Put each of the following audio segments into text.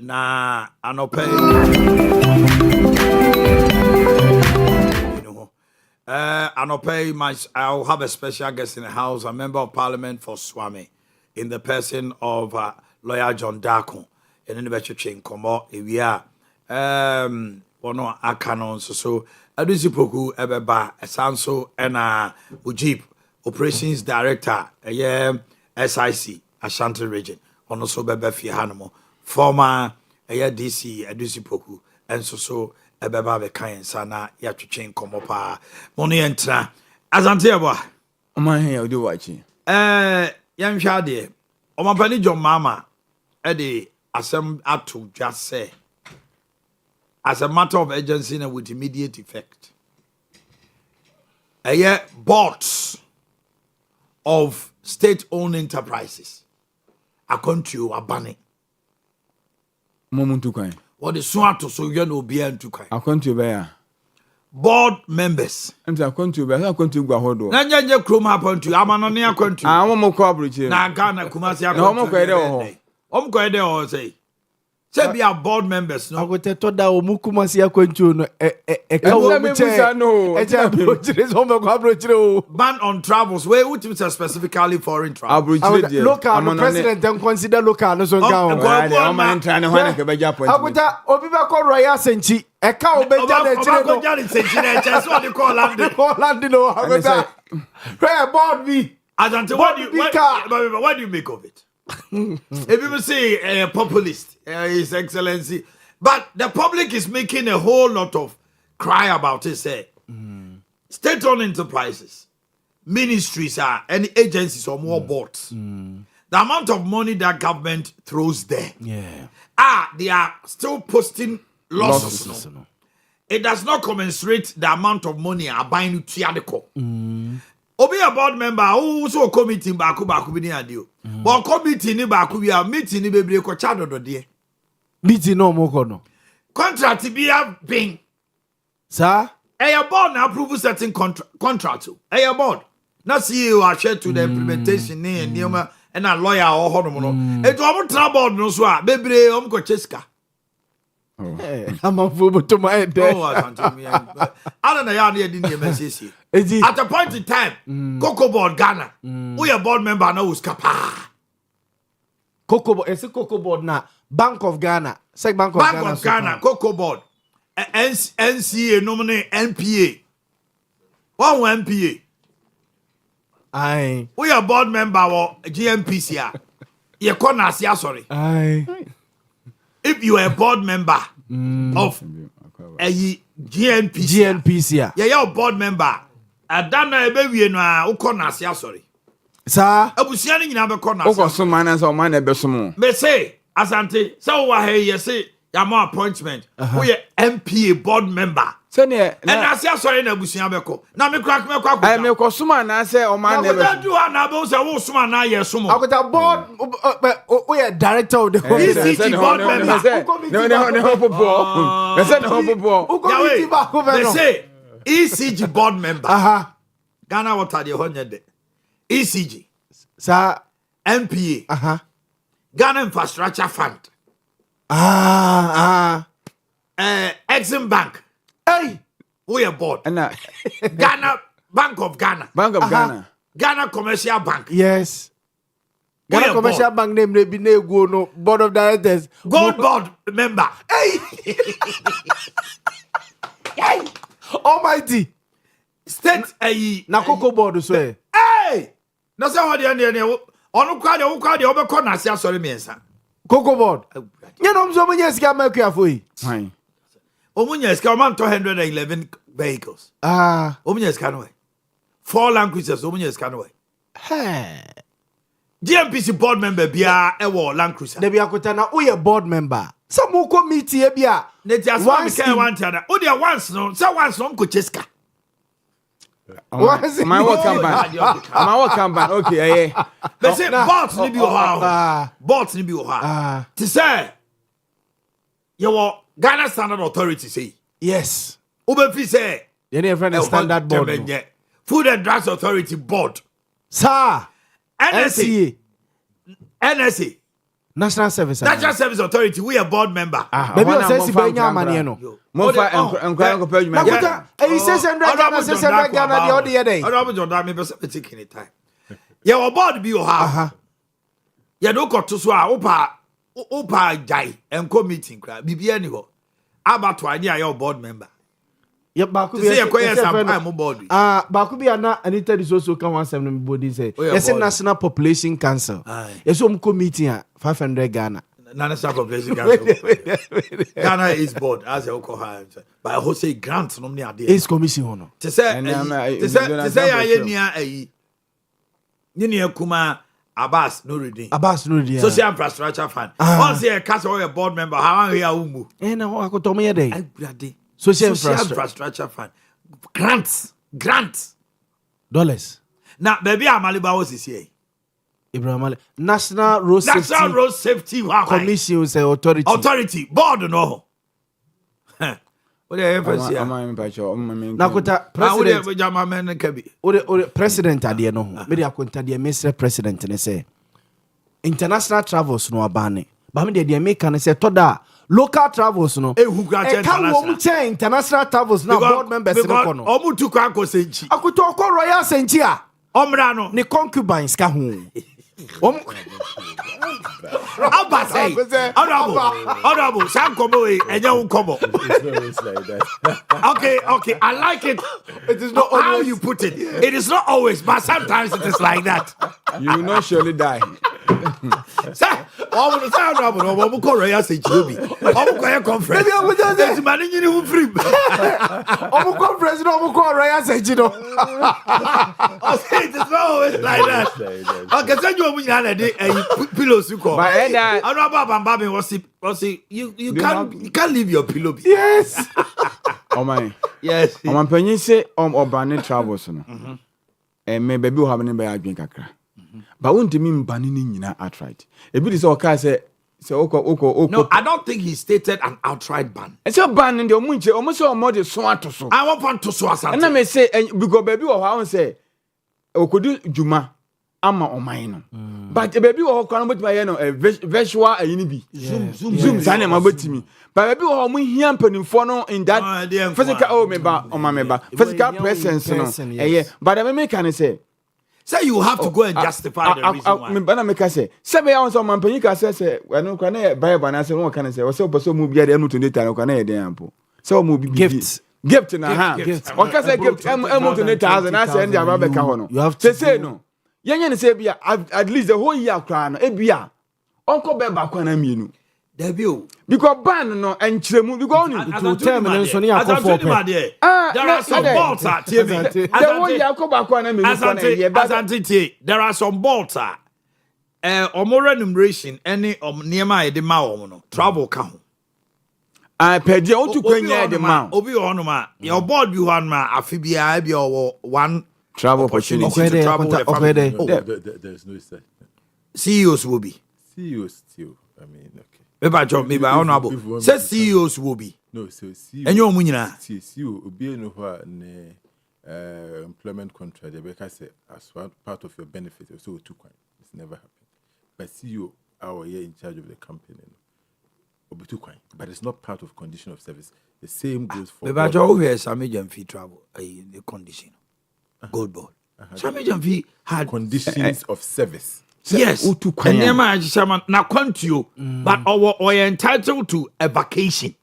Na anope anope I'll have a special guest in the house, a member of parliament for Swami, in the person of lawyer John Darko. And in the better chain come out Owia one akanon so adusi poku ebeba esanso and Ujib operations director SIC Ashanti region ono so bebe fi hanmo former DC adusi poku enso so ebeba be kan sana ya twetwen komo pa mono yentra Asante abo Omanhene Yaw Adu-Boakye yanhwa de omapani John Mama de asem ato just say as a matter of urgency and with immediate effect boards of state-owned enterprises country abane momuntu kan what the so ato so you no be antu kan akontu be ya board members enti akontu be akontu gwa hodo na nyanye krom akontu amano ne akontu mo ko abrochire na Ghana Kumasi akontu na mo ko ede ho ko ede ho say be our board members no agoteto da omu Kumasi akontu no ka wo mu che ban on travels where which is specifically foreign travel local president and consider local no so nka man try na hwana ka beja point agota obi be ko royal senchi e ka obeja na chire no obeja na senchi na che so dey call land no agota where board me Asante, what do you make of it? If you say populist, His Excellency, but the public is making a whole lot of cry about it. Say, state-owned enterprises, ministries, any agencies or more boards. The amount of money that government throws there, they are still posting losses. No. It does not commensurate the amount of money are buying to Tiadeko. Obi a board member who so committee baku bi ni adio. But committee ni baku bi a meeting ni bebre ko cha dodo de. Meeting no mo ko no. Contract bi a bin. Sir, board na approve certain contract. Board. Na CEO a share to the implementation ni nioma and a lawyer or hono no. E to omo tra board no so a bebre omo ko cheska. I'm a fool to my head. I don't know how they didn't message. At a point in time, Cocoa Board Ghana, we a board member now was Kapa. Cocoa Board, it's a Cocoa Board now. Bank of Ghana, say Bank of Ghana, Cocoa Board, NCA nominate NPA. One NPA. Aye. We a board member of GMPC. You can't say sorry. Aye. If you are a board member of a GNPC, you're a board member. I don't know if you know who sorry. Sir, I was saying, you have a corner. Oh, some man as a man a besomo. They say, Asante, so what you say, you're more appointment. We are MPA board member. And I say, sorry, no Busiabeko. Now me crack me. I make Osuma and I say, oh man, never do an abos. I will summon now. Yes, sumo. I got a board. We are director of the ECG board member. They say ECG board member. Ghana what are the 100? ECG. Sir, MPA. Ghana Infrastructure Fund. Exim Bank. Hey, we are board. Ghana Bank of Ghana. Ghana Commercial Bank. Yes. Ghana Commercial Bank name may be no board of directors. Gold board member. Hey. Hey. Almighty. State na Cocoa Board so. Hey. Na say what dey onu kwa dey obekọ na ase asori miensa. Cocoa Board. You know so many sika make afo yi. Fine. Omunya sika man 211 vehicles. Omunya sika no. 4 Land Cruisers omunya sika no. Hey. GMPC board member bia e wo Land Cruiser. Dey bia kota na wo ye board member. Some who committee e bia. Ne ti asma me kai wan tia da. O dey once no, say once no mko cheska. My work campaign. My work campaign. Okay, They say bots ni bi oha. Bots ni bi oha. To say your Ghana Standard Authority say Yes. Obefi say Your friend is standard board. Food and Drugs Authority board. Sir. NSA. National Service. National Service Authority. We a board member. Maybe you say si benya money no. Mofa enkwara ko pay you. Nakuta, e say 600 Ghana the other day. Honorable Jordan me be taking it time. Your board bi oha. Ya do ko to so a opa jai enko meeting kra bibia ni ho. Abato ani your board member. Yep, Baku be some board. Baku be na Anita is also can one seven body say. Yes, National Population Council. Yes, meeting 500 Ghana. National Population Council. Ghana is board as a alcohol. But I say grants no near is commission no. To say Kuma Abbas no reading. Social infrastructure fund. Once a cast or a board member, how we are umu. And I could tell me a day. Social infrastructure fund. Grants. Dollars. Now, baby, I'm Alibawas is here. Ibrahim Ali. National Road Safety Commission say authority. Board no. What the emphasis? Nakuta president ade no ho. Me dey akonta dey Mr. President ne say international travels no abane. Ba me dey make can say toda local travels no. International travels na board members no kono. Omu tu kwa ko senchi. Akuto ko royal senchi a. Omra no. Ni concubines ka ho. Honorable, Sam Kobo, and young Kobo. Okay, I like it. It is not how you put it. It is not always, but sometimes it is like that. You will not surely die. Sir, the sound of a Korea say, Juby. I'm conference. Maybe I would just manage you free. I'm conference, no Korea say, it is not always like that. I can send you a pillows you call. But I know about Bambi was you can't leave your pillow. Yes. Oh my. Yes. I'm penny say banning travels no. And maybe we have any drink kakra. But won't mean banning nyina outright. E be say oka say oko. No, I don't think he stated an outright ban. It's a ban in the omunche almost more the so to so. I want to so asante. And I may say because baby or how say okodu juma ama oman no. But baby or kan but my no virtual ayini bi. Zoom zane ma betimi. But baby or mu hia mpanimfo no in that physical physical presence no. But I make can say you have to go and justify the reason why. But I make say be on some man can say we no kan e Bible na say no kan say we say oboso mu bia de emu to data no kan e den ampo. So mu bi gift na ha. What can say gift emu to 1,000 na say ndia ba be ka ho no. You have to say no. Yenye ne say bia at least the whole year kra no e bia onko be ba kwa na mienu. Because ban no enchiremu because to term and so near for there are some bolts at there are some bolts omora enumeration any niema e de ma no travel ka ho pedi o tu kwanya de ma obi ono ma your board bi ho ma afibia bi o one travel opportunity to travel there's no say CEOs will be still I mean okay. Maybe honorable. Say CEOs will be. No, so CEO. And you're munina. CEO will be no employment contract. The baker say as one part of your benefit. So too quiet. It's never happened. But CEO, our year in charge of the company, will be too quiet. But it's not part of condition of service. The same goes for. But you always some agent fee travel. The condition. Gold board. Some agent fee had conditions of service. Yes, and now come to you, but or entitled to a vacation.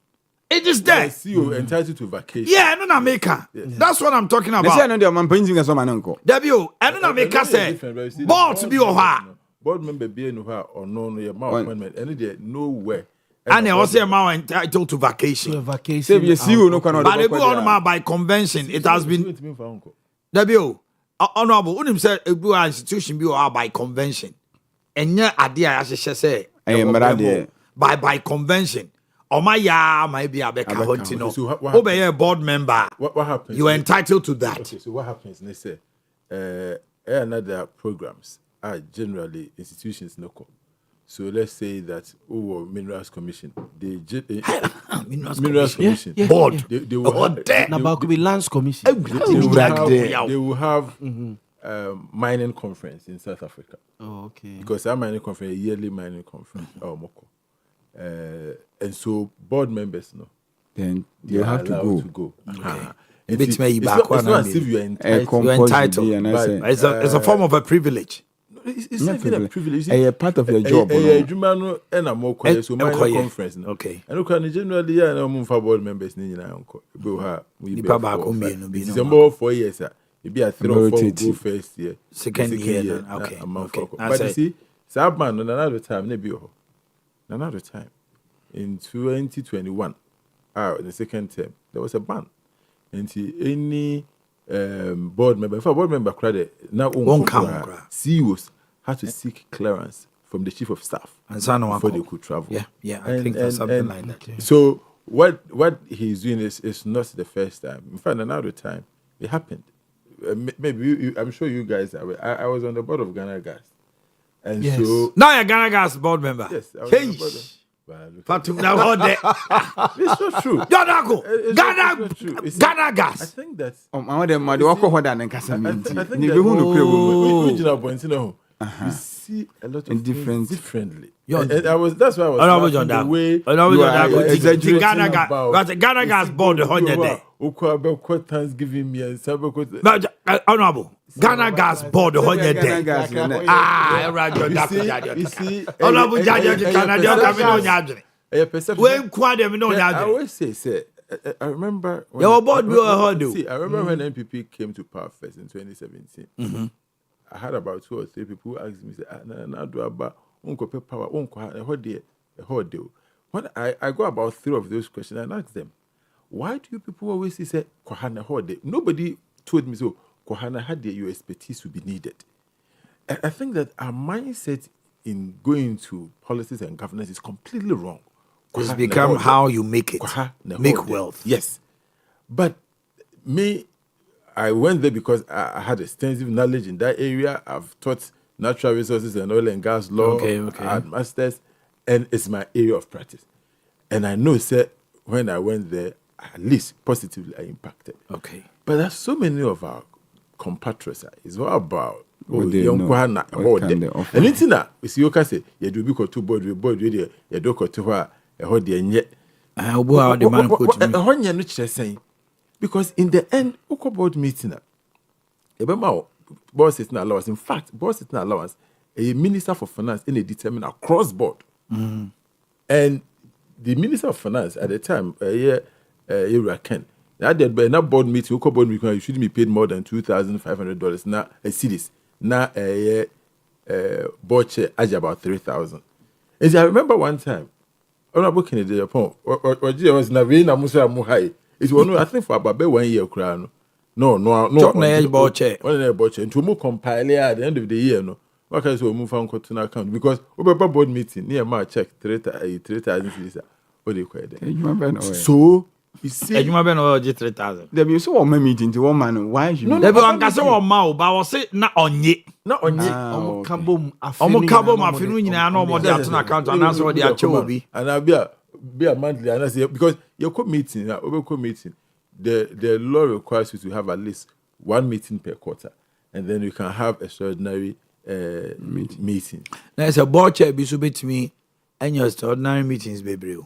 It is there. You entitled to vacation. Yeah, no, America. That's what I'm talking about. They say no, they are painting as someone uncle. W, and no, America say, board to be over. Board member be no or no, your appointment, and there nowhere. And they also are entitled to vacation. Vacation. But they go on by convention. It has been. W. Honorable, unim say a institution be by convention. And yeah, idea as she say by convention. Omaya might be a Becca Hontino. So what Obey a board member. What happens? You are entitled to that. Okay, so what happens? They say, another programs are generally institutions no call. So let's say that Minerals Commission, Minerals Commission, Board. They will have, Now, could be Lands Commission. they will have mining conference in South Africa. Oh, okay. Because our mining conference, a yearly mining conference, and so board members, Then they you are have to allowed go. It's It's not as if you are entitled. You're entitled. But, It's a form of a privilege. It's not even a privilege. A part of your job. And I'm more quiet. So my conference. Okay. And look, generally, yeah, no move for board members. Ni na uncle. We Nipa back home, no be no. December 4 years. It be a 3 or 4 go first year. Second year. Okay. But you see, Sabman another time. Maybe another time in 2021. In the second term, there was a ban. And any board member, if a board member credit now CEOs had to seek clearance from the chief of staff before they could travel. Yeah, I think that's something like that. Yeah. So what he's doing is not the first time. In fact, another time it happened. Maybe I'm sure you guys are aware. I was on the board of Ghana Gas, and so now you're Ghana Gas board member. Yes, I was on the board of, Fatum now all day. it's not true. Ghana Gas. I think that I want them to walk over that and I think that you see a lot of different things differently. And That's why I was laughing the way Ghana Gas board the 100 day. Thanksgiving me and But honorable Ghana Gas board the 100 day. you see, Honorable Judge Canada coming on Yadri. When Quadam no I Yadri. always say, I remember when Your board will hold you. I remember when NPP came to power first in 2017. I had about 2 or 3 people who asked me, do about power, when I go about 3 of those questions and ask them, why do you people always say Kohana Hode? Nobody told me so. Kohana had your expertise would be needed. I think that our mindset in going to policies and governance is completely wrong. It's become how you make it. Make wealth. Yes. But me, I went there because I had extensive knowledge in that area. I've taught natural resources and oil and gas law. Okay. I had masters, and it's my area of practice. And I know, sir, when I went there, at least positively I impacted. Okay. But there's so many of our compatriots. It's all about and it's not. We see you can say you do because 2 board you do go to where a hold the yet. Because in the end, Oko board meeting, boss is not allowance. In fact, boss is not allowance. A minister for finance in a determined across board, and the minister of finance at the time, Ken, that did by not board meeting. Oko board meeting, you shouldn't be paid more than $2,500. Now a series, now a board chair as about 3,000. And I remember one time, Honorable Kennedy Japan, or was Navina Musa Muhai. It was I think for about 1 year crown. No. One year budget. And to move compile at the end of the year, no. What can we move on to account? Because over board meeting near my check 3,000 cities. What do you call it? So you see, you might be no 3,000. There be so one meeting to one man. Why you? There be one case one mouth, but I was say not on ye. Kabom afinu nyina na omo dey atuna account and answer the ache obi. And I be a monthly and I say because your meeting, over meeting, the law requires you to have at least 1 meeting per quarter, and then you can have extraordinary meeting. Now it's a board chair be so between and your extraordinary meetings baby.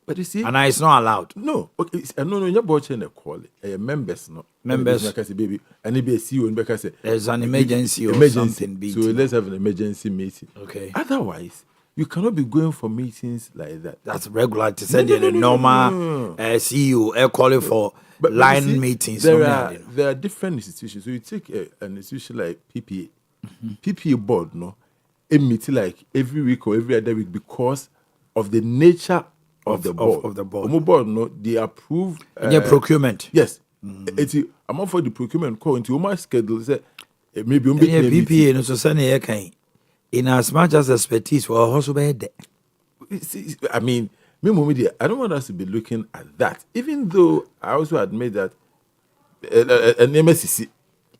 But you see, and it's not allowed. No, okay, no, your board chair call it. Members, no members. Like I say, baby, and it be a CEO and because there's an emergency or something. So let's have an emergency meeting. Okay. Otherwise, you cannot be going for meetings like that. That's regular to send you a normal CEO calling for line see, meetings. There are different institutions. So you take an institution like PPA. PPA board, no, a meeting like every week or every other week because of the nature of the board. Of the board. Board, no, they approve procurement. Yes. I'm on for the procurement call into my schedule. Say maybe PPA no so send can in as much as expertise for also be there. I mean, media, I don't want us to be looking at that, even though I also admit that an MSCC,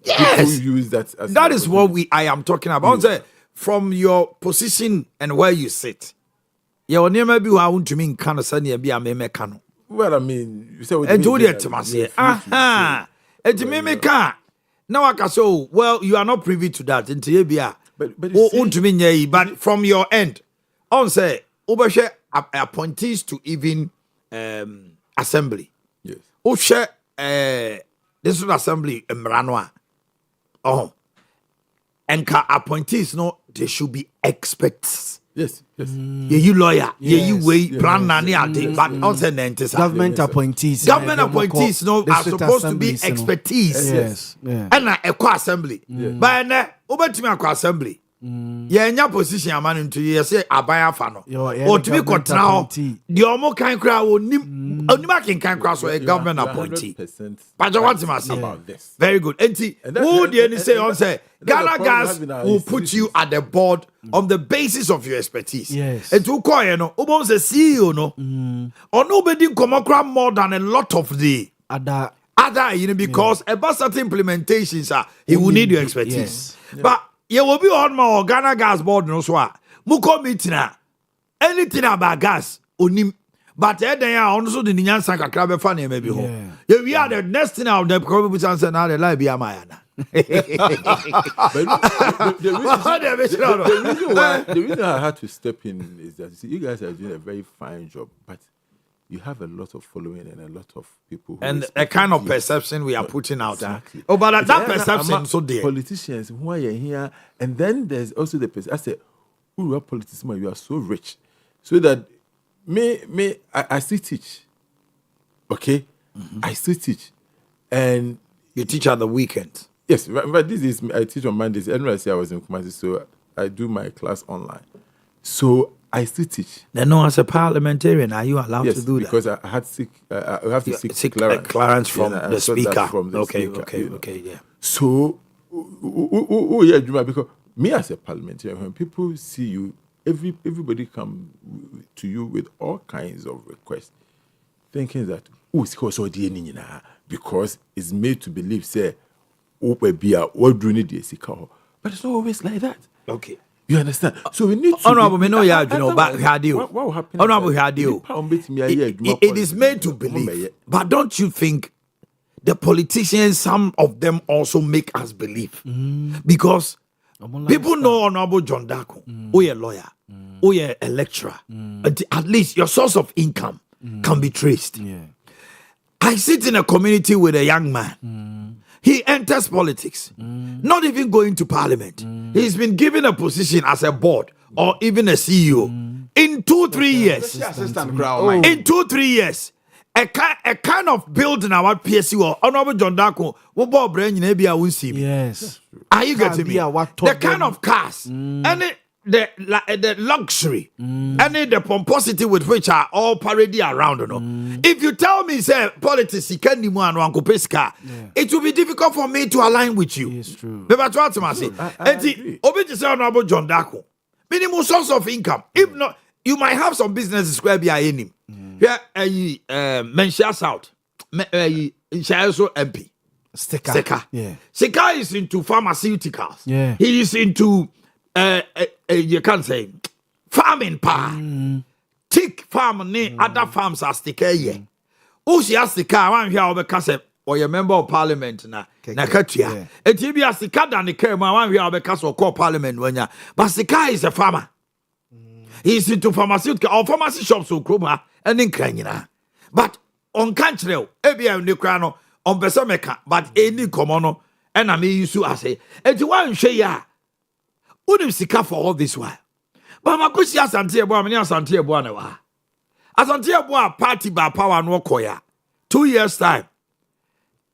Yes. people use that as That is what I am talking about. Yes. Say, from your position and where you sit. Your name may be who I want to mean can send you be a meme cano. Well, I mean, you say what And you do mean, it to you're myself. free to Aha. And to meme can. Now I can say, well, you are not privy to that. Into you be a But you see- want to mean ye, but from your end, on say, overshare appointees to even assembly. Yes. O share this is assembly Mranwa. Oh. And appointees no, they should be experts. Yes. Yeah, you lawyer. Yeah, you way yes, plan nani yes, ade. But on say nentes. Government appointees. Government appointees no are district supposed to be assemblies, you know. expertise. Yes. Yeah. And na ekwa assembly. But na obetimi akwa assembly. Yeah, nya position aman into you say abaya fa no. Yeah, Or to be government kotra ho. appointee. The omo kan kra onim can kra so a government appointee. 100% But you want to say about this. very good. Enti And that- who and- the and- say and on that- say and that's the Ghana problem we gas have in our will put you institutions. at the board on the basis of your expertise. Yes. And to call you know, Obon say CEO no. Or nobody come across more than a lot of the other, you know, because about certain implementations he will need your expertise. Yes. But you will be on my Ghana gas board no so. Muko meeting anything about gas onim. But then also the Nyansa kakra be fa na maybe ho. Yeah, we are the next thing out the probably chance na the lie be amayana. The reason I had to step in is that you see, you guys are doing a very fine job, but you have a lot of following and a lot of people who And a respect kind of you. perception we are putting out. Exactly. Oh, but that It's perception so there. Politicians who are here, and then there's also the person. I said, "Who are politicians? You are so rich, so that I still teach. Okay, I still teach, and You teach at the weekend. yes, but this is I teach on Mondays. Everyone say I was in Kumasi, so I do my class online. So I still teach. Then no, as a parliamentarian, are you allowed Yes, to do that? because I had I have to seek clearance. Clearance from Yes, I the sought that speaker. from the Okay, speaker, okay, you know. okay, yeah. So, yeah, Juma, because me as a parliamentarian, when people see you, everybody come to you with all kinds of requests, thinking that because it's made to believe say what do need the but it's not always like that. Okay. You understand? So we need to Honorable, me know you know, but what will happen? Honorable, it is made to believe. But don't you think the politicians, some of them also make us believe? Because people know Honorable John Dako, who a lawyer, who a lecturer. At least your source of income can be traced. Yeah. I sit in a community with a young man. He enters politics, not even going to parliament. He's been given a position as a board or even a CEO. In 2-3 years, in 2-3 years, a kind of building our PSC or Honorable John Dako, Yes. are you getting me? what The kind of cars, and the luxury, and the pomposity with which are all parody around. You know? If you tell me, say, politics, it will be difficult for me to align with you. It's true. But what I say, agree. Obi say Honorable John Dako, minimum source of income. If not, you might have some businesses where be any. Here, Menshia South, Shayaso MP. Seka. Yeah. Seka is into pharmaceuticals. Yeah. He is into you can't say farming pa. Tick farm ne other farms are Seka ye. Usi Seka one here over kase or your member of parliament na katua. Et you be a Seka than the care one here over kase or call parliament when ya. But Seka is a farmer. He's into pharmaceutical or pharmacy shops or kroma and in Kranyina. But on country, ebia in the crano on Besameka, but any commono, and I may use to say, and to one share ya. Wouldn't Sika for all this while. But my question is Santia Boamania Santia Boanawa. As Santia Boa party by power no koya. 2 years' time.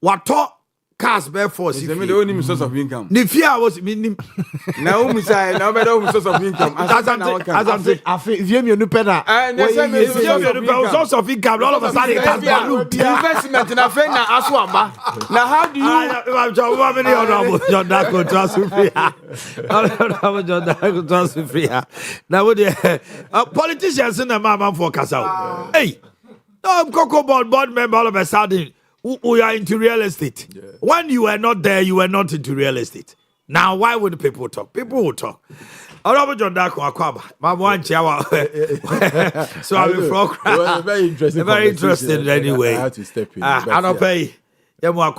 What talk cars bear force. It's the only source of income. The fear was meaning. Now, now better source of income. As I'm saying, if you're new penna, source of income, all of a sudden it has ballooned. Investment in a friend Aswamba. Now, how do you? Now, politicians in the mama for Casal. Hey, Cocoa board member all of a sudden. We are into real estate. Yeah. When you were not there, you were not into real estate. Now, why would people talk? People will talk. So I'm very interesting. Very interesting anyway. I had to step in. I don't pay. Owia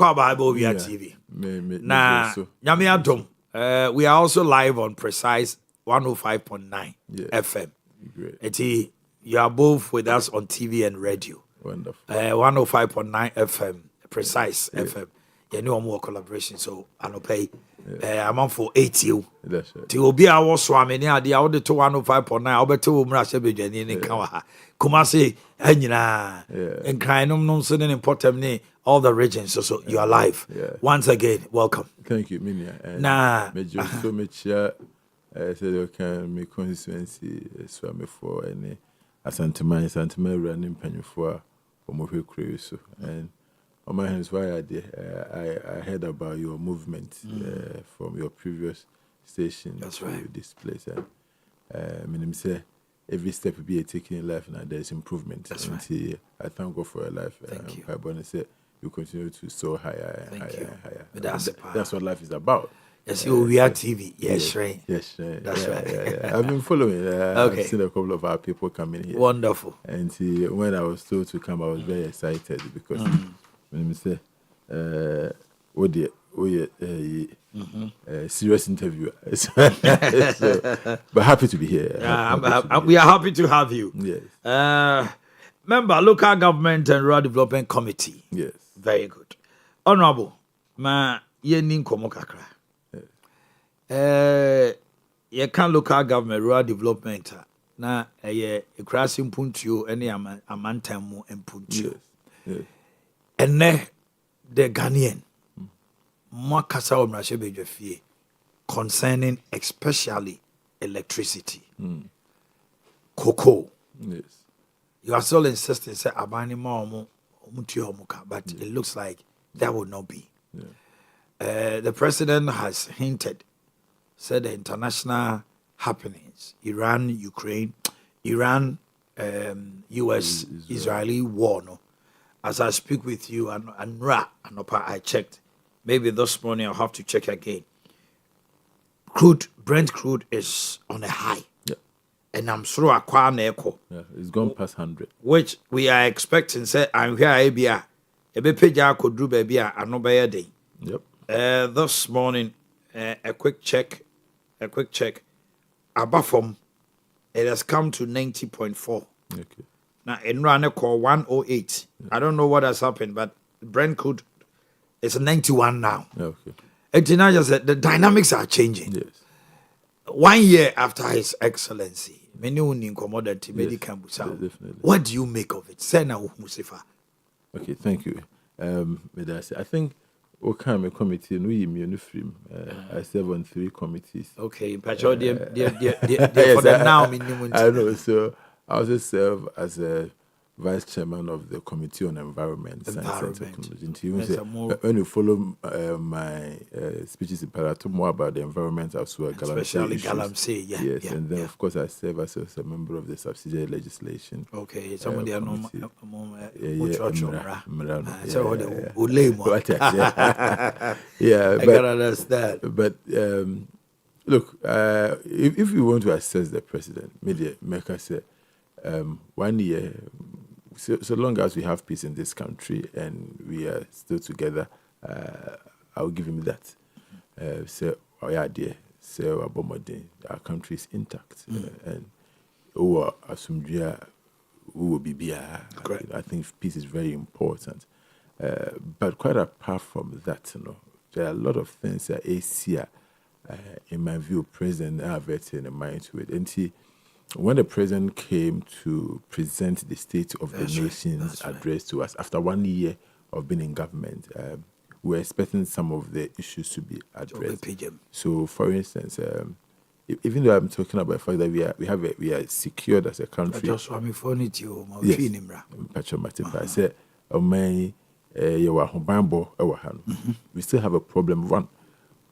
TV. Now, we are also live on Precise 105.9 FM. Great. You are both with us on TV and radio. Wonderful. 105.9 FM, Precise FM. You know more collaboration, so I don't pay. I'm on for 80. That's right. To be our swami, I did all the 105.9. I'll be two Mrashabi in Kawaha. Kumasi, and Krainum, non sudden important all the regions. So you are live. Once again, welcome. Thank you, Minia. Nah, so much. I said, okay, my constituency swam for any Asantuma running penny for. And on my hands, why I heard about your movement from your previous station. That's right. This place, and say every step will be taken in life, and there's improvement. That's and right. I thank God for your life. Thank you. I want to say you continue to soar higher and higher. That's what life is about. Yes, Owia TV. Yes, right. Yes, right. That's right. I've been following. I've seen a couple of our people coming here. Wonderful. And when I was told to come, I was very excited because when you say, serious interview. But happy to be here. We are happy to have you. Yes. Member, Local Government and Rural Development Committee. Yes. Very good. Honorable, ma yenin komo kakra. You can local government, rural development. Na a crossing puntio, any amantamu and puntio. Yes. And ne the Ghanaian, Makasa of Nashebe concerning especially electricity, cocoa. Yes. You are still insisting, say, Abani Momo, but it looks like that will not be. Yeah. The president has hinted, said the international happenings, Iran, Ukraine, US, Israeli war. No? As I speak with you, and I checked. Maybe this morning I'll have to check again. Brent crude is on a high. Yeah. And I'm through a corner echo. Yeah, it's gone past 100. Which we are expecting, say, I'm here, Abia. A bepeja could do baby, I know by a day. Yep. This morning, a quick check. Above from it has come to 90.4. Okay. Now in run call 108. I don't know what has happened, but Brent crude is 91 now. Okay. And now just the dynamics are changing. Yes. 1 year after His Excellency, many commodity medical. Definitely. What do you make of it? Sena Musifa. Okay, thank you. I think what kind of committee I serve on 3 committees. Okay, for the now minimum. I know. So I also serve as a vice chairman of the Committee on Environment, Science and Technology. When you follow my speeches in Parato more about the environment as well, especially Galamsey, yes, and then of course I serve as a member of the subsidiary legislation. Okay, somebody I know. Yeah, I can understand. But look, if you want to assess the president, media maker said 1 year. So long as we have peace in this country and we are still together, I'll give him that. So, our country is intact. And I think peace is very important. But quite apart from that, there are a lot of things that Asia, in my view, President have in mind to it. And when the president came to present the State of the Nation's address to us after 1 year of being in government, we're expecting some of the issues to be addressed. PGM. So, for instance, even though I'm talking about the fact that we are secured as a country. Just want me for it you. Yes. I said, we still have a problem. One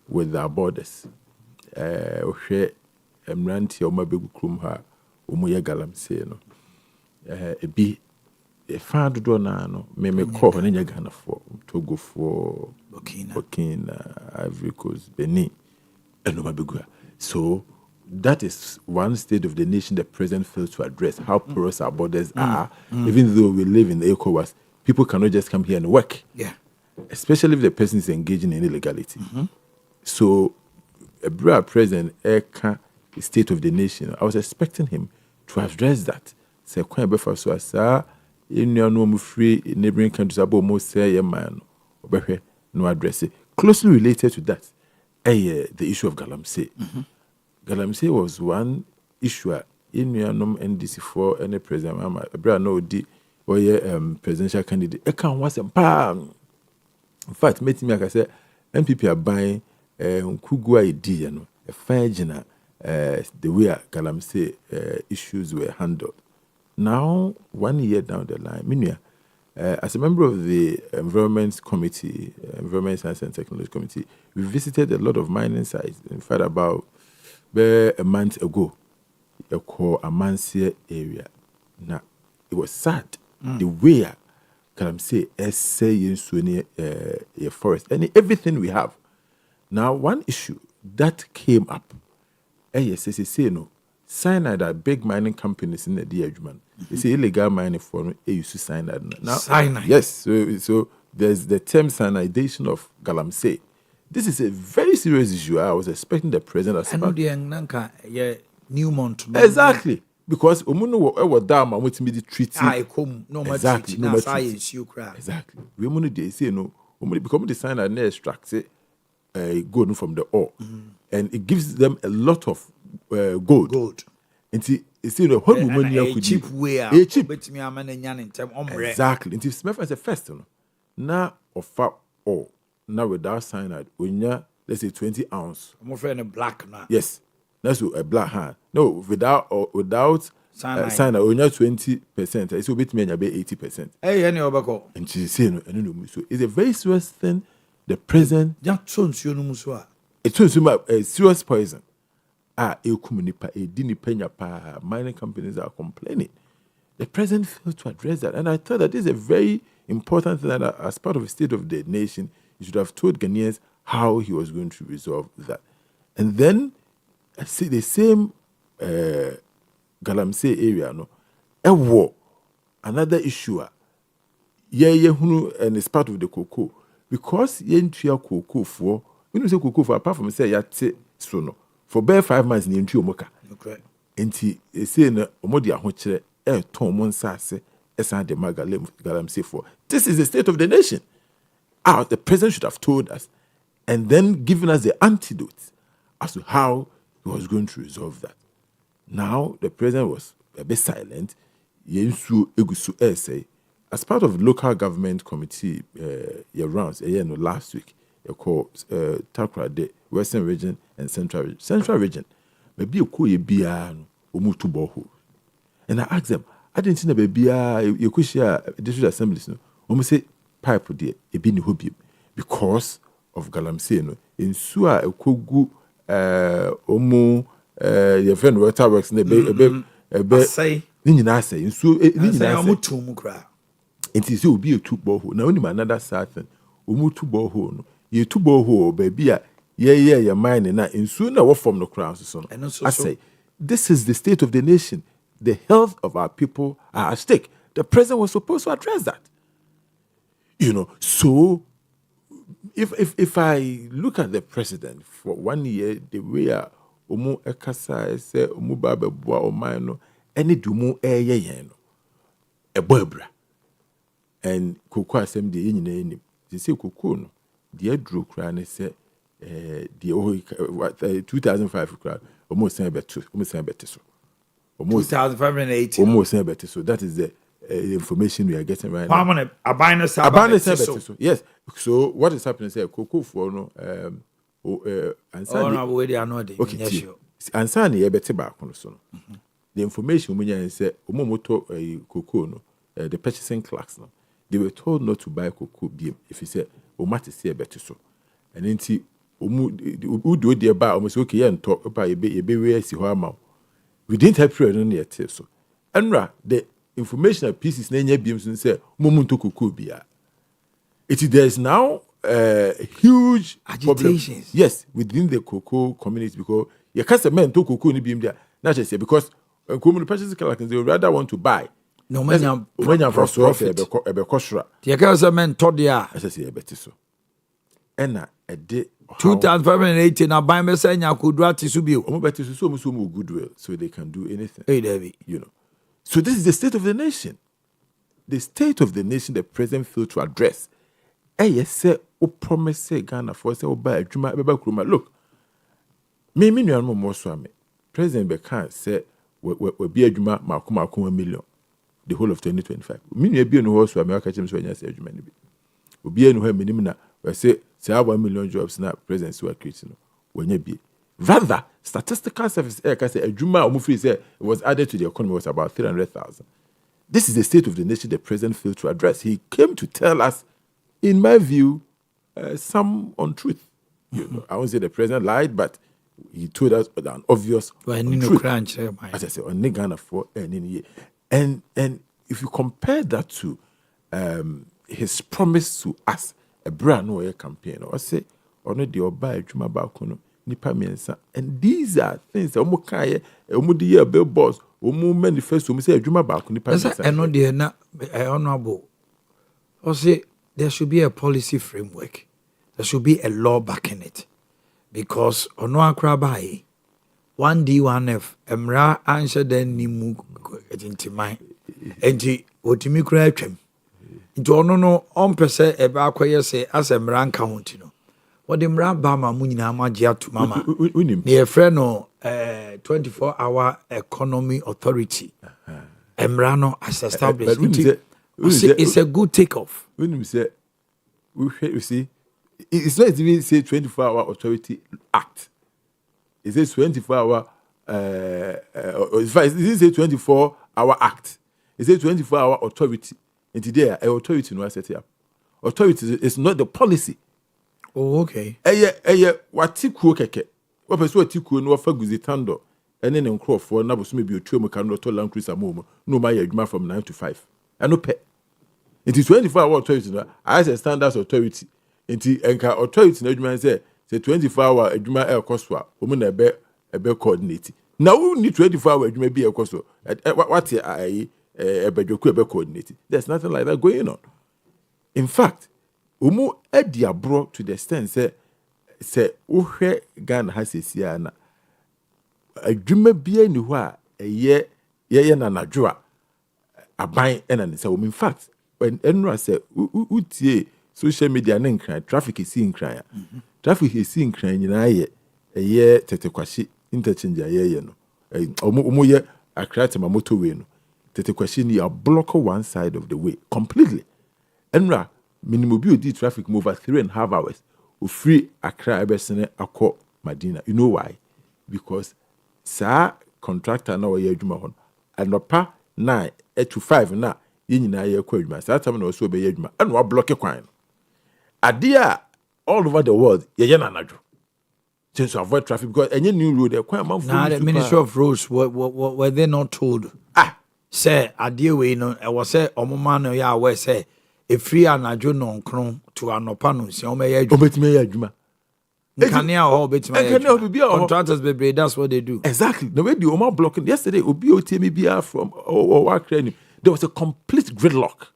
with our borders. Mranti or Mabegu Krumha, Umuya Galamsey, no. A be a fan do no, me call in Ghana for Togo for Burkina, Ivory Coast, Benin, and Mabegu. So that is one state of the nation the president fails to address how porous our borders are, even though we live in the ECOWAS. People cannot just come here and work. Yeah. Especially if the person is engaging in illegality. So, a brother president, the state of the nation, I was expecting him to address that. Say, "Kwan befa so asa, no free neighboring countries about most say man, no address it." Closely related to that, the issue of Galamsey. Galamsey was one issue in NDC4 any president. A brother no di presidential candidate. I can't was in fact, meeting me like I said, MPP are buying Kugua idea, a fagina. The way Galamsey issues were handled. Now, 1 year down the line, as a member of the Environment Committee, Environment Science and Technology Committee, we visited a lot of mining sites. In fact, about a month ago, I call Amansia area. Now, it was sad the way Galamsey essay in a forest and everything we have. Now, one issue that came up. No, cyanide are big mining companies in the DH. They say illegal mining for use cyanide. Now, cyanide. Yes, so there's the term cyanidation of Galamsey. This is a very serious issue. I was expecting the president as Newmont. Exactly. Because Omuno down and waiting me the treaty. Exactly. Exactly. We money say no. Become the cyanide extract gold from the ore. And it gives them a lot of gold. And it's what money could cheap way. Cheap. Exactly. And it's a first. Now offer ore. Now without cyanide, when you let's say 20 ounce. I'm afraid a black now. Yes. That's a black hand. No, without cyanide, when you're 20%, it's a bit me about 80%. Hey, any other and she's saying, so it's a very serious thing. The president. It's a serious poison. Mining companies are complaining. The president failed to address that. And I thought that this is a very important thing that as part of the state of the nation, he should have told Ghanaians how he was going to resolve that. And then, I see the same Galamsey area, a war, another issue, and it's part of the cocoa. Because yentua cocoa for, when you say cocoa for, apart from say yate sono, for bare 5 months in yentua moka. Okay. Enti say na omodi ahochere ton mon sase esan de Galamsey for. This is the state of the nation. The president should have told us and then given us the antidote as to how he was going to resolve that. Now the president was a bit silent. Yensu egusu essay. As part of the local government committee rounds last week, called Takrade, Western Region and Central Region. Central Region, maybe you be a umutu boho. And I asked them, I didn't see baby you could share district assemblies. No, almost say pipe there, a bini hobby because of Galamsey. No, in Sua, a kogu, your friend water works in the say, Ninja in Su, Ninja. It is will be a two borehole. Now, only another certain. Two borehole. You two borehole, baby. You're mine and in sooner what from the crowns. So I say, this is the state of the nation. The health of our people are at stake. The president was supposed to address that. So if I look at the president for 1 year, the way Omu Ekasa say Omu Babe Boa Omano, any dumu a bobra. And Cocoa assembly in they say Cocoa no. The drew crown say the 2005 crowd almost saying better so. Almost 2080. Almost saying better so. That is the the information we are getting right How now. many abandoned So yes. So what is happening? Say Cocoa for no and Oh, no, we are not. okay. And Sunday, a better back on so. The information we say Omomoto cocoa no the purchasing clerks no. They were told not to buy cocoa BM if you say Omati say better so. And then see who do the buy almost okay and talk about a baby where see how we didn't have prayer on yet so. And the information pieces name BM say Momuntu cocoa bia. There is now huge agitations. Problem. Yes, within the cocoa community because you can't say men to cocoa ni BM there. Not just say because community purchasing clerks they rather want to buy. No man, profit. The accounts men told ya. I say better so. And a day 2018, I buy me saying I could write to Subio. Better so goodwill so they can do anything. Hey, David. You know. So this is the state of the nation. The state of the nation the president failed to address. Yes, say o promise say Ghana for say o buy adwuma beba kuruma. Look, me no more so me. President Bekan say we be adwuma makoma 1 million. The whole of 2025. Me be no horse me aka chem so anya say adwuma ni bi. Obi enu ha minim na we say 1 million jobs na president so create no. Wanya bi. Rather, statistical service can say adwuma o free say it was added to the economy was about 300,000. This is the state of the nation the president failed to address. He came to tell us, in my view, some untruth. You know, I won't say the president lied, but he told us an obvious untruth. As I say, on Ghana for any year. And if you compare that to his promise to us, a brand new campaign, or say, or no, the Oba Juma Bakono, Nipa Miensa, and these are things that Omukaye, Omudia Bill Boss, Omu manifesto, say Juma Bakono, Nipa Miensa. I know they are not honorable. Or say, there should be a policy framework. There should be a law backing it. Because ono akrabai 1D1F emra answer then nimu etintimai enti otimi kura atwam nti ono no ompese ebe akoye se asemra nka honti no wode mra ba ma munyina magye ato mama ne ye frɛ no 24-hour economy authority emra no as established it's a good takeoff when you say we see it's not even say 24-hour authority act. It says 24-hour. It didn't say 24-hour act. It says 24-hour authority. And today, authority no set up. Authority is not the policy. Oh, okay. What tiku keke? What person tiku no for guzitando? And then in crop for na bosu maybe a trio mechanical to land cruiser momo. No my adwuma from 9 to 5. I no pay. It is 24-hour authority. No, as a standards authority. Nti enka authority na adwuma say 24-hour adwuma ekoswa omu na ebe coordinate na who need 24-hour adwuma bi ekoswa what ebedwoku ebe coordinate. There's nothing like that going on. In fact omu edi abro to the extent say uhwe Ghana hasisia na adwuma bia ni ho a ye na nadwo a aban na ne say in fact when enra say utie social media na nkran traffic is in kran. Traffic is in kran nyina ye tetekwashi interchange ye no. Omo ye akrate ma motorway no. Tetekwashi ni a block one side of the way completely. Enra minimum bi odi traffic move over 3.5 hours. O free Accra ebesene akọ Madina. You know why? Because sa contractor na ye adwuma hon. Anopa 9 to 5 na ye nyina ye akọ adwuma. Sa time na o so be ye adwuma. Eno wa block kwan. Adia all over the world, na nadwo. Just to avoid traffic because any new road, the Ministry of Roads were they not told? Say adia we no, I was say Omanhene Yaw Adu-Boakye say a free anadwo no nkron to anopa no si omeye adwuma. Obetime adwuma. Nkania ho obetime. Contractors bebre, that's what they do. Exactly. The way the Oman blocking yesterday, obi otemi bia from Accra, there was a complete gridlock.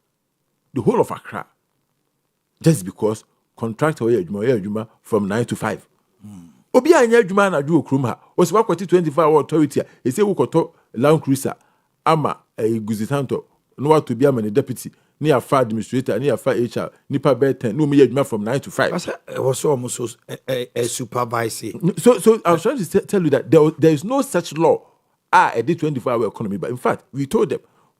The whole of Accra. Just because contractor adwuma from 9 to 5. Obi anya adwuma na adwo okrum ha. O se wakwati 24-hour authority. E se wokoto Land Cruiser ama guzitanto no wato bi ama ne deputy ni afa administrator ni afa HR nipa be 10 no me adwuma from 9 to 5. It was almost a supervisor. So I was trying to tell you that there is no such law a 24-hour economy, but in fact we told them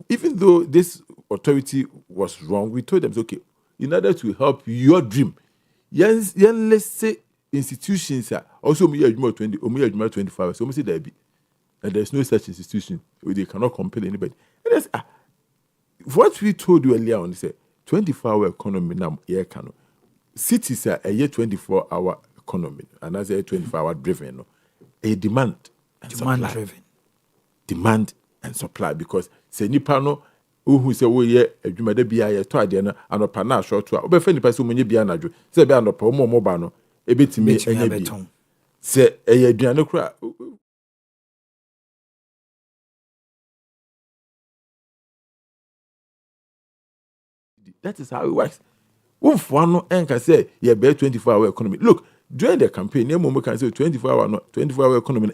even though this authority was wrong, we told them, okay, in order to help your dream, let's say institutions are also 24 hours. So say there be, and there's no such institution. They cannot compel anybody. And that's what we told you earlier on. Say 24-hour economy now. Yeah, can cities are a 24-hour economy, and as a 24-hour driven, no, a demand driven. Demand and supply, because say nipa no who say we ye adwuma da bia ye to ade na anopa na short to obe fa nipa se munye bia na dwo say bia anopa o mo ba no ebetimi enya bi say eye aduane kura. That is how it works. One can say yeah, be 24-hour economy. Look, during the campaign, we can say 24-hour economy.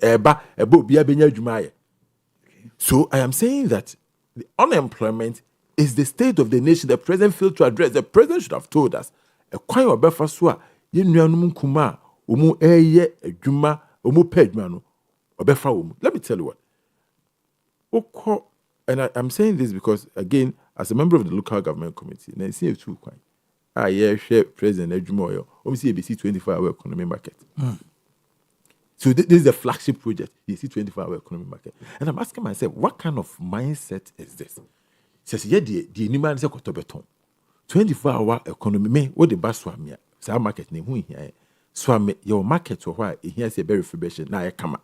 So I am saying that the unemployment is the state of the nation. The president failed to address. The president should have told us. A coin of Befasua, you know, kuma, umu eye, a juma, umu pedmano, or befa. Let me tell you what. And I'm saying this because, again, as a member of the local government committee, and I see it too quite. Share President Ejumoyo, obviously ABC 24-hour economy market. So this is the flagship project, the 24-hour economy market. And I'm asking myself, what kind of mindset is this? Says, yeah, the new man says, 24-hour economy, me, what the bus swam here? So market name, who here? Swam your market or why? Here's a very fibration. Now I come.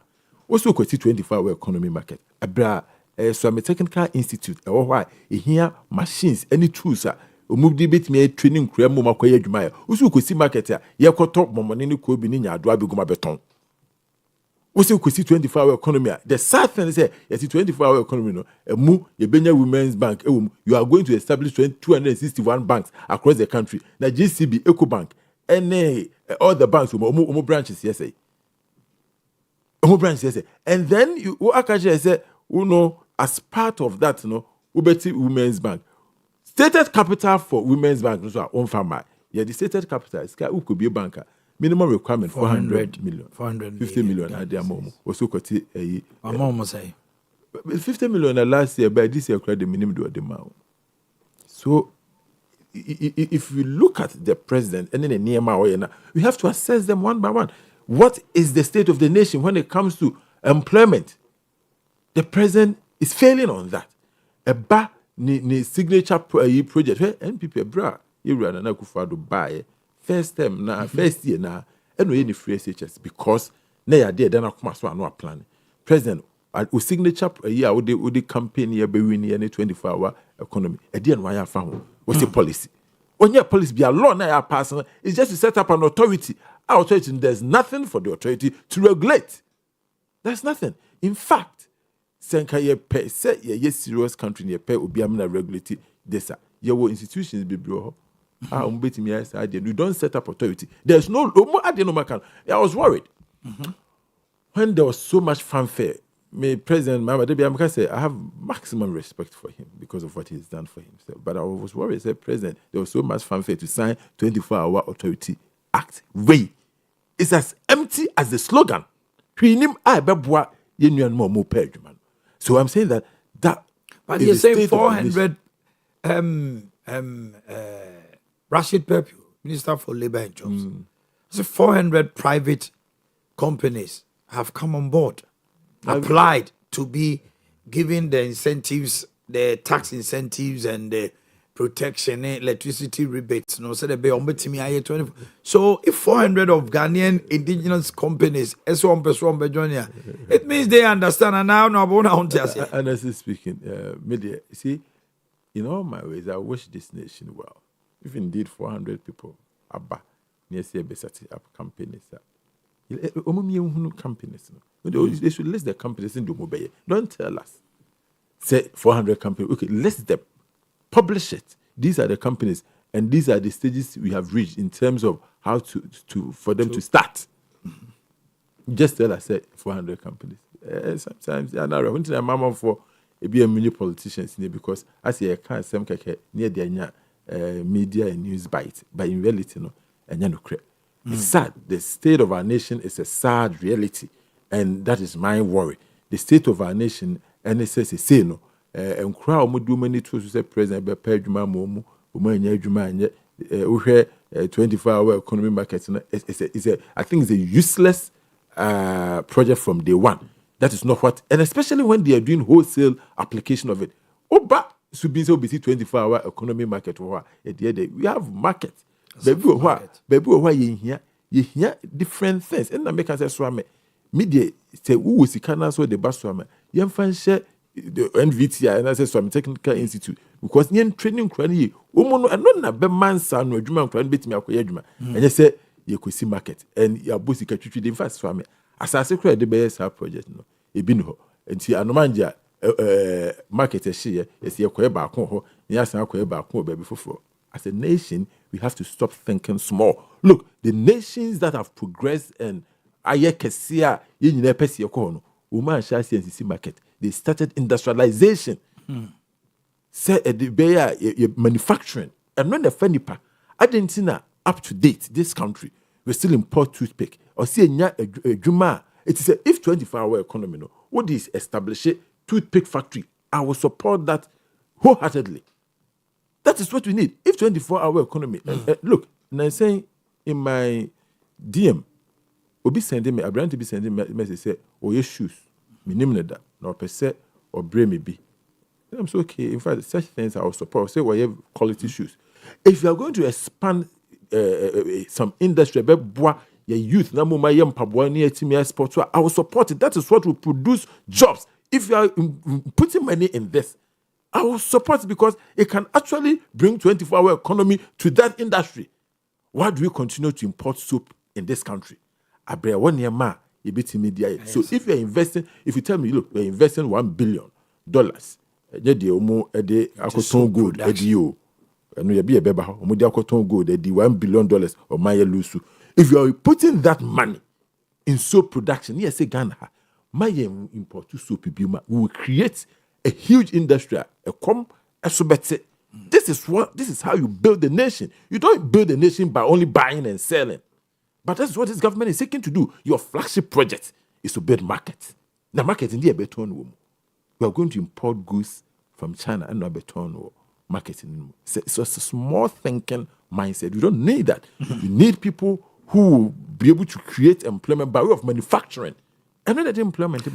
Also, 24-hour economy market. Abra, Swam Technical Institute, or why? Here machines, any tools are. Move the bit me training cream mama kwa yedwuma usu kosi market ya yekoto momone ne ko bi ni nya ado abeguma beton usu kosi 24-hour economy. The sad thing is yes 24-hour economy no emu ye benya women's bank you are going to establish 261 banks across the country na GCB Ecobank and all the banks omo branches yes omo branches yes and then you akaje say as part of that ubeti women's bank. Stated capital for women's bank so on farmer. Yeah, the stated capital is could be a banker. Minimum requirement 400 million. 450 million at their mom. Also got a mom say 50 million last year, but this year the minimum do the amount. So if we look at the president and then the near we have to assess them one by one. What is the state of the nation when it comes to employment? The president is failing on that. Ni signature project where NPP bra you run na Akufo-Addo buy first term na first year na eno ye ni free SHS because na ya there then akoma so ano plan president o signature year wo the campaign year be win year 24-hour economy e there no ya fa ho what's the policy onye policy be a law na ya pass it's just to set up an authority. Our authority, there's nothing for the authority to regulate. There's nothing. In fact, Senka ye pay say ye serious country ye pay obi amna regulate this. Your institutions be bro. You don't set up authority. There's no I was worried. When there was so much fanfare, President Mama Debi say I have maximum respect for him because of what he's done for himself. But I was worried, said President, there was so much fanfare to sign 24-hour authority act. Way. It's as empty as the slogan. So I'm saying that but you're saying 400 Rashid Pepu, Minister for Labour and Jobs. So 400 private companies have come on board, applied to be given the incentives, the tax incentives and the protection, electricity rebates. No, so so if 400 of Ghanaian indigenous companies, it means they understand and now honestly speaking, media, see, in all my ways, I wish this nation well. If indeed 400 people are near up companies, companies, they should list the companies in Dumobeye. Don't tell us. Say 400 companies. Okay, list them. Publish it. These are the companies, and these are the stages we have reached in terms of how for them to start. Just tell us, say 400 companies. Sometimes I know when I'm mama for a many politicians because I say I can't some near the media and news bite, but in reality, no, and no crap. It's sad. The state of our nation is a sad reality, and that is my worry. The state of our nation, NSS is saying no. and crowd mo do many tools say president be pay adwuma mo anya adwuma anye we 24-hour economy market. I think it's a useless project from day one. That is not what, and especially when they are doing wholesale application of it. Oba should be so busy 24-hour economy market. We have market. Baby, why you hear different things. And I make us say swame. Media say who was the so the bus swame. You find share the NVTI and I say swame Technical Institute because you training cranny. Woman, and not na be man son no adwuma cran beti me akoye adwuma. And you say you could see market and your bossy catch the first swame. As I say, the best project no. Ebi no. Enti anomanja market ehye yes ye koye ba kon ho ni asan koye ba kon ba bi foforo. As a nation, we have to stop thinking small. Look, the nations that have progressed and aye kesia ye nyina pese ye ko no. Woman sha CNCC market. They started industrialization. Say the bear manufacturing and when the fenipa Argentina up to date this country we still import toothpick or see a juma. It is if 24-hour economy no what is establish a toothpick factory. I will support that wholeheartedly. That is what we need. If 24-hour economy look, now saying in my DM obi sending me a brand to be sending me message say oh your shoes minimum that no per se or bring me be. I'm so okay. In fact, such things I will support. Say we have quality shoes. If you are going to expand some industry, your youth, I will support it. That is what will produce jobs. If you are putting money in this, I will support it because it can actually bring 24-hour economy to that industry. Why do we continue to import soap in this country? So if you are investing, if you tell me, look, we are investing $1 billion. Ede akoton gold edio eno ye be beba ho mo de akoton gold edi $1 billion or my lose. If you are putting that money in soap production, yes, say Ghana my import to soap bi ma we will create a huge industry This is how you build the nation. You don't build the nation by only buying and selling. But that's what this government is seeking to do. Your flagship project is to build market. The market in the beton. We are going to import goods from China and not beton or marketing. It's a small thinking mindset. We don't need that. We need people who will be able to create employment by way of manufacturing. And then the employment.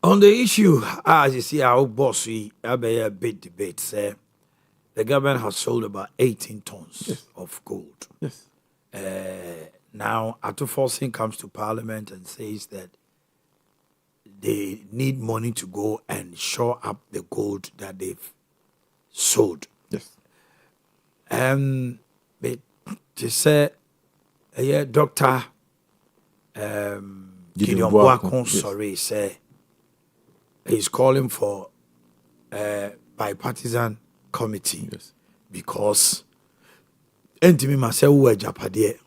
On the issue, as you see, our boss, we have a big debate. Say, the government has sold about 18 tons of gold. Yes. Now, Atu-Forcing comes to Parliament and says that they need money to go and shore up the gold that they've sold. Yes. But to say, Dr. Gideon Boakye, sorry, say he's calling for a bipartisan committee because entimi myself who Japade.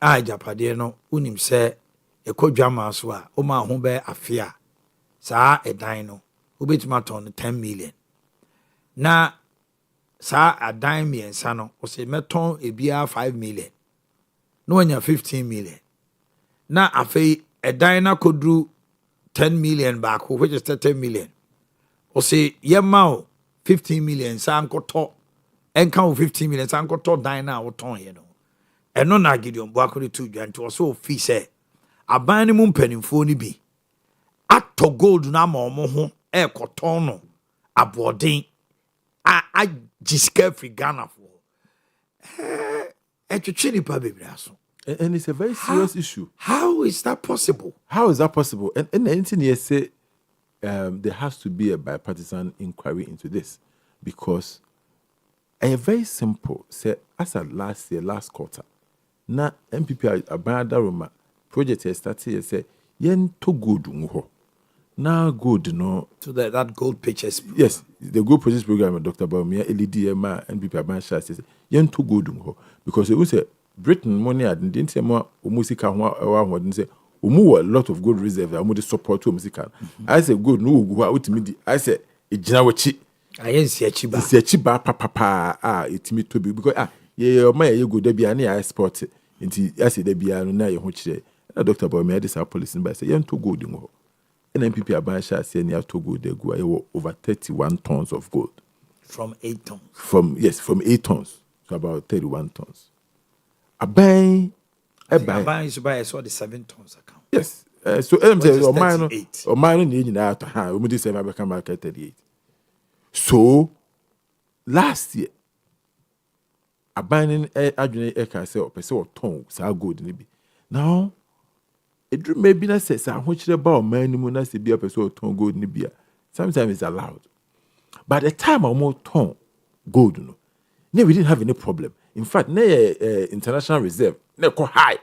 Japade no unim say ekwadwama so a o ma ho be afia saa edan no obetima ton 10 million na saa adan miensa no o se meton ebia 5 million no anya 15 million na afei edan na kodru 10 million back which is 30 million o se yema o 15 million saa nkoto enka o 15 million saa nkoto dan na o ton ye no eno na Gideon Boakye to dwanto o so fi say aban ni mu mpanimfo ni bi ato gold na ma omo ho e koton no aboden a jiska free Ghana for etwetwe ni pa bebra so. And it's a very serious issue. How is that possible? How is that possible? And anything you say, there has to be a bipartisan inquiry into this because a very simple say as at last quarter, na MPP abanda Roma project has started say yen to gold ho. Now good no to that gold purchase. Yes, the gold purchase program Dr. Baumia LDMA MPP Abansha says yen to gold ho because it was a Britain money didn't say more musika ho didn't say a lot of gold reserve and support to musical. I said good no go out me I said e gina wachi I ain't see a chiba. See a chiba papa it me to be because yeah my you go there be any export into I say there be no na ye ho chire. Dr. Baumia this our policy by say yen to gold ho. NNPP aban sha say near to gold they go over 31 tons of gold. From 8 tons. From 8 tons. So about 31 tons. Aban Aban is buy the 7 tons account. Yes. So I'm saying or mine ni nyina ato ha we dey say my become market 38. So last year abanin adwene e ka say opese o ton sa gold ni bi. Now it maybe na say sa ho kire ba o man ni mu na say bi opese o ton gold ni bi. Sometimes it's allowed. But the time I'm ton gold no. We didn't have any problem. In fact, international reserve na go high.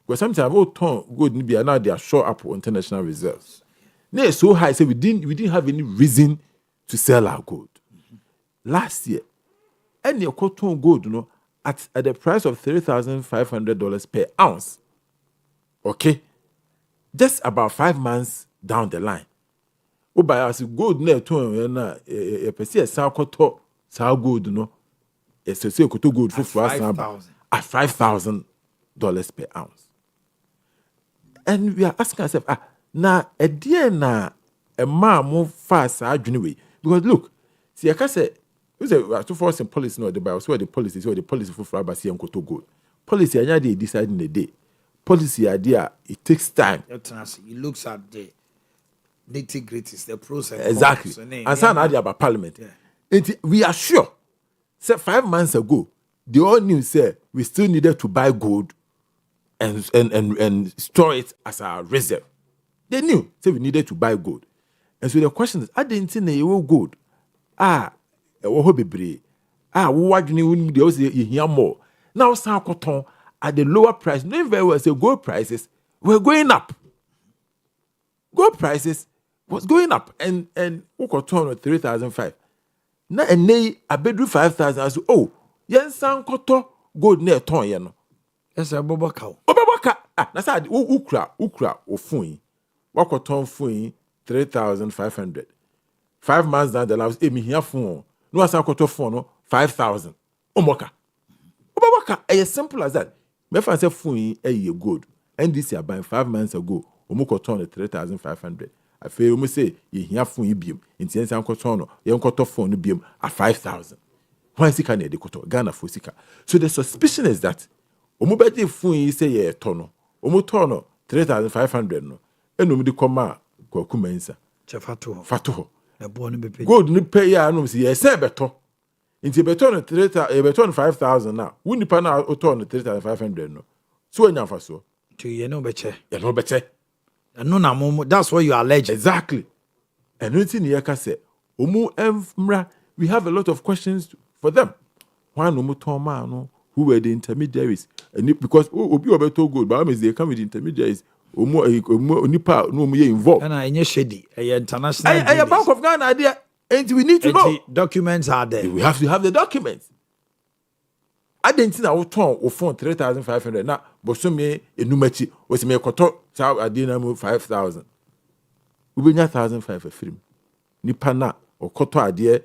Because sometimes we ton gold ni bi now they are short up on international reserves. They so high say we didn't have any reason to sell our gold. Last year, any ton gold at the price of $3,500 per ounce. Okay, just about 5 months down the line. O buy us gold na ton na pese sa koto sa gold no. Say koto gold for at $5,000 per ounce. And we are asking ourselves, na a dear na a man move fast adwene because look, see I can say we say to force in policy no the by so the policy for fraba see enkoto gold. Policy anya dey decide in a day. Policy idea it takes time. It looks at the nitty-gritties, the pros and exactly. cons. And some idea about parliament. Yeah. We are sure. Say 5 months ago, they all knew say we still needed to buy gold and store it as a reserve. They knew say we needed to buy gold. And so the question is, I didn't think they were gold. What you they also hear more. Now San Cotton at the lower price, knowing very well say gold prices were going up. Gold prices was going up and Cotton at 3,500. Now and they a bedroom 5,000. I said, oh, yes, San Cotton gold near ton, you know. Yes, a Bobaka. That's how ukra or fui. What Cotton fui 3,500. 5 months down the line, was me here phone. No, San Cotton phone, 5,000. Omoka. Obawaka, as simple as that. Me fan say fui a year good. And this year, buying 5 months ago, Omoko ton 3,500. I feel almost say you hear phone beam. In the San Cotton, you got phone beam at 5,000. Why is it can the Koto Ghana for Sika? So the suspicion is that Omobeti fun say ye tono. Omotono 3,500 no. And no koma kwa kumensa. Fatuho. Gold ni pay ya no si ye say beto. Inti beto no 3,000 5,000 now. Wuni pa na otono 3,500 no. So enya fa so. To ye no beche. Ye no beche. No na momo, that's what you are alleging. Exactly. And anything ye ka say, omu emra, we have a lot of questions for them. Why no mutoma no? Who were the intermediaries? And because obi obeto gold, but they come with intermediaries. Nipa no me involved. And I shady. International. A Bank of Ghana idea, and we need to know. Documents are there. We have to have the documents. I didn't think I would turn or phone 3,500. Now, but some me enumachi was me koto. So I didn't know 5,000. We bring 1,500 for free. Nipa na or koto idea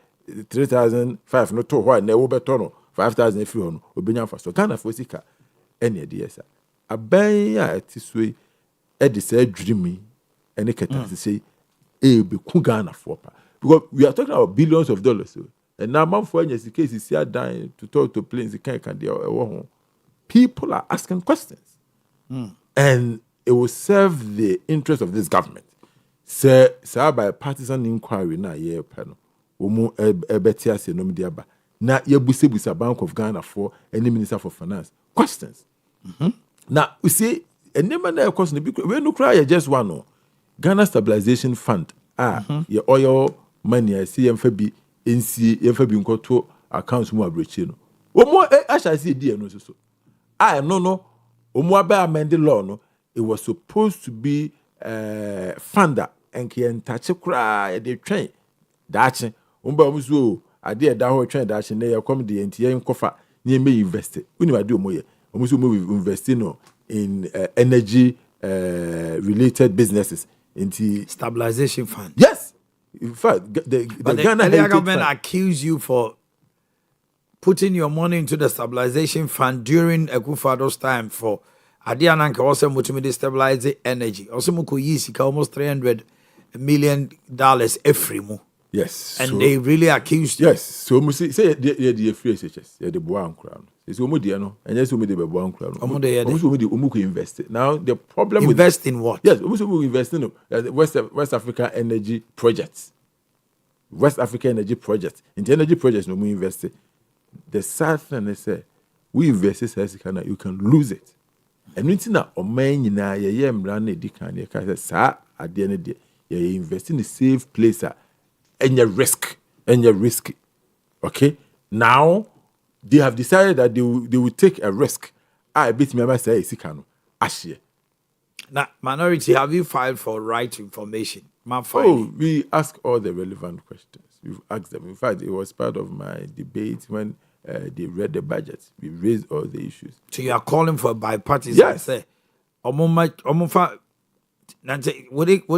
3,500 no to what never better 5,000 if you know, Obinya for so Ghana for Sika, any idea, sir. A bay at this way, Eddie said, dreamy, and a cat to say, be Ghana for. Because we are talking about billions of dollars. And now, month for the case is here dying to talk to planes, the can't people are asking questions. And it will serve the interest of this government. Sir, by a partisan inquiry, now, yeah, panel. Omo ebetia se no mediaba. Na yebusebusa Bank of Ghana for any Minister for Finance. Questions. Now, we see, a name and a question, we no cry just one. No. Ghana Stabilization Fund. Your oil money, I see MFB, NC, MFB Nkoto, accounts more breaching. Omo, I shall see dear no so. No. Omo abe amend law, no. It was supposed to be funder and can touch a cry at the train. That's umba muso ade da ho twen da hye na ye kom de entie nkofa na me invest uni wa do moye omuso mo invest no in energy related businesses into stabilization fund. Yes, in fact the Ghana government accuse you for putting your money into the stabilization fund during Akufo-Addo's time for ade ananka also mutumi de stabilize the energy also muko yi sika almost 300 $1 million every month. Yes. And they really accused you. Yes. So we say the free SHS, the Boan crown. It's Omudiano, and yes, we the Boan crown. Omude invest. Now the problem invest in what? Yes, we invest in West Africa energy projects. West Africa energy projects. In the energy projects, no we invest. The sad thing is we invest in you can lose it. And we think that Omanhene Yaw Adu-Boakye sa at the end of the day, you invest in a safe place and your risk. Okay? Now they have decided that they will take a risk. I bet me say Sikano. Ashie. Now, minority, have you filed for right to information? We ask all the relevant questions. We've asked them. In fact, it was part of my debate when they read the budget. We raised all the issues. So you are calling for bipartisan? Yes. Say, would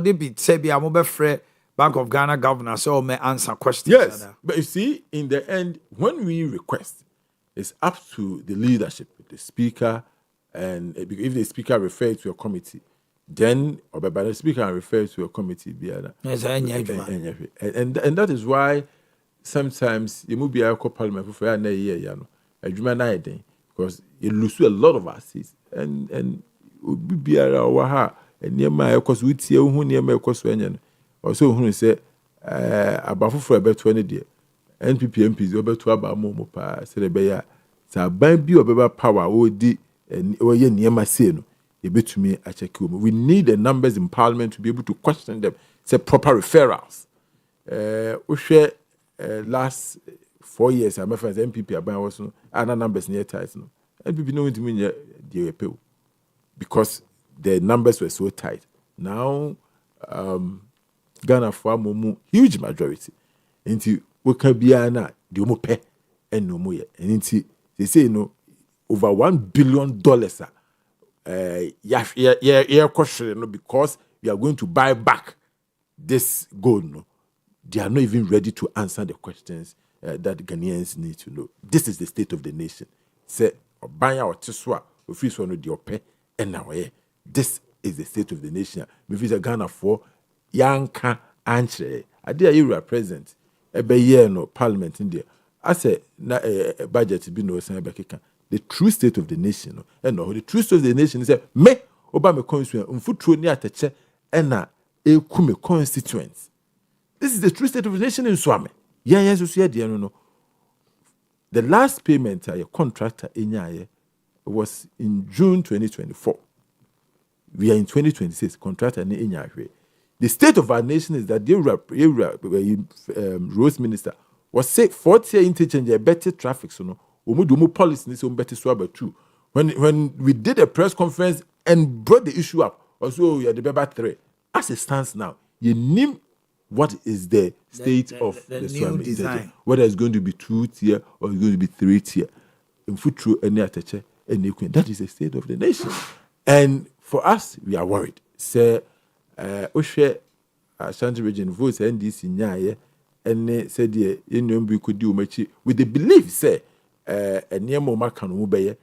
it be say be Bank of Ghana governor so may answer questions? Yes, but you see, in the end, when we request, it's up to the leadership, the speaker, and if the speaker refers to a committee, then or by the speaker refers to a committee, and that is why sometimes you move be a parliament for a year, because you lose a lot of assets, and be a waha and near my course with you who near my course when also who say about for about 20 days. NPP MPs over to about Momo Pa, Serebeya, Sababi or power, OD, and Oye Niema Seno. You bet to me, I check you. We need the numbers in Parliament to be able to question them. Say proper referrals. We share last 4 years, I'm friends MPP about also other numbers near ties. No, NPP know to mean the appeal because the numbers were so tight. Now, Ghana for a huge majority. Into we can be the omo pe and no more. And into they say over $1 billion question because we are going to buy back this gold. No, they are not even ready to answer the questions that Ghanaians need to know. This is the state of the nation. Say Obanya or Tiswa, we feel so no the ope and now this is the state of the nation. We feel Ghana for Yanka Anche. I dare you present a year no parliament in there. I say budget be no sign back. The true state of the nation, and no, the true state of the nation is me Obama constituent unfutro near teche and na e kume constituents. This is the true state of the nation in Swami. Yes, you see, no. The last payment a contractor in Yaye was in June 2024. We are in 2026. Contractor in Yaye. The state of our nation is that the roads minister was say 40 interchange a better traffic so no omudumu policy is better swabber too. When we did a press conference and brought the issue up, also we are the Beba 3. As it stands now, you name what is the state of the new design. Whether it's going to be 2-tier or it's going to be 3-tier. In future, any attache, any queen. That is the state of the nation. And for us, we are worried. Say Oshe Ashanti region votes NDC nyaye and said the we could do much with the belief say a near more can obey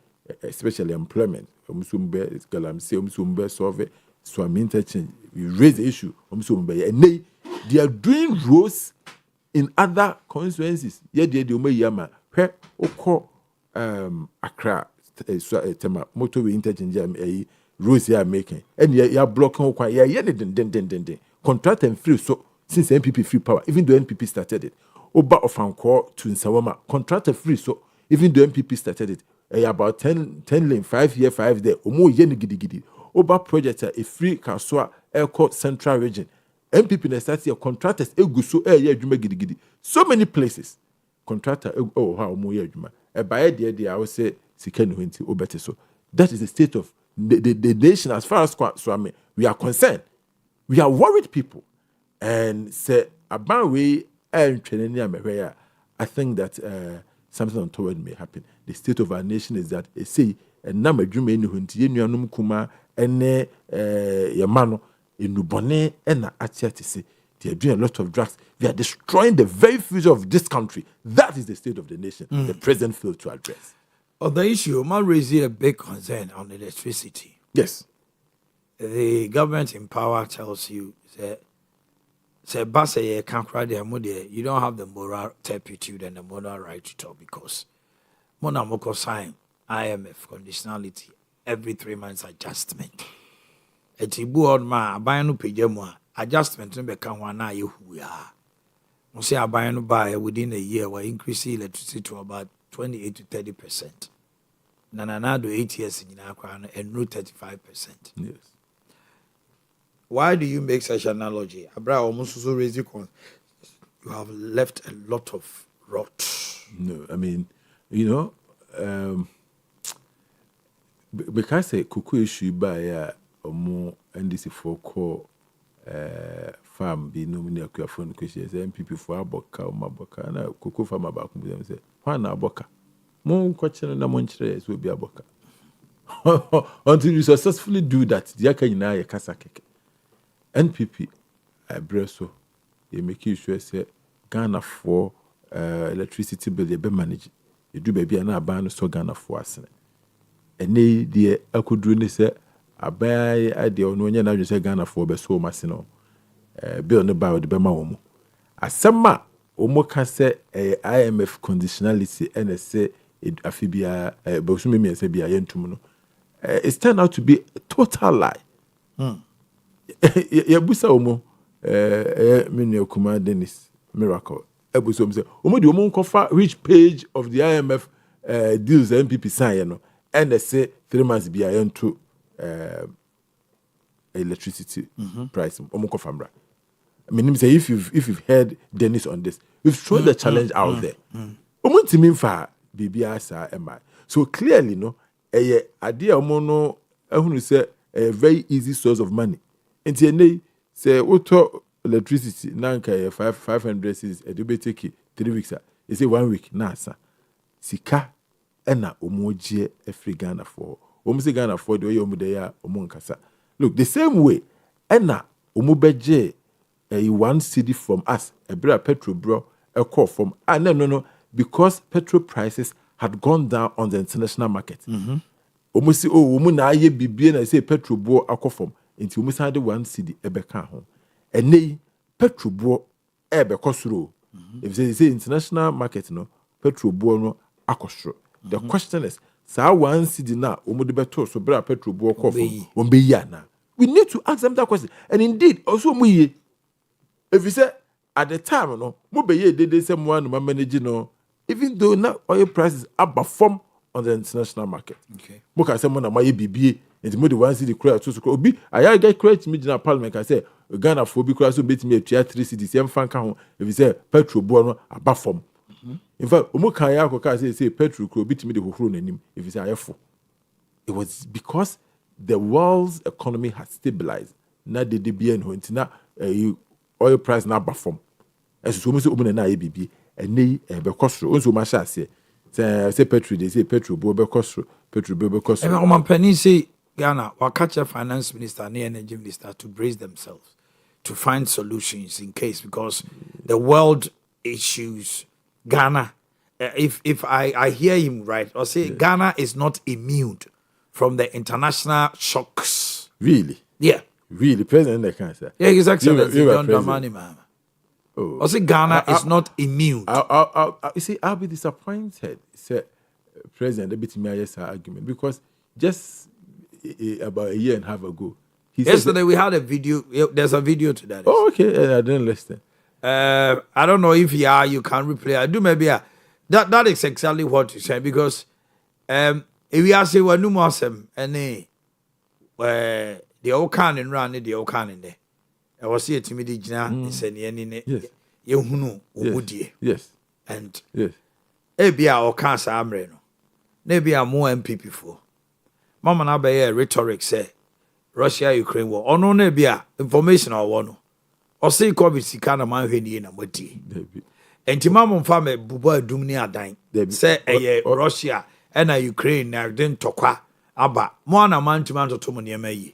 especially employment Musumbe Galamse Musumbe solve swam interchange. We raise the issue Musumbe and they are doing roads in other constituencies. Yet they do me yama where oko Accra tema motorway interchange roads they are making and you are blocking den contract and free so since NPP free power even though NPP started it Oba of Anko to Nsawama contract free so even though NPP started it about 10 lane 5 year 5 there omo yeni gidi Oba project a free Kaswa Airport Central region NPP na start here contractors eguso adwuma gidi so many places contractor oh how omo ye adwuma e buy there I will say sikeni hwenti obete so that is the state of the nation as far as Swami we are concerned. We are worried people. And say about we and I think that something untoward may happen. The state of our nation is that say a number of Jumeni kuma and Yamano in Nubone and Atiatisi. They are doing a lot of drugs. They are destroying the very future of this country. That is the state of the nation. The president failed to address. On the issue, man raised a big concern on electricity. Yes. The government in power tells you that say bass a can't cry there, you don't have the moral turpitude and the moral right to talk because Mona Moko sign IMF conditionality every 3 months adjustment. Etibu on ma aban no pejamwa adjustment no beka ho na ye hu ya. Mo say aban no buy within a year we increase electricity to about 28 to 30%. Na do 8 years in akwa and no 35%. Yes. Why do you make such analogy? Abra almost so raise you have left a lot of rot. No, I mean, because a cuckoo issue by more NDC for call farm be nominated a phone questions MPP for Aboka or Maboka and a cuckoo farm about them say, Juan Aboka. More question and a monstrous will be Aboka. Until you successfully do that, the Akayina Kasake. NPP, I bresso, you make you sure say Ghana for electricity bill, you be manage. You do baby and a ban so Ghana for us. And they, dear, I could do this. I buy idea on when you say Ghana for be so massino. Bill on the bar with the Bema Omo. As some Omo can say IMF conditionality and say it Afibia, Bosumi and say be a yentumono. It's turned out to be a total lie. Yabusa omo Minio Kuma Dennis Miracle. Ebusom say omo di omo kofa which page of the IMF deals the MPP sign and they say 3 months be into electricity price omo kofa mbra. I mean say if you've heard Dennis on this, we've thrown the challenge out there. Omo ntimi fa bibia sa ema. So clearly no ade omo no ehunu say a very easy source of money. Enti ene say auto electricity nanka 500 cedis e do be take 3 weeks e say 1 week na asa sika ena omogie every Ghana for say Ghana for the way omude ya omonkasa. Look, the same way ena omobeje 1 cedi from us e bra petrol bro e call from no because petrol prices had gone down on the international market. Omusi omu na aye bibie na say petrol bo akofom nti omu sa de 1 cedi ebeka ho ene petrol bo ebekosoro if say international market no petrol bo no akosoro. The question is sa 1 cedi na omu de beto so bra petrol bo akofom ombeyi ana. We need to ask them that question. And indeed also mu ye if you say at the time no mo be ye dey say mo anu manage no even though now oil prices outperform on the international market. Okay. Moka say mo na my BBA and mo the 1 cedi credit so obi I get credit me in parliament can say Ghana for be credit so bet me 3 cedis yem fan kan ho if you say petrol bo no abafom. In fact omo kan ya ko say petrol credit bet me the hohoro nanim if you say ayefo. It was because the world's economy has stabilized. Na de bia no ntina oil price na abafom. Eso so omo na BBA ene be kosoro onso ma sha ase. Say petrol, they say petrol bo be cost petrol bo be cost. And Oman Penny say Ghana will catch a finance minister and the energy minister to brace themselves to find solutions in case because the world issues Ghana. If I hear him right, or say Ghana is not immune from the international shocks. Really? Yeah. Really, President they can say. Yeah, His Excellency You John Dramani Mahama. I say Ghana is not immune. You see, I'll be disappointed. Say, President, they beat me yes argument because just about a year and a half ago, he yesterday we had a video. There's a video to that. Oh, okay, I didn't listen. I don't know if you can replay. I do maybe. That is exactly what you said because if we are saying we're no more some and the old can and run the old can in there. I was here to me the jina said yes. Yes. And yes. Ebia or cancer amreno. Maybe I'm more MPP for. Mama na be rhetoric say Russia Ukraine war. Or no nebia information or one. Or say COVID sikana man hweni na moti. And Timam fame bubo dumni adan. Say Russia and Ukraine na den tokwa aba. Mo na man timanto to mo niema yi.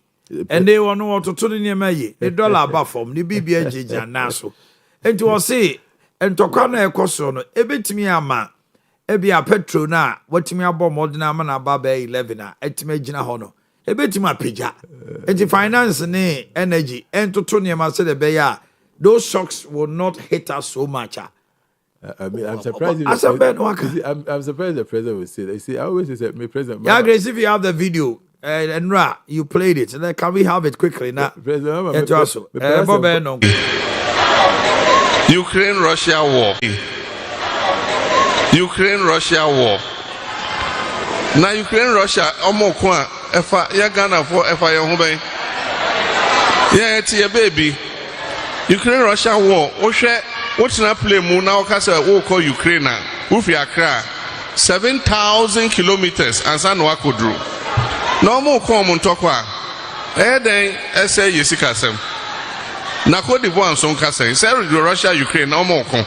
And they want no to the near me. A dollar above from the BBNG and Naso. And to say, and to come a question, a bit me a man, a be a petrol now, what me a bomb more than a man above 11, at me Gina Hono, a bit my pija. And to finance energy, and to Tony Marcel Beya, those shocks will not hit us so much. I mean, I'm surprised. I'm surprised the president would say that. You see, I always say, "My president." Yeah, Grace, if you have the video, and you played it, and then can we have it quickly now? President, Ukraine-Russia war. Ukraine-Russia war. Now Ukraine-Russia, Omokwa, Efa, ya Ghana for Efa Yahube. Yeah, it's your baby. Ukraine-Russia war. Oshe, what's not play mu now? Kasa wo call Ukraine. Ufi Accra, 7,000 kilometers. And San Wakodru. No more come on Tokwa. Then say Yesikasem. Na Cote d'Ivoire and Sonkasa. Say Russia, Ukraine, no more come.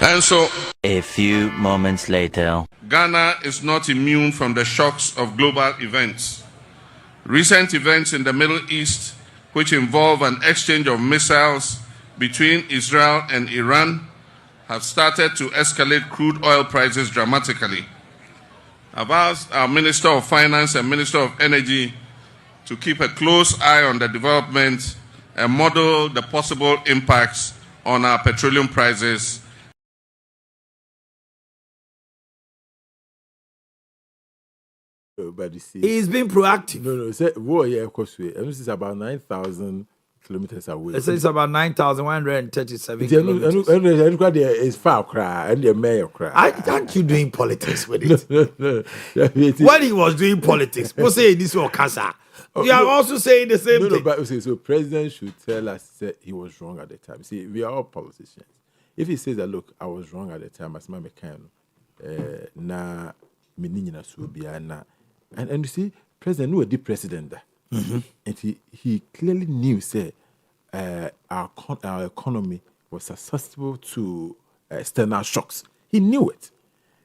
And so, a few moments later, Ghana is not immune from the shocks of global events. Recent events in the Middle East, which involve an exchange of missiles between Israel and Iran, have started to escalate crude oil prices dramatically. I've asked our Minister of Finance and Minister of Energy to keep a close eye on the development and model the possible impacts on our petroleum prices. But you see, he's been proactive. No. Say, war, yeah, of course, we. And this is about 9,000 kilometers away. It's about 9,137 kilometers. And it's far cry, and the mayor cry. Aren't you doing politics with it? When he was doing politics, we'll say this was cancer. You are also saying the same thing. But so president should tell us that he was wrong at the time. See, we are all politicians. If he says that, look, I was wrong at the time, as my mechanic, na meaning so be na. And you see, President knew a deep president there. And he clearly knew, say, our economy was susceptible to external shocks. He knew it.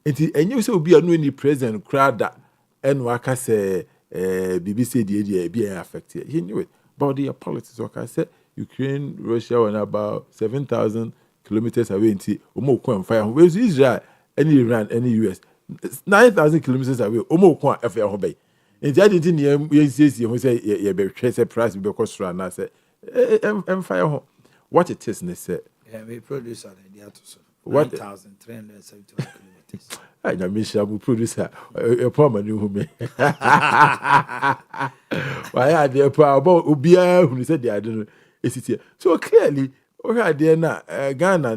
And you say, be a new president, crowd that, and Waka say, BBC did be affected. He knew it. But the politics, like I said, Ukraine, Russia, were about 7,000 kilometers away. Where's Israel, any Iran, any US? 9,000 kilometers away. Omo FA Hobay. And the other thing you say, you be trace price because Rana said, fire what it is, they say. Yeah, we produce an idea to 1,371 kilometers. I know Michelle will produce a poor new home. Why are there about Ubia who said the idea is it here? So clearly, we are there now, Ghana,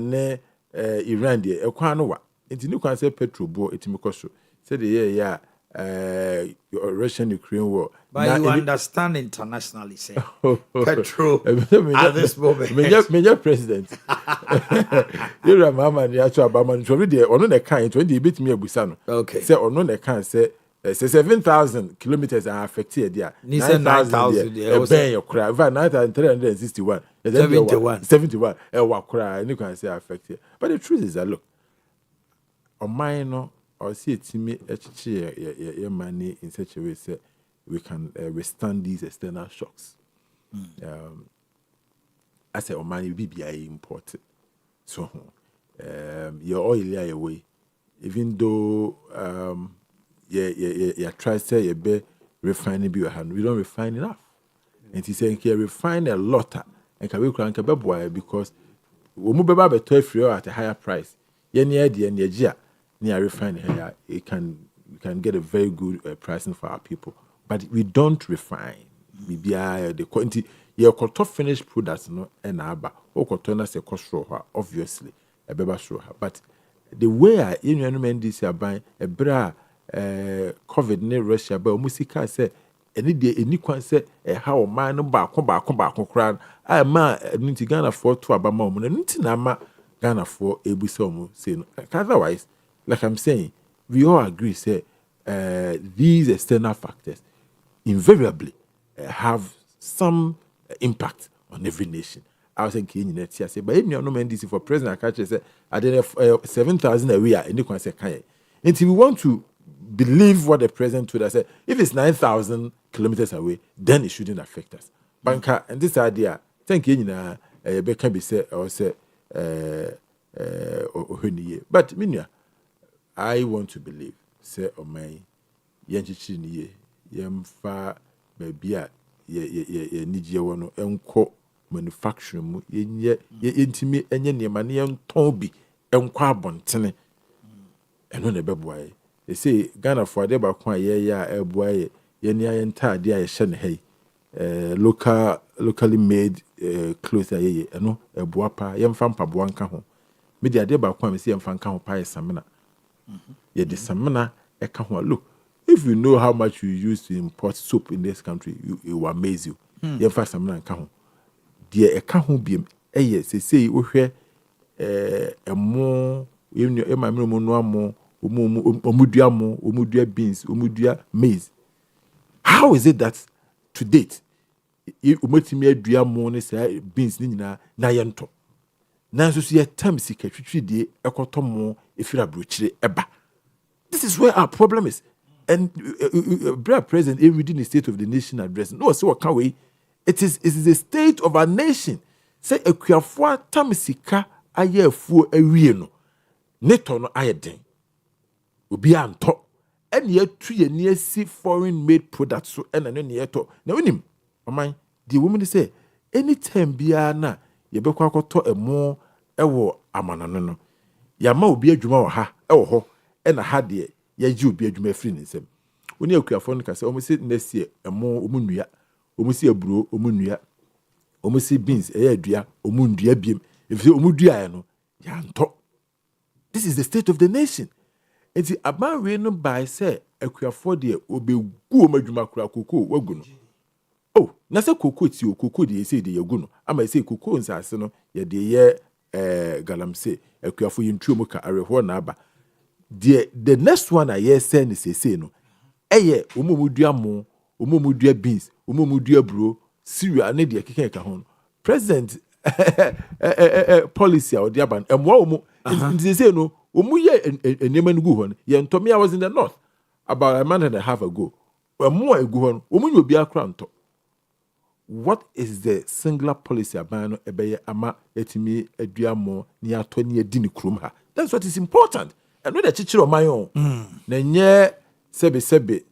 Iran, a Kwanoa. It's new concept petrol board, it's Mikoso. Said the Russian Ukraine war. But now, you understand internationally, say petrol at this moment. Major president. You remember the actual Obama, so really, on the kind, 20 bit me a busano. Okay. Say, on the kind, say 7,000 kilometers are affected there. 9,000, yeah. 9,361. 71. What cry, and you can say affected. But the truth is that, look, on mine, or see it to me, your money in such a way that we can withstand these external shocks. I say, oh, money will be important. So, your oil away, even though you try to say you be refining your hand, we don't refine enough. And he's saying, you refine a lot, and can we crank a boy because we move about 12 euro at a higher price. Near refine here, we can get a very good pricing for our people. But we don't refine. We be the quantity. Your cotton finished products, no, and aba. Or cotton as a cost for obviously a beba show. But the way I in this are buying a bra COVID near Russia, but Musika said any day any one say how man back crown. I ma ninety Ghana for to abama and ninty Ghana for a busomu saying otherwise. Like I'm saying, we all agree, say, these external factors invariably have some impact on every nation. I was thinking, I say, but if you know, this for President Akache say, I didn't 7,000 a year, and you can say, and if we want to believe what the president told us, say, if it's 9,000 kilometers away, then it shouldn't affect us. Banker, and this idea, thank you, can be said or say, but Minya. I want to believe, say, oh my, Yanchichini, Yamfa, Babia, ye Nijawano, Enko, manufacturing mu yenye yentimi enye niema ne yenton bi enkwa abontene eno na beboa ye they say Ghana for ade ba kwa ye ya eboa ye yeni ayentade a ye hye ne hey locally made clothes ye eno eboa pa yemfa mpaboa nka ho me de ade ba kwa me se yemfa nka ho pa ye samena ye de samena eka ho look. If you know how much you use to import soap in this country, it will amaze you. You have some man can dear a cahu beam. Yes, say, we hear a more, even your mamma more, umudia beans, umudia maize. How is it that to date, umotimi dua more say beans nina na yento? Nanso see a time seeker, de a cotton if you're a brutally eba. This is where our problem is. And President, within the State of the Nation address, no, so can we? It is the state of our nation. Say a kuafua tamisika aye fu ewie no. Neto no aye den. Obi anto. And yet 2 year near see foreign made products so and an yeto. Now in him, my the woman say anytime biya na yebekwa koto e mo ewo amanano no. Yama obi adwuma wo ha ewo ho e na ha de ya ji obi adwuma free nsem oni akuafo no ka se omo se next year emo omo nua omo se aburo omo nua omo se beans adua omo ndua biem efi omo dua ya no ya nto. This is the state of the nation. Enti abanwe no by say akuafo de obegu omo adwuma kura koko wagu no. Oh na se koko ti o koko de say de yagu no ama say koko nsase no ye de ye galamse akuafo yintru mu ka areho na aba. The next one I hear say ni say no. Eye omomudua mo, omomudua beans, omomudua bro, cereal ne de keke ka ho. President policy or the aban emwa omo say no, omu ye enema nugu ho. Ye ntomi I was in the north about a month and a half ago. Emwa egu ho, omu nyo bia kra nto. What is the singular policy aban no ebeye ama etimi adua mo ni ato ni edi ni krom ha? That's what is important. And when the teacher of my own, Nanye sebe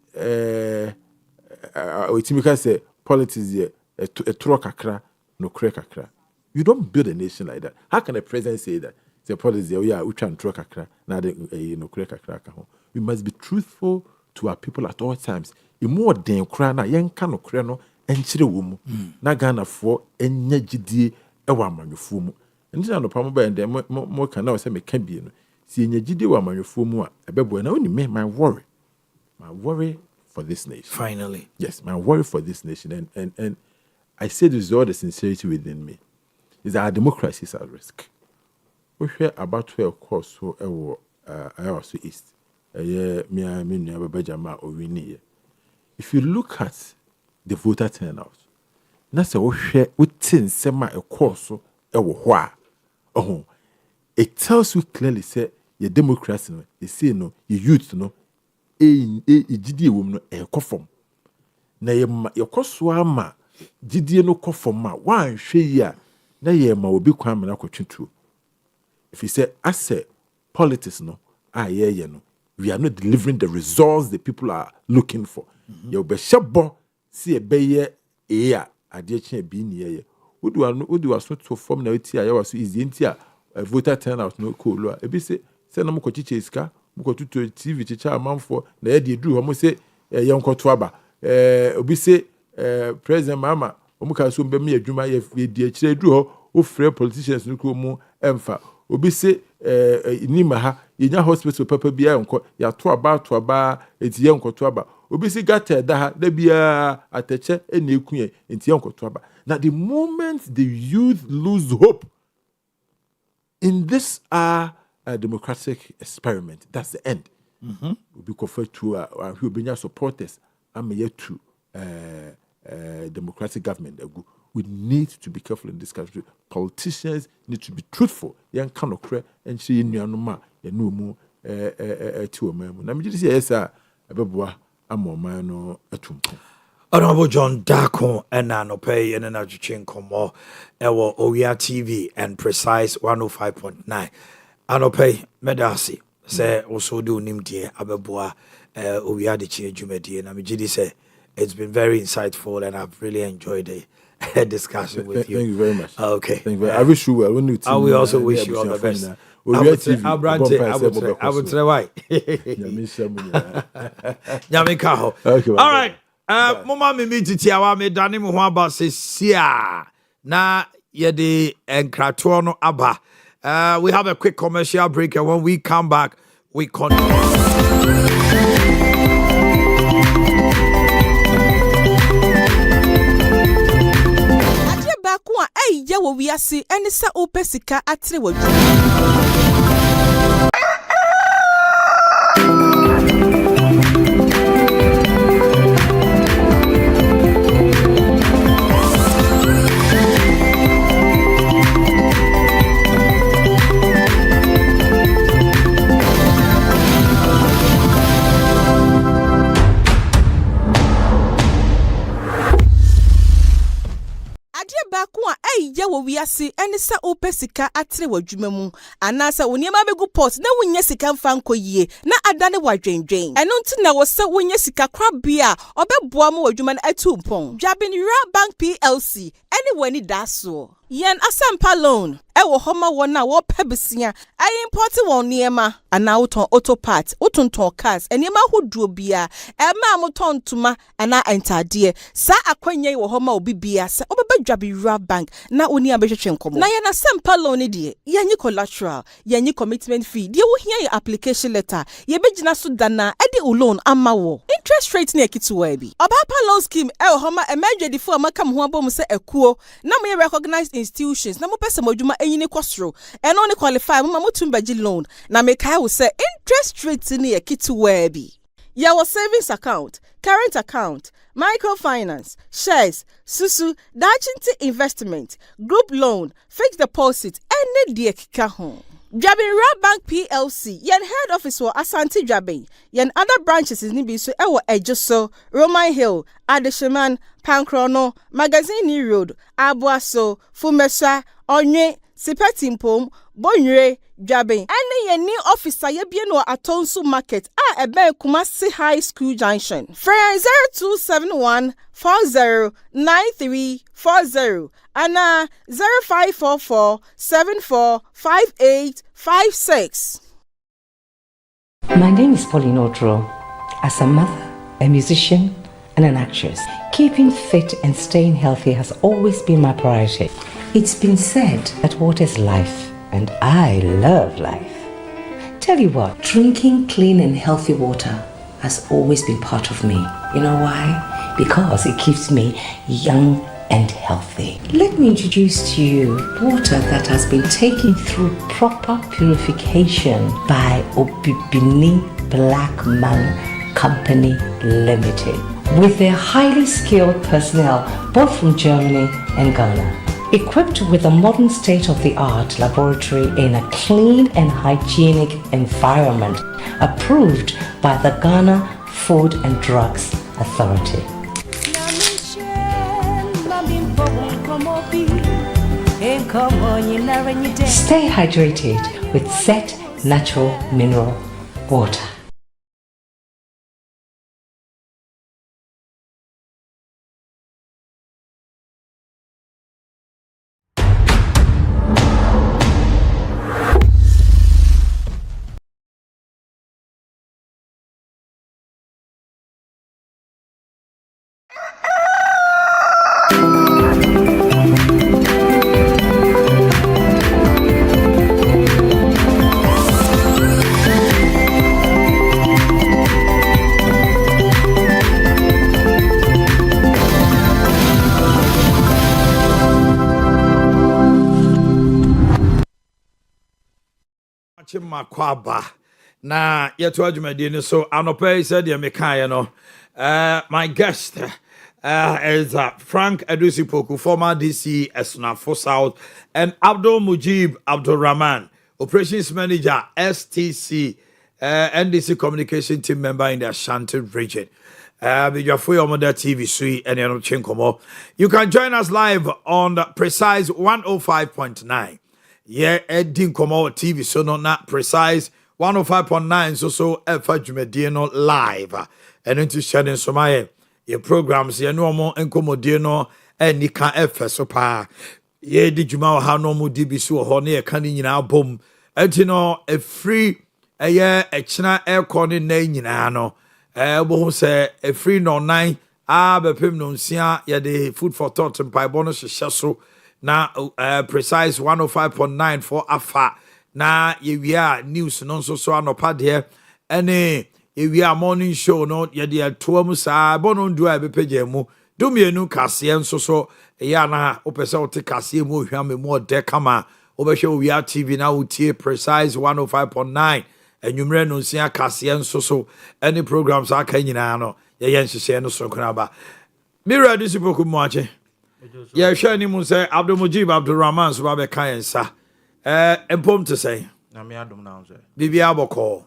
Otimika say politics here a kakra no kakra. You don't build a nation like that. How can a president say that? The policy we try and kakra na de no kakra ka ho. We must be truthful to our people at all times. E more den kra na yen ka no kra no enchire wo mu. Na Ghana for enya gidie e wa amanwofo mu. Nti na no pamo ba ndem mo kan na o say me ka bie no. Si enyagide wa manwefo mu a ebebo na oni me my worry for this nation. Finally, yes, my worry for this nation and I say this with all the sincerity within me is that our democracy is at risk. We hear about 12 course so I also east me nua babajama owini. If you look at the voter turnout na say we hear wetin sema a course so ho a it tells you clearly say your democracy no you see no your youth no gidie wom no ekofom na ye koso ama gidie no kofom ma wan hwe yi a na ye ma obi kwan ma na kwatwetwo. If you say as politics no ye no we are not delivering the results the people are looking for. You be shebo see ebeye a ade kye bi ni ye wodu aso to form na oti a ye waso easy nti a voter turnout no cool ebi se na mkochiche iska mkotutu TV chicha amanfo na ye de dru ho mo se ye nkoto aba obi se president mama omuka so mbem ye adwuma ye de akire dru ho o free politicians no ko mu emfa obi se nima ha yenya hospital papa bia nko ya to aba enti ye nkoto aba obi se gata da ha da bia atache ena ekuye enti ye nkoto aba. Now the moment the youth lose hope in this democratic experiment, that's the end. We'll be conferred to our supporters. I'm yet to democratic government. We need to be careful in this country. Politicians need to be truthful. Young kind of credit and see in your no more to a man. I'm just yes, sir. I'm a man a tumpo. Honorable John Darko and Anope and an Ajuchin Komo, our Owia TV and Precise 105.9. Anope Medasi say also do Nimdi Ababua Owia de Kyeɛ Jumedi and Amijidi say it's been very insightful and I've really enjoyed a discussion with you. Thank you very much. Okay. Thank you. I wish you well. I will also wish you all the best. I will try why. All right. Mama me meet tiawa me dane mo ho aba sesia na ye de enkrato no aba. We have a quick commercial break, and when we come back, we continue. Ya Owia si eni sa opesika atre wadu. Ya Owia si eni sa opesika atre wadwuma mu anasa woniema begu pot na wonya sika mfa nkoyie na adane wadwendwen eno nti na wo se wonya sika krabia obeboa mu wadwuma na atumpon Owia Bank PLC eni wani daso yen asampa loan ewo homa wona wo pebesia ai import won niema ana woton auto part wotonton cars eniema hoduo bia ema moton tuma ana entade sa akwanye wo homa obibia se obeba Owia Bank na oni abehwehwe nkomo na yen asampa loan die yenyi collateral yenyi commitment fee die wo hia your application letter ye begina so dana ede loan ama wo interest rate na ekituwa bi obapa loan scheme ewo homa emergency makam ho abom se ekuo na mo recognized institutions na mo pese modwuma enyine kwosro eno ne qualify mo tumbaji loan na mekai wo se interest rate ni ekituwa bi your savings account, current account, microfinance, shares, susu, dachinti investment, group loan, fixed deposit, any die kika ho. Owia Bank PLC, yen head office for Asante Dwabin, yen other branches is nibi so ewo Ejoso, Roman Hill, Adesheman, Pankrono, Magazine Road, Abuaso, Fumesa, Onye, Sipetimpom, Bonye, Dwabin. Any yen new officer ye bien no Atonsu Market, ebe Kumasi High School Junction. Freya 0271 409340 and 0544 745856. My name is Pauline Otro. As a mother, a musician, and an actress, keeping fit and staying healthy has always been my priority. It's been said that water is life, and I love life. Tell you what, drinking clean and healthy water has always been part of me. You know why? Because it keeps me young and healthy. Let me introduce to you water that has been taken through proper purification by Obibini Black Man Company Limited, with their highly skilled personnel both from Germany and Ghana. Equipped with a modern state-of-the-art laboratory in a clean and hygienic environment, approved by the Ghana Food and Drugs Authority. Stay hydrated with Set Natural Mineral Water. Makwaba na yetu adwumadi so anope said ye mekaye no my guest is Frank Adusipoku, former DC Esnafo South, and Abdul Mujib Abdul Rahman, operations manager STC NDC communication team member in the Ashanti region. TV you can join us live on the Precise 105.9. Yeah, Eddie Komo TV so not Precise 105.9 so Alpha Jumedino live and into sharing some your programs, your normal and Comodino ɛni ka ɛfɛ so paa yɛ di dwuma wɔ ha no mu di bi so wɔ hɔ ne yɛ ka ne nyinaa bom ɛnti no ɛfiri ɛyɛ ɛkyena ɛkɔ ne nan nyinaa no ɛbɔ ho sɛ ɛfiri nɔnan bɛpem no nsia yɛde food for thought mpaebɔ no hyehyɛ so na precise 105.9 for afa na yɛwie a news no nso so anɔpa deɛ ɛne yɛwie a morning show no yɛde atoa mu saa bɔ no ndu a yɛbɛpɛgya mu dumienu kaseɛ nso so ɛyɛ ana wopɛ sɛ wote kaseɛ mu ohwɛ me mu ɔdɛ kama wobɛhwɛ Owia TV na wotie precise 105.9 anwummerɛ no nsia kaseɛ nso so ɛne programs aka nyinaa no yɛyɛ nhyehyɛ no soronko aba mira de sipoku mu akye yɛhwɛ anim sɛ Abdulmujib Abdulrahman so babɛka yɛn nsa mpom te sɛ biribiaa bɔkɔɔ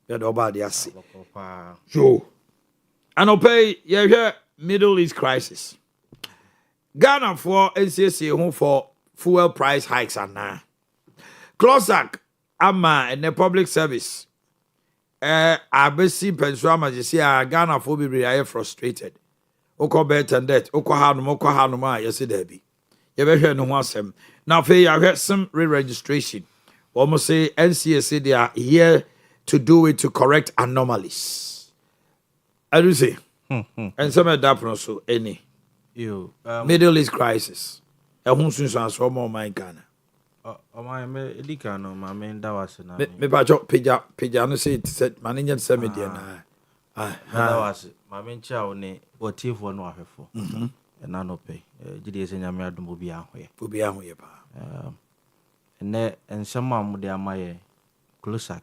yɛde ɔba ade ase yo anɔpɛ yɛhwɛ Middle East crisis Ghana for nsiesie ho for fuel price hikes anaa Closac ama in the public service abesi pensu amagesi a Ghana for be very frustrated okọ bet and that okọ hanom a yesi da bi yebehwe no ho asem na fe yahwe some re-registration almost say NCSA they are here to do it to correct anomalies I do say and some of that so any Middle East crisis ehun sunsun aso mo man Ghana me edika no ma me ndawase na me ba jo peja no say said manager say me dia na ndawase ma me ncha wo ne otiefo no ahwefo na no pe gide se nyame adom obi ahoye pa ne ensem amude amaye Closac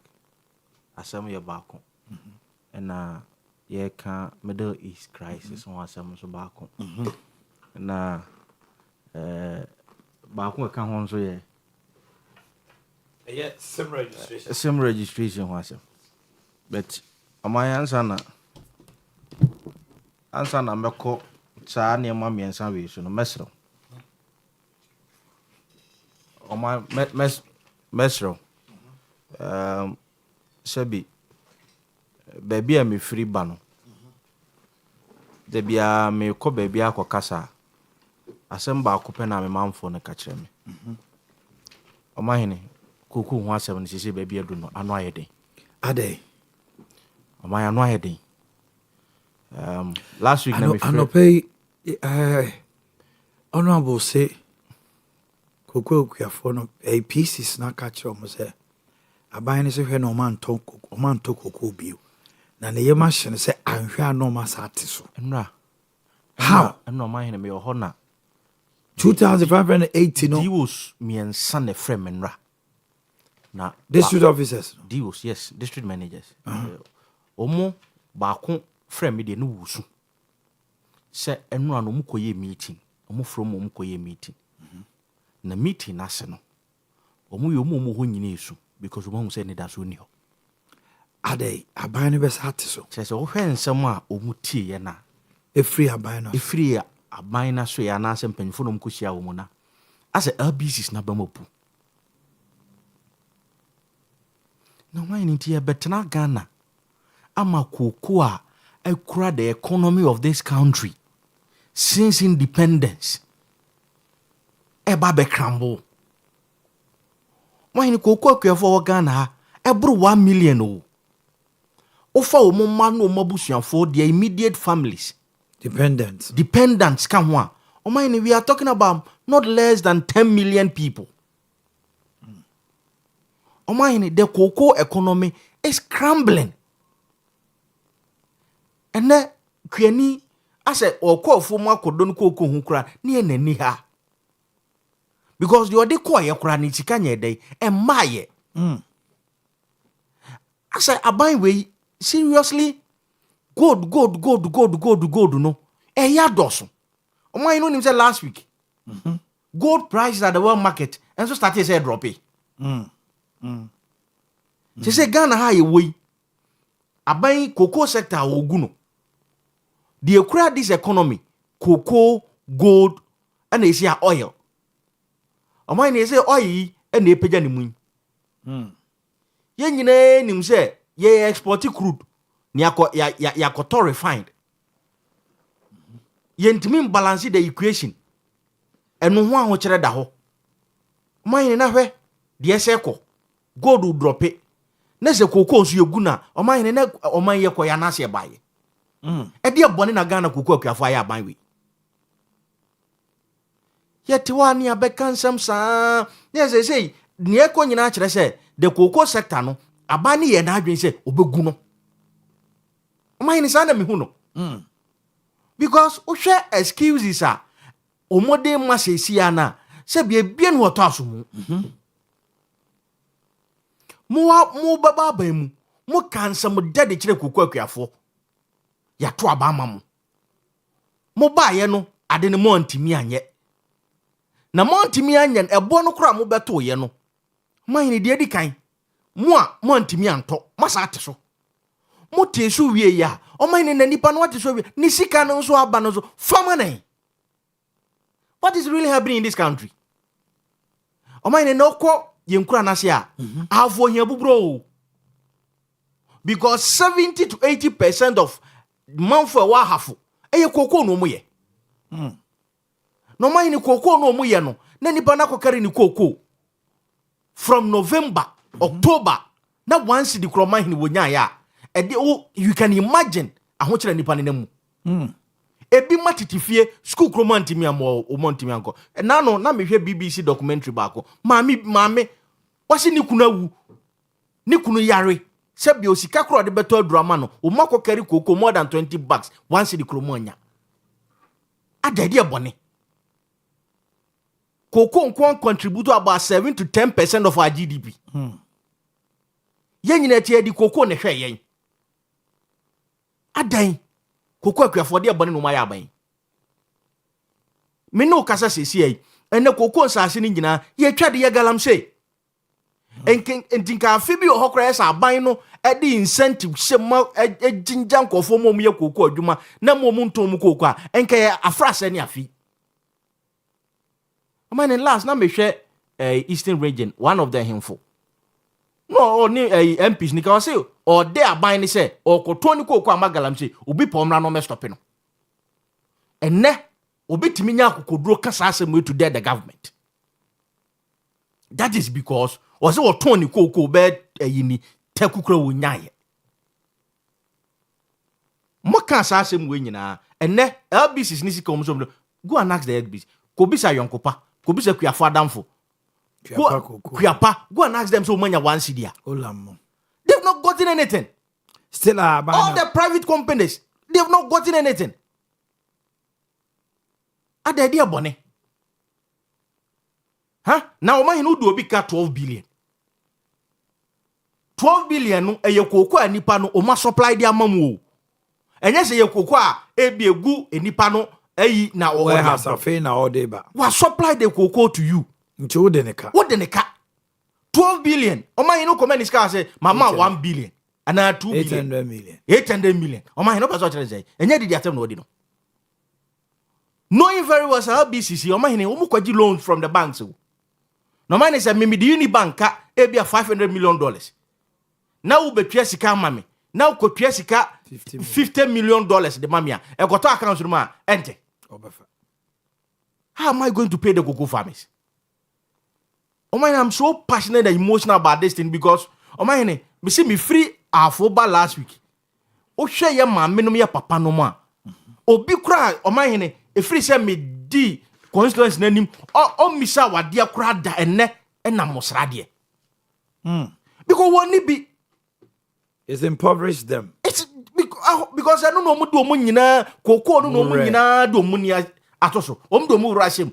asem ye baako na ye ka Middle East crisis on asem so baako na baako ka ho so ye sim registration was but my answer na meko saa ne ma miensa we so no mesro o my mesro sebi baby am free ba no de bia me ko baby akokasa asem ba ko pe na me manfo no ka kire me Omanhene Kuku ho asem no sisi baby adu no ano ayeden ade Oman ano ayeden last week na me anopay honorable say Kuku Kuyafo no a pieces na ka kire mo say aban ne se hwe no man to Kuku bio na ne yema hye ne se anhwe anoma sa ate so enra how enra Omanhene me ho na 2580 no Dios miensa ne frame enra na district officers Dios yes district managers omo baako frame me de no wusu se enra no mukoye meeting omo from omo koye meeting na meeting na se no omo yo omo ho nyina esu because omo say ne da so ni ho ade aban ne be sa ate so se wo hwe nsem a omo tie ye na efree aban no efree aban na so ya na asem panfo no mkohia wo mu na ase LBCs na bamopu no why nti ya betena Ghana ama koko a akura the economy of this country since independence eba be cramble why ni koko akuyafo wo Ghana ebro 1 million o ofa o mo ma no mabusuafo their immediate families dependents come one. We are talking about not less than 10 million people. The cocoa economy is crumbling. And then Kweni I said call for more cordon cocoa hukra near Neniha. Because you are the quiet crani chicanya day and my I said I way seriously good no ya doso omo you know last week gold prices at the world market and so started say drop she say Ghana ha ye wey aban cocoa sector oguno the ekura this economy cocoa gold and they say oil omo you say oil and they pagya ni mu ye nyina nim say ye export crude ni yakoto refined yentimi balance the equation eno ho aho kire da ho ɔmanhene na hwɛ de ɛsɛ gold drop it na se koko nso yegu na ɔmanhene na ɔman ye kɔ ya na se baaye ɛde abɔne na Ghana koko akuafo aye aban we yeti wa ne abɛka nsɛm saa na say ne ɛkɔ nyina kyerɛ sɛ the cocoa sector no aban ne yɛ na adwen sɛ obegu no ɔmanhene saa na mehu no because wohwɛ excuses a omode ma sesia na sɛ bia no wɔtɔ aso mu baba ban mu mu kansam dade kyerɛ koko akuafo ya to abama mu baaye no ade ne mo antimi anye na mo antimi anye ebo no kora mo beto ye no man de adi kan mo antimi anto masa ate so mo te so wie ya o man ne nipa no ate so wie ni sika no so aba no so fama nan. What is really happening in this country? O man ne no ko yenkura na se a afo hia bubro because 70 to 80% of manfo wa hafo eye koko no mo ye no man ni koko no mo ye no na nipa na kokari ni koko from November October na once the kroman ni wonya ya you can imagine aho kire nipa ne namu ebi matitifie school kroman timi amo o montimi anko na no na mehwe BBC documentary baako maame wasi ni kunu awu ni kunu yare sebi osika kro de beto adurama no o mako carry koko more than 20 bucks once the kromonya adade ebone koko nko contribute about 7 to 10% of our GDP yen nyina tie di koko ne hwe yen adan koko akuafo de ebone no maya aban me no kasa sesi ai ene koko nsase ni nyina ye twa de ye galamsey entinka afi bi ohokra esa aban no edi incentive shema ejinja nkofo mom ye koko adwuma na mom ntom koko a enka afrase ne afi man in last na mehwe Eastern region one of the himfo no ni MPs ni ka say o de aban ni say o koto ni koko amagalam say obi pomra no me stop no enne obi timi nya akokoduro kasa asem to the government. That is because was it Tony Coco bed yini tekukra wo nyaye mo kan sa asem we nyina enne LBC ni sika omso go and ask the LBC ko bisa yonkopa ko bisa kuafo adamfo kuapa go and ask them so manya one cedi they've not gotten anything still all the private companies they've not gotten anything ade dia bone now man no do obi ka 12 billion 12 billion no eye koko anipa no o ma supply dia mamu o enye se ye koko a ebi egu enipa no ayi na o ha safe na o dey ba wa supply the koko to you nti wo de ne ka 12 billion o man no comment iska say mama 1 billion ana 2 billion 800 million o man no person chere say enye didi atem no odi no knowing very well how BCC o man o mu kwaji loan from the banks. No man is a mimi the Unibanka ebia $500 million. Now we betwe sika mame. Now ko twe sika $50 million the mamia. E go to account ma ente. How am I going to pay the cocoa farmers? Oh man, I'm so passionate and emotional about this thing because oh man, me see me free afoba last week. O hwe ye mame no ye papa no ma. Obi kra oh man e free say me di constituency nanim o misa wade akura da enne na mosrade because one be is impoverish them. It's because I don't know do omo nyina koko no omo nyina do omo ni atoso omo do omo rashem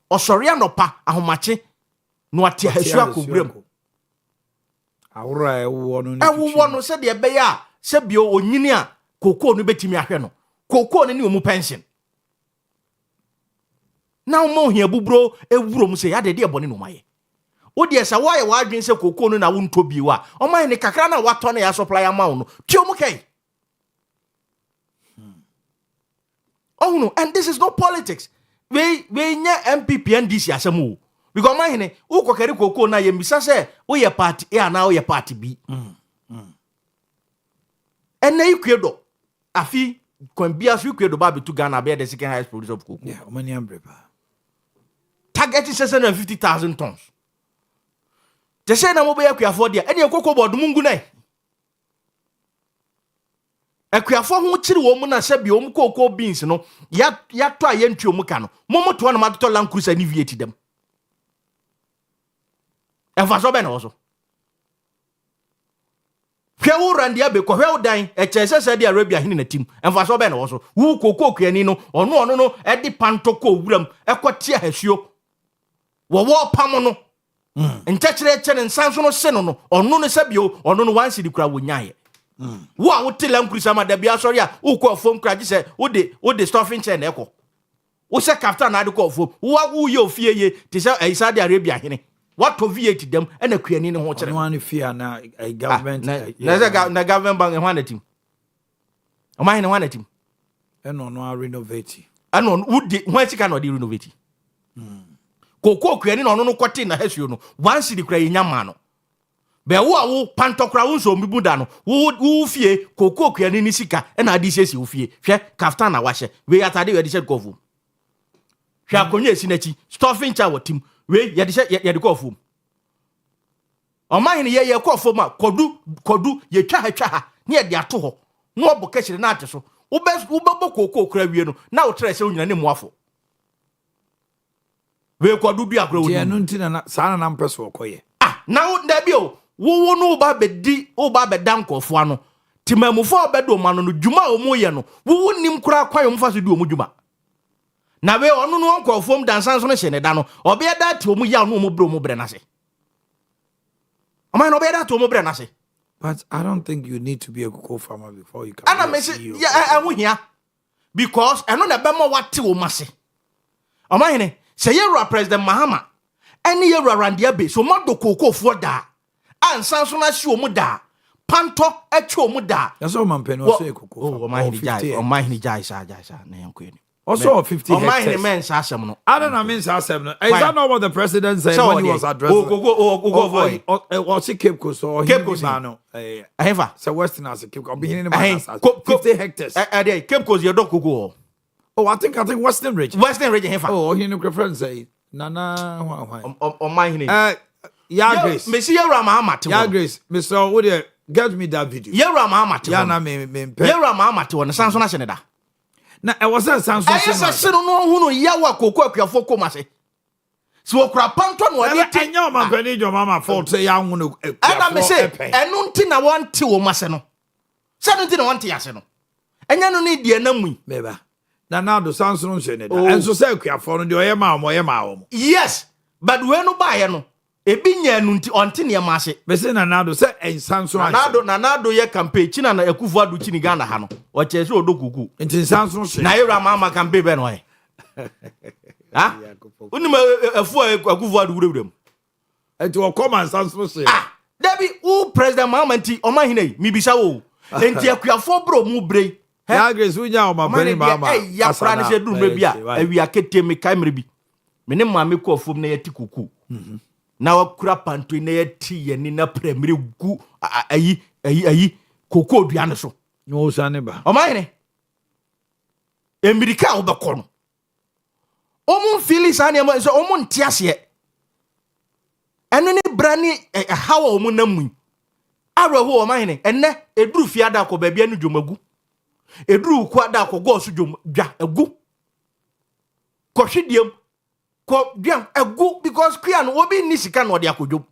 osori anopa ahomache no ate hasu akobrem awura ewo no se de be ya se bio onyini a koko no betimi ahwe no koko no ni omo pension. Now mo hia bubro ewuro mu se ya de ebone no maye odi esa wa ye wa adwen se koko no na wo nto bi wa o man ne kakra na wato na ya supply amount no tio mu kai oh no, and this is not politics we nya MPP and DC asemu because man ne wo kokari koko na ye mbisa se wo ye party A na wo ye party B and na ikwedo afi When BSU create the Baby to Ghana, be the second highest producer of cocoa. Yeah, Omanhene Brepa. Target is 650,000 tons. They say na mobile can afford there. Any cocoa board mungu na. Akuafo ho chiri wo mu na se bi om cocoa beans no. Ya to ayentu omu ka no. Momo to na mato Land Cruiser ni V8 dem. Efa so be na wo. Hwe wo randia be ko hwe wo dan e chese Saudi Arabia hini na tim. Efa so be na wo. Wo cocoa kuani no ono no e di pantoko wuram e kwoti ahasuo. Wo pam no. Nchachire chene nsanso no se no ono no sabio ono no wansi di kura wo nyaye. Wo a wo te Land Cruiser ma da bia sori a wo ko fom kra gise wo de stuffing chain na ekọ. Wo se captain na de ko fom. Wo ye ofie ye te se Saudi Arabia hene. What to V8 dem e na kuani ne ho kire. One fear na government na government bank e ho na tim. Omanhene ho na tim. E no renovate. Ano wo de ho achika no de renovate. Koko kuani no no kwete na hasuo no wansi di kura yenya no be wo pantokra wo so mbibu da no wo fie koko kuani ni sika e na adi sesi wo fie hwe kaftan na wahye we atade we de shed kofu hwe akonye esi nachi stuffing cha watim we ye de kofu Omanhene ye kofu ma kodu ye twa ha ne ye de ato ho no oboka hire na ateso wo bebo koko kura wie no na wo tre se onyina ne muafo we kwadu bi akro wo no ntina na sa na mpeso okoye na wo da bi o wo no ba bedi o ba bedan kofo ano timamufo obedo ma no djuma o mu ye no wo nim kura kwayo mfa so di o mu djuma na we onu no nkofo m dansan so no hye ne da no obe da ti o mu ya no o mu bre o mu bre na se Omanhene obe da ti o mu bre na se. But I don't think you need to be a cocoa farmer before you can. Ana me say yeah wo hia because eno na be mo wate o ma se. Omanhene say you President Mahama any you randia be so mo do cocoa for da ansan so na hye o mu da panto atwa o mu da. That's all man pen was say cocoa. Omanhene jai sa na yanko ni. Also 50 hectares. Omanhene men sa asem no. I don't know means asem no. Is that not what the president said when he was addressing? Was it Cape Coast or Cape Coast no? Aheva. So Western as a Cape Coast. 50 hectares. Ade Cape Coast your dog cocoa. Oh, I think Western region. Western region hefa. Oh, he no preference say. Nana Omanhene. Yeah, Grace. Messi Yara Mahama. Yeah, Grace. Mr. Woody, get me that video. Yara Mahama. Yeah, na me. Yara Mahama to na sanso na hye ne da. Na e was that sounds so. I say no hu no yawa koko akuafo komase. So okura panto no odi ti. Enya ma pani jo mama fault say ya hu no akuafo. Ana me say enu nti na wonte wo mase no. Say no nti na wonte yase no. Enya no ni die na mu. Beba. Na now the sounds no hye ne da. Enso say akuafo no de oye ma omo. Yes, but we no ba ye no. Ebi nya enu nti onte ne ma ase. Be say na now say ensan so Nado ye campaign china na Akufo Addo chini Ghana ha no. O che se odokuku. Nti ensan so hye. Na Yara Mahama campaign be no he. Ha? Unim afu Akufo Addo wurewurem. Enti o come ensan so hye. Dabi u President Mahama nti Omanhene mi bisa wo. Enti akuafo bro mu bre. Ya Grace unya o ma pani mama. Ya pra ne se duru bi a awia kete me kamre bi. Me ne maame ko afom na yati kuku. Na wakura panto na yati ye ni na premre gu ayi koko dua ne so. No sane ba. Omanhene. Emirika wo bekọ no. Omun feelings ane mo so omun ntiase. Eno ne brani hawa omun namu. Areho Omanhene enne eduru fiada ko baabi anu dwomagu. Eduru kwa da ko go so dwa agu. Ko hwediem ko dwan agu because kria no obi ni sika no de akodwom.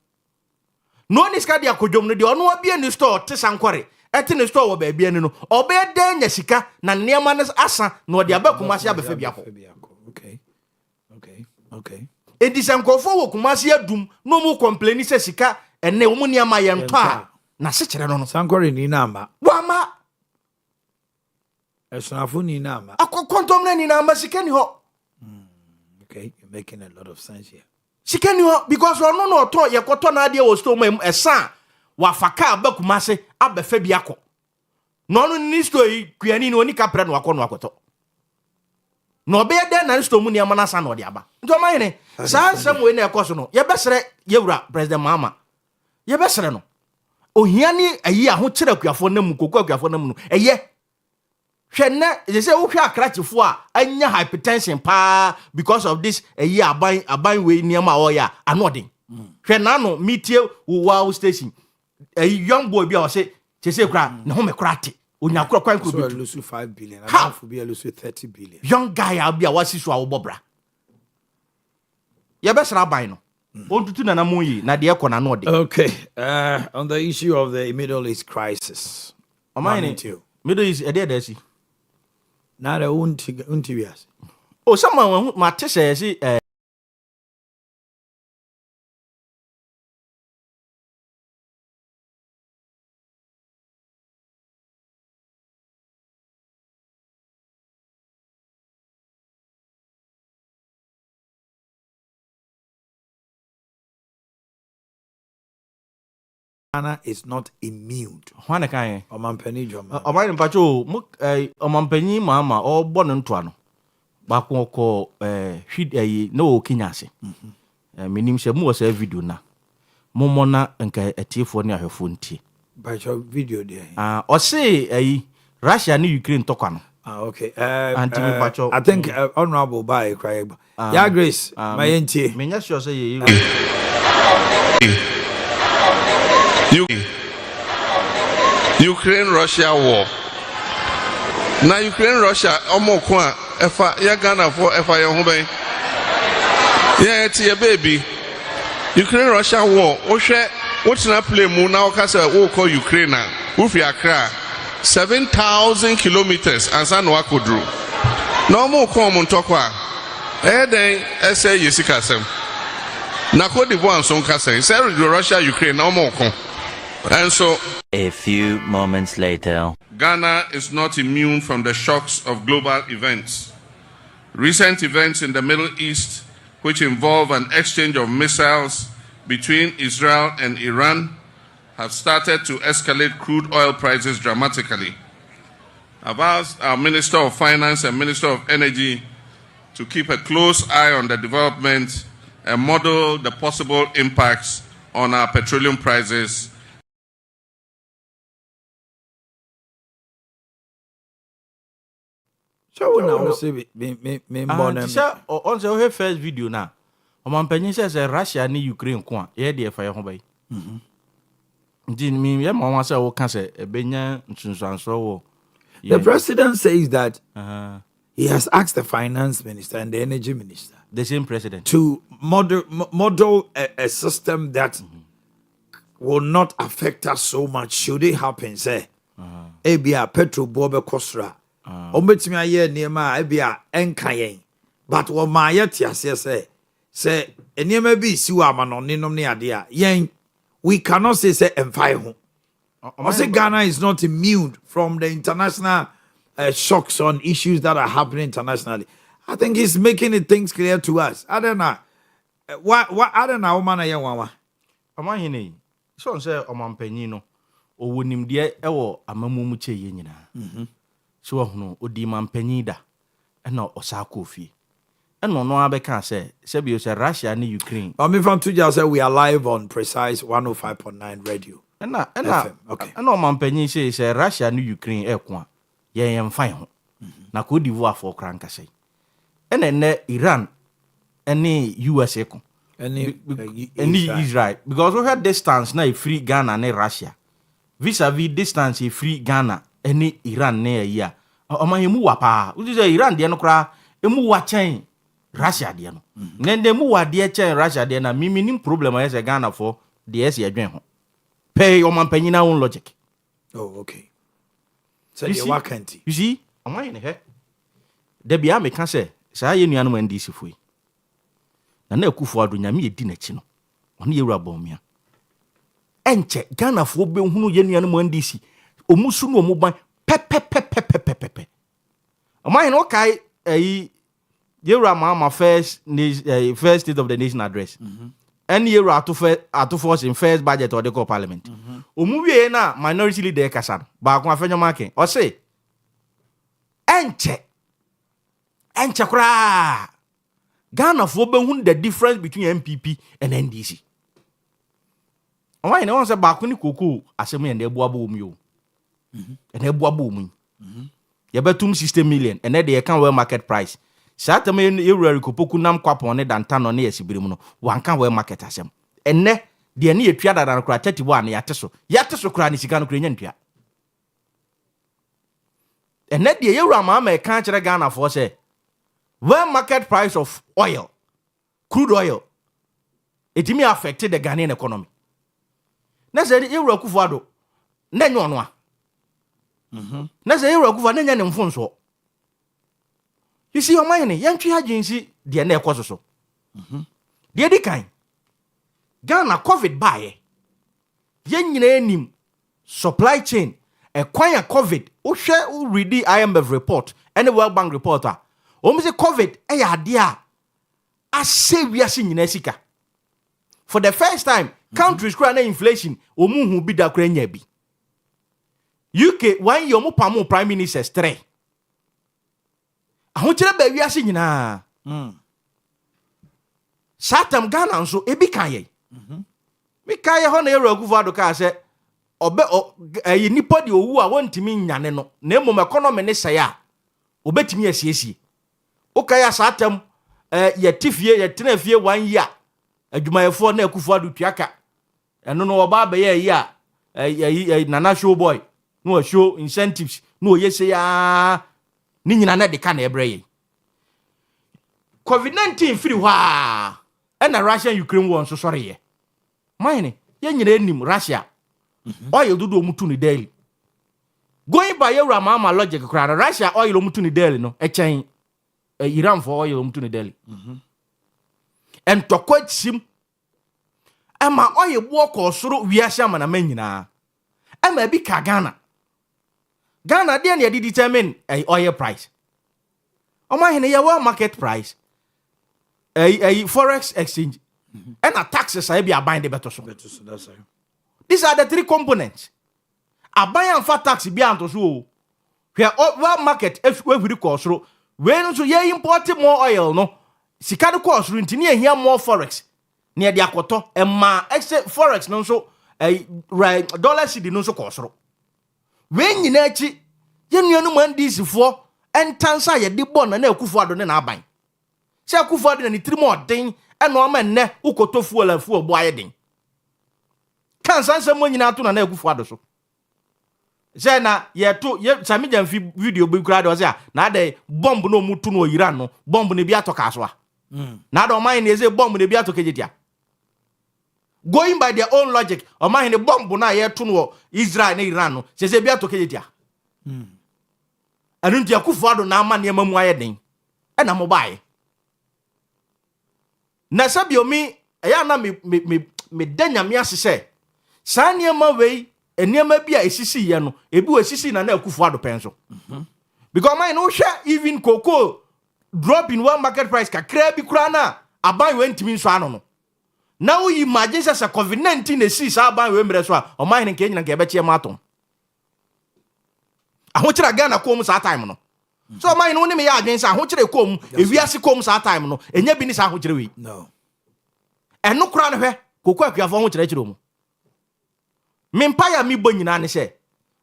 No ni sika de akodwom no de ono obi ani store te sankore. Ete ne store wo baabi anu no. Obe den nya sika na niema ne asa no de abakumase abefa biako. Okay. Edisankofo wo kumase adum no mu complain se sika enne wo mu niema ye nto a na se kire no. Sankore ni na ama. Wama Esnafo ni na ama. Akokontom na ni na ama sika ni ho. Okay, you're making a lot of sense here. Sika ni ho because ono no to ye koto na ade wo store mam esa wa faka abakumase abefa biako. No no ni store kuani ni oni kapre no akono akoto. No be den na store mu ni ama na sa no de aba. Nti Omanhene sa nsem we na ekoso no ye besere yewura President Mahama. Ye besere no. Ohia ni ayi aho kire akuafo na mu koko akuafo na mu no eye Hwenne they say wo hwe akrachefo a anya hypertension pa because of this year aban we niam a oya anodin. Hwenna no metie wo wow station. A young boy be say say kra na ho me kra te. Onya kra kwan kro So lose 5 billion. I don't for be lose 30 billion. Young guy a be a wasi so a wo bobra. Ye be sra ban no. Ontutu na mo yi na de ekọ na no de. Okay. On the issue of the Middle East crisis. Omanhene Middle East e dey see. Na the unti wias. Oh, someone ma te say Ghana is not immune. Hwana kan Omanhene Joma. Omanhene pacho mu Omanhene mama o bonu ntoa no. Ba ko hwid no Kenya ase. Minim se mu wo se video na. Momo na nka etiefo ne ahwefo ntie. Pacho video there. O se Russia ne Ukraine tokwa no. Okay. Pacho. I think honorable by cry. Yeah, Grace. My entie. Menya sure say ye Ukraine Russia war. Na Ukraine Russia omoko a efa ya Ghana for efa ye ho ben. Yeah, tie baby. Ukraine Russia war. O hwe wotina play mu na o ka say wo call Ukraine na. Wo fi Accra 7,000 kilometers ansa no akodru. Na omo ko omo ntoko a. Den ese yesika sem. Na Cote d'Ivoire son ka say Russia Ukraine na omo ko. And so, a few moments later, Ghana is not immune from the shocks of global events. Recent events in the Middle East, which involve an exchange of missiles between Israel and Iran, have started to escalate crude oil prices dramatically. I've asked our Minister of Finance and Minister of Energy to keep a close eye on the development and model the possible impacts on our petroleum prices. So now say me on say first video na. Omanhene say Russia ne Ukraine ko a ye de fa ye ho bai. Ndi mi ye ma say wo ka say ebenya nsunsuanso wo. The president says that he has asked the finance minister and the energy minister, the same president, to model a system that will not affect us so much should it happen. Say, ebia petrol bobe kosra. Ombetimi aye niema ebia enka yen. But what my yet say niema bi si wa amanonenom ne ade a yen we cannot say emfai ho. I say Ghana is not immune from the international shocks on issues that are happening internationally. I think he's making it things clear to us. I don't know. What I don't know, man. Omanhene, so say Omanhene no, owo nimde ewo amamumu che ye nyina. So hono odi Omanhene da, na osako fie. No abeka say bi say Russia and Ukraine. I mean from today say we are live on Precise 105.9 radio. Okay. Omanhene say Russia and Ukraine ekwa ye yemfan ho. Na Cote d'Ivoire for kranka say. Ne Iran any USA ko. Any Israel because we had distance na free Ghana and Russia. Vis-a-vis distance free Ghana any Iran na ya. Omanhene wa pa. We say Iran de no kra emu wa chen Russia de no. Nende mu wa de chen Russia de na minim problem yes Ghana for the yes ye dwen ho. Pay Omanhene na own logic. Oh, okay. So you wakanti. You see, Omanhene he. De bia me kan say sa ye nuanu man di sifui. Na Akufo Addo nyame edi na chi no. Ono ye wura bomia. Enche Ghana fo be hunu ye nuanu man di si. Omusu no omuban pepepepepepepe. Omanhene no kai ye wura ma first state of the nation address. And ye wura to force in first budget or the call parliament. Omuwie na minority leader kasa ba ko afenyo make. O say enche kura Ghana for be hun the difference between MPP and NDC. Why no one say ba ko ni koko asem and ebuabo omi o. And ebuabo omi. ye betum 60 million and then they can well market price sata me ewura kopoku nam kwapon ne danta no ne yesibirimu no wan kan well market asem enne de ne yetwa dada kura 31 ne yate so kura ne sika no kura nya ntua enne de yewura ma e kan kire Ghana for say well market price of oil crude oil it may affect the Ghanaian economy na say yewura Kufuado na nyo no a na say yewura Kufuado na nya ne mfonso. You see, Omanhene, yantwi agency de na ekoso so. De di kan. Ghana COVID bae. Yen nyina enim supply chain kwan ya COVID. O hwe o read IMF report and the World Bank report a. O say COVID ya ade a ase wiase nyina sika. For the first time, countries kura na inflation o mu hu bi da kura nya bi. UK 1 year mo pam prime ministers 3. Ahokyere ba wiase nyina satam Ghana nso ebi kan ye mi kan ye ho na Yewura Kufuado ka se obe yi nipa de owu a wontimi nyane no na emom economy ne sey a obetimi asiesie o ka ya satam ye tifie ye tena fie 1 year adwumayefo na Kufuado tuaka eno no oba ba ye a nana show boy no show incentives no ye say ya ni nyina na de ka na ebreye COVID-19 free wa na Russia Ukraine war so sorry ye mine ye nyina enim Russia oil dudu omutu ni daily going by Yewura mama logic kra Russia oil omutu ni daily no echen Iran for oil omutu ni daily en tokwa chim ama oil bo ko soro wiase ama na manyina ama bi ka Ghana dey na determine oil price. Omanhene ya market price. Forex exchange. And taxes are be abind the better so. These are the 3 components. Abind and fat tax be anto so. Where well market if we cost through. When so ye import more oil no. Sika de cost through ntini here more forex. Near the akoto and ma except forex no so dollar cedi no so cost through. When you nachi, you know man this for and tansa ye de bon na Kufuado na aban. Se Kufuado na ni 3 more den and no man ne ukoto fuel and fuel boy den. Kan sansa mo nyina to na Kufuado so. Se na ye to ye sami jam video bi kura de o se na de bomb no mutu no Iran no bomb ne bi atoka so a. Na de Omanhene say bomb ne bi atoka jetia. Going by their own logic, Omanhene bomb na ye to no Israel na Iran no se bi atoka jetia. Anu ntia Kufuado na ama ne mamu aye den. E na mo bae. Na sabio mi eya na me danya mi asese. Sa niema wei eniema bi a esisi ye no, ebi o esisi na Kufuado penso. Because mine no share even cocoa drop in one market price kakra bi kura na aban we ntimi nso ano no. Now you imagine say COVID-19 esi sa aban we mbre so a Omanhene nke nyina nke be chie maton. Ahokyere Ghana kom sa time no. So Omanhene no me ya adwen sa ahokyere kom ewiase kom sa time no enya bi ni sa ahokyere we. No. Eno kura no hwe kokwa akuafo ahokyere kyere omu. Mempa ya mi bo nyina ne se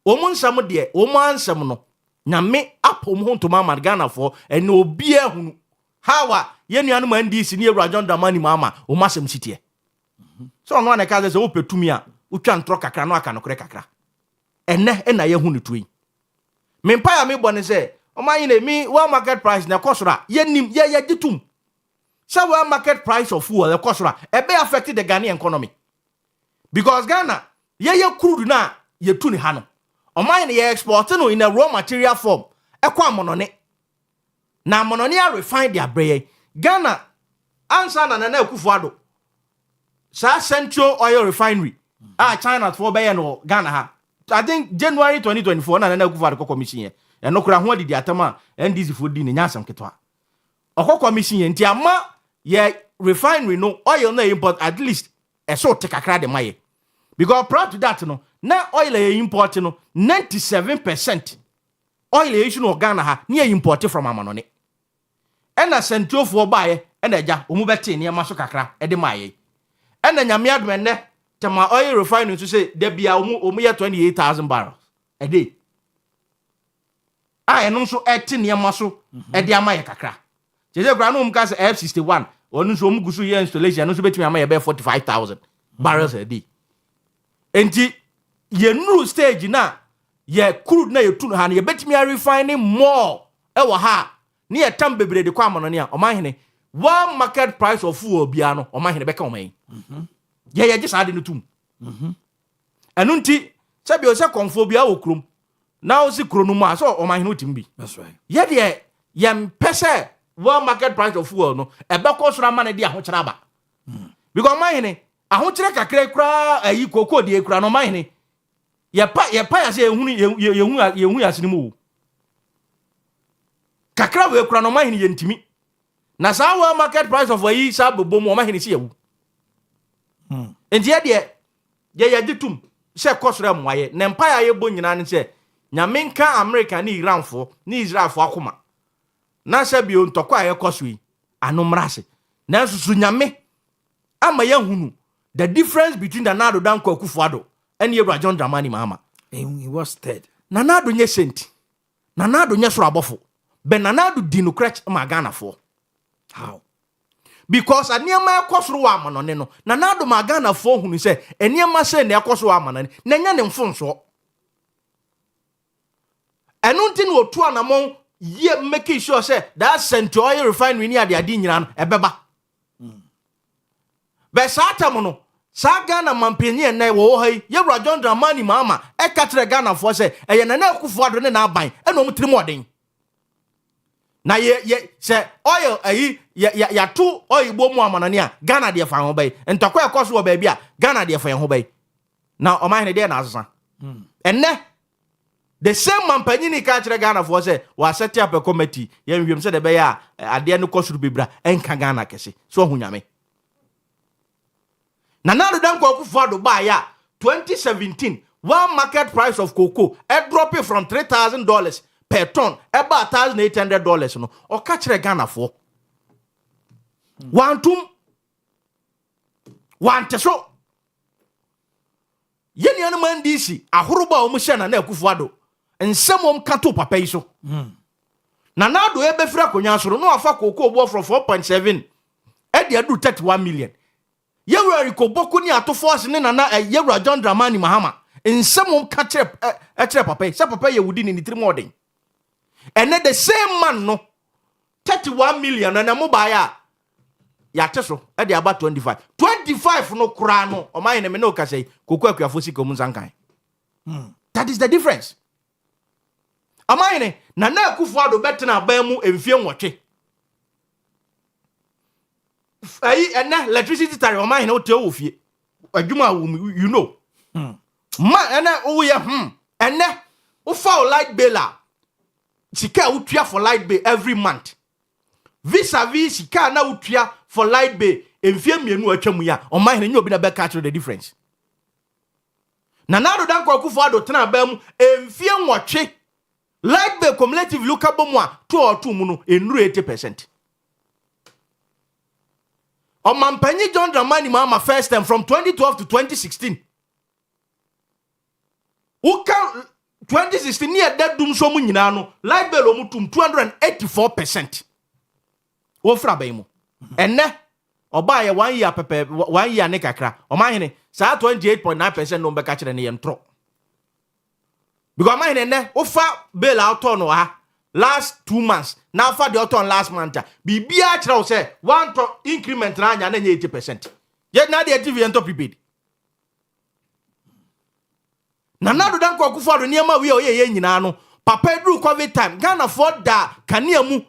omu nsam de omu ansam no nyame apom ho ntoma ma Ghana for ene obi ahunu hawa ye nuanu ma ndisi ne Ewura John Dramani mama o masem sitie. So no na ka se wo petumi a utwa ntro kakra no aka no kure kakra ene na ye hunu tuyi. Mempa ya mi bo ne se Omanhene mi one market price na kosora ye nim ye gitum. So one market price of fuel e kosora e be affect the Ghanaian economy. Because Ghana ye crude na ye tu ni ha no. Omanhene ye export no in a raw material form e kwa monone. Na monone a refine their breye. Ghana ansa na Kufuado sa Central Oil Refinery China for be no Ghana ha. I think January 2024 na Kufuado ko commission ye. E no kura ho di atama NDC for di ni nyasam ketwa. Okọ commission ye nti ama ye refinery no oil na import at least e so take akra de maye. Because prior to that no na oil e import no 97% oil e no Ghana ha na import from amanone. Ena Central for buy ena ja omu beti ne ma so kakra e de maye. Ena nyame adom ne tema oil refinery to say there be omu ye 28,000 barrels a day. a eno nso ete niema so e de ama ye kakra je kra no mka se F61 onu nso omgusu ye installation no so betimi ama ye be 45,000 barrels a day enti ye nuru stage na ye crude na ye tunu ha na ye betimi refining more e wo ha na ye tam bebre de kwa amono ne a Omanhene one market price of fuel bia no Omanhene beka oman ye just ade no tum enu nti se bi o se konfo bia wo krom na o si kro no mu a so Omanhene otim bi That's right. ye de ye mpese one market price of fuel no e be ko sura ma ne de ahokyere aba because Omanhene ahokyere kakra kra ayi koko de kra no Omanhene ye pa ya se ehunu ya sinimu kakra we kra no Omanhene ye ntimi na sa one market price of ayi sa bobom Omanhene si yawu enti ye de ye ditum se kosura mwaye na empire ye bo nyina ne se nyamenka America ni Iran fo ni Israel fo akoma na se bi ontokwa ye kosui anomrase na susu nyame ama ya hunu the difference between the Nado Dan Akufo-Addo and Yewura John Dramani Mahama. He was dead. Nanado nye senti. Nanado nye soro abofo. Be Nanado dinocrat ma Ghana for. How? Because aniema ekosoro wa amanone no. Nanado ma Ghana for hunu se eniema se na ekosoro wa amanone. Na nya ne mfonso. Enu nti no otu anamon ye make sure say that St. Oil refinery ni ade nyina no ebeba. Be sata mo no sa Ghana mampenye na wo hai Yewura John Dramani Mahama e ka kire Ghana fo se eye na Akufo-Addo ne na aban e no mutiri moden na ye se oil ayi ya tu oil bo mu amanane a Ghana de fa ho bai entokwa ekoso wo ba bia Ghana de fa ho bai na Omanhene de na asesa enne the same mampenye ni ka kire Ghana fo se wa set up a committee ye nwiem se de be ya ade no kosuru bebra enka Ghana kese so hunyame na Nado Dan Akufo-Addo ba ya 2017 one market price of cocoa drop from $3,000 per ton about $1,800 no o ka kire Ghana fo wantum wanteso yeni anu man DC ahoroba o mu hye na Akufo-Addo nsem ka to papa yi so na Nado e be fira konya soro no afa cocoa bo from 4.7 e de adu 31 million Yewura Rikoboko ni atofo ne na Yewura John Dramani Mahama nsem ka kire papa se papa ye wudi ni tiri modern ene the same man no 31 million na mo ba ya teso e de aba 25 no kura no Omanhene me no ka sei Koko Akuafo sika mu nsankan that is the difference Omanhene na Akufo-Addo betena ban mu emfie nwotwe ene electricity tariff Omanhene o te wo fie adwuma you know ma ene wo ye ene wo fa light bill a sika wo tua for light bill every month vis-a-vis sika na wo tua for light bill emfie mienu atwamu ya Omanhene nyo bi na be catch the difference na Nado Dan Akufo-Addo tena ba mu emfie nwotwe light bill cumulative local bomu a to or to mu no enuru 80%. Omampenyi John Dramani Mahama first time from 2012 to 2016. Uka 2016 near that doom so mu nyina no light bill o mutum 284%. Wo fra ba mu. Enne oba ye 1 year pepe 1 year ne kakra. Omanhene sa 28.9% no be ka kire ne yentro. Because Omanhene ne wo fa bill out no ha last 2 months now for the autumn last month bibia kire say one to increment na anya na 80% yet na the TV ento prepaid na Nado Dan Akufo-Addo niema we ye nyina no papa edru covid time Ghana for da kanea mu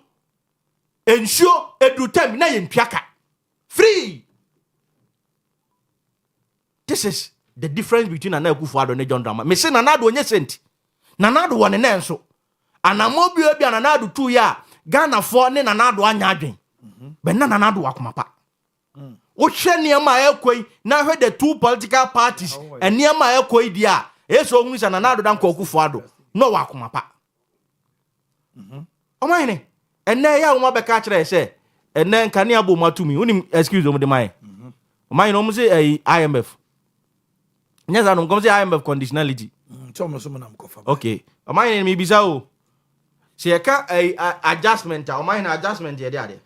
ensure edru time na ye ntwaka free. This is the difference between Nana Akufo-Addo and John Dramani. Me say Nado onye sent Nado one ne nso anamobi obi Nado 2 ya Ghana for ne Nado anya adwen be na Nado akomapa wo hwe niema ekoi na hwe the two political parties and niema ekoi dia eso hunu sa Nado Dan Akufo-Addo no wa akomapa Omanhene enne ya wo beka kire se enne nkane abo matumi unim excuse me de mai Omanhene omu say IMF nyeza no kom say IMF conditionality So nam kofa. okay Omanhene me bisa o Se yɛka adjustment a ɔman adjustment yɛ de ade.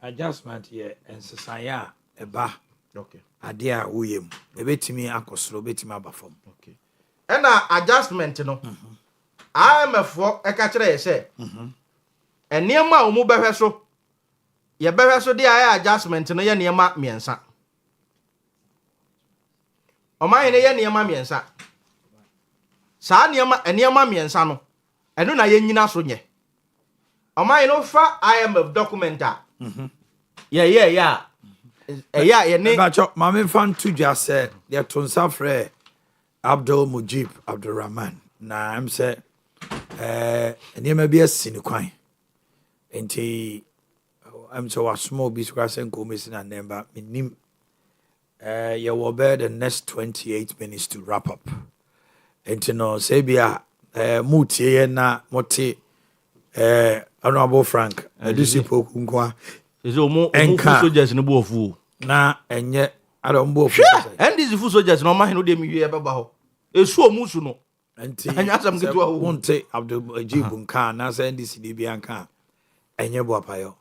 Adjustment yɛ nsesaya a ɛba. Okay. Ade a woyɛ mu. Ebetimi akɔsoro, ebetimi aba fam. Okay. Ɛna adjustment no. IMF fo ɛka kyerɛ yɛ sɛ. Nneɛma a wɔn bɛhwɛ so. Yɛbɛhwɛ so de ayɛ adjustment no yɛ nneɛma mmiɛnsa. Ɔman yɛ nneɛma mmiɛnsa. Saa nneɛma mmiɛnsa no. Ɛno na yɛnyina so nyɛ. Ɔman no fa IMF document a. Yeah. Yɛne. Bacho, maame fan to just say yɛ to nsa frɛ Abdul Mujib Abdulrahman. Na I'm say nneɛma bi asi ne kwan. Enti I'm so a small bit and go missing and number minim you will bear the next 28 minutes to wrap up. Enti no sebia mutie na mote honorable Frank Adisipo kunkwa is almost soldiers no bo fu na enye adombo fu and these full soldiers no man no dem wie beba ho esu omusu no enti anya asam ketu awu wonte Abdul Ajib nka na say ndc de bia nka enye bo apayo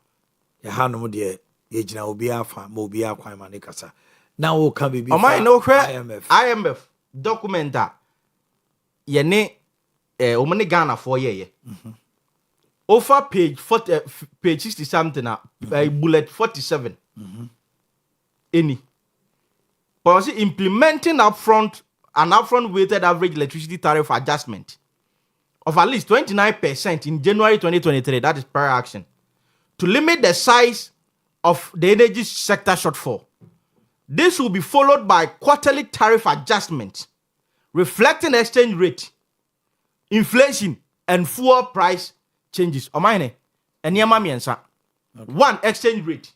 ya hanom de yegyina obi afa ma obi akwan ma ne kasa na wo ka bibi fa IMF document a ye ne omne Ghana for ye over page 40 page 60 something bullet 47 any policy implementing an upfront weighted average electricity tariff adjustment of at least 29% in January 2023, that is prior action, to limit the size of the energy sector shortfall. This will be followed by quarterly tariff adjustment reflecting exchange rate, inflation, and fuel price changes. Omaine, enyama miensa. 1, exchange rate.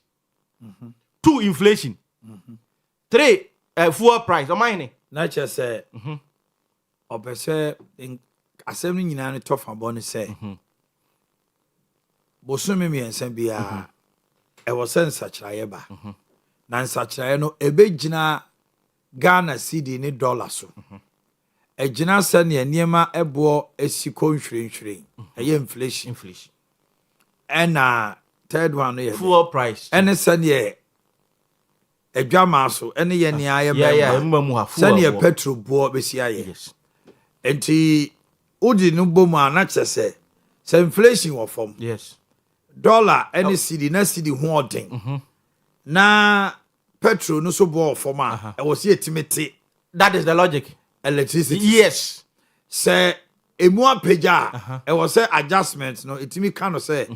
2, inflation. 3, fuel price. Omaine. Na che say opese asem ni nyina ne tofa bo ne say bosome miensa bia e wo sensa kyraye ba na nsakyraye no ebegyina Ghana cedi ne dollar so egyina sane eniema ebo esiko nhwirenhwiren eye inflation ena third one no fuel price ene sane edwama so ene ye ne aye ba sane petrol bo besi aye enti odi no bomu ana kyese se inflation wo form dollar ene cedi na cedi ho odin na petrol no so bo form a e wo se etimete. That is the logic. Electricity. Yes. Say emu apeja e wo say adjustment no etimi ka no say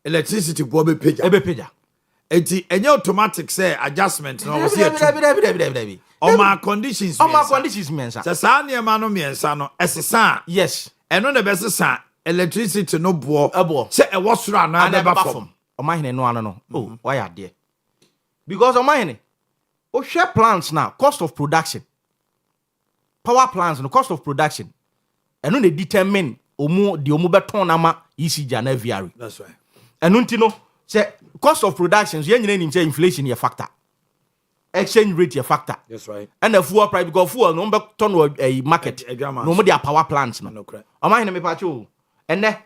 electricity bo be peja. E be peja. Enti enye automatic say adjustment no wo say etu. On my conditions. On my conditions mensa. Say sa na ma no mensa no esesa. Yes. Eno na be sesa electricity no bo. Say e wo soro na be ba form. Omanhene no ano no. Oh, why are there? Because Omanhene o share plants now, cost of production. Power plants no cost of production. Eno na determine omo de omo beton na ma ECG na aviary. That's right. Eno ntino say cost of production so yenye nim say inflation ye factor. Exchange rate ye factor. That's right. And the fuel price because fuel no be turn a market. No more their power plants no. Omanhene me pa cho. Ene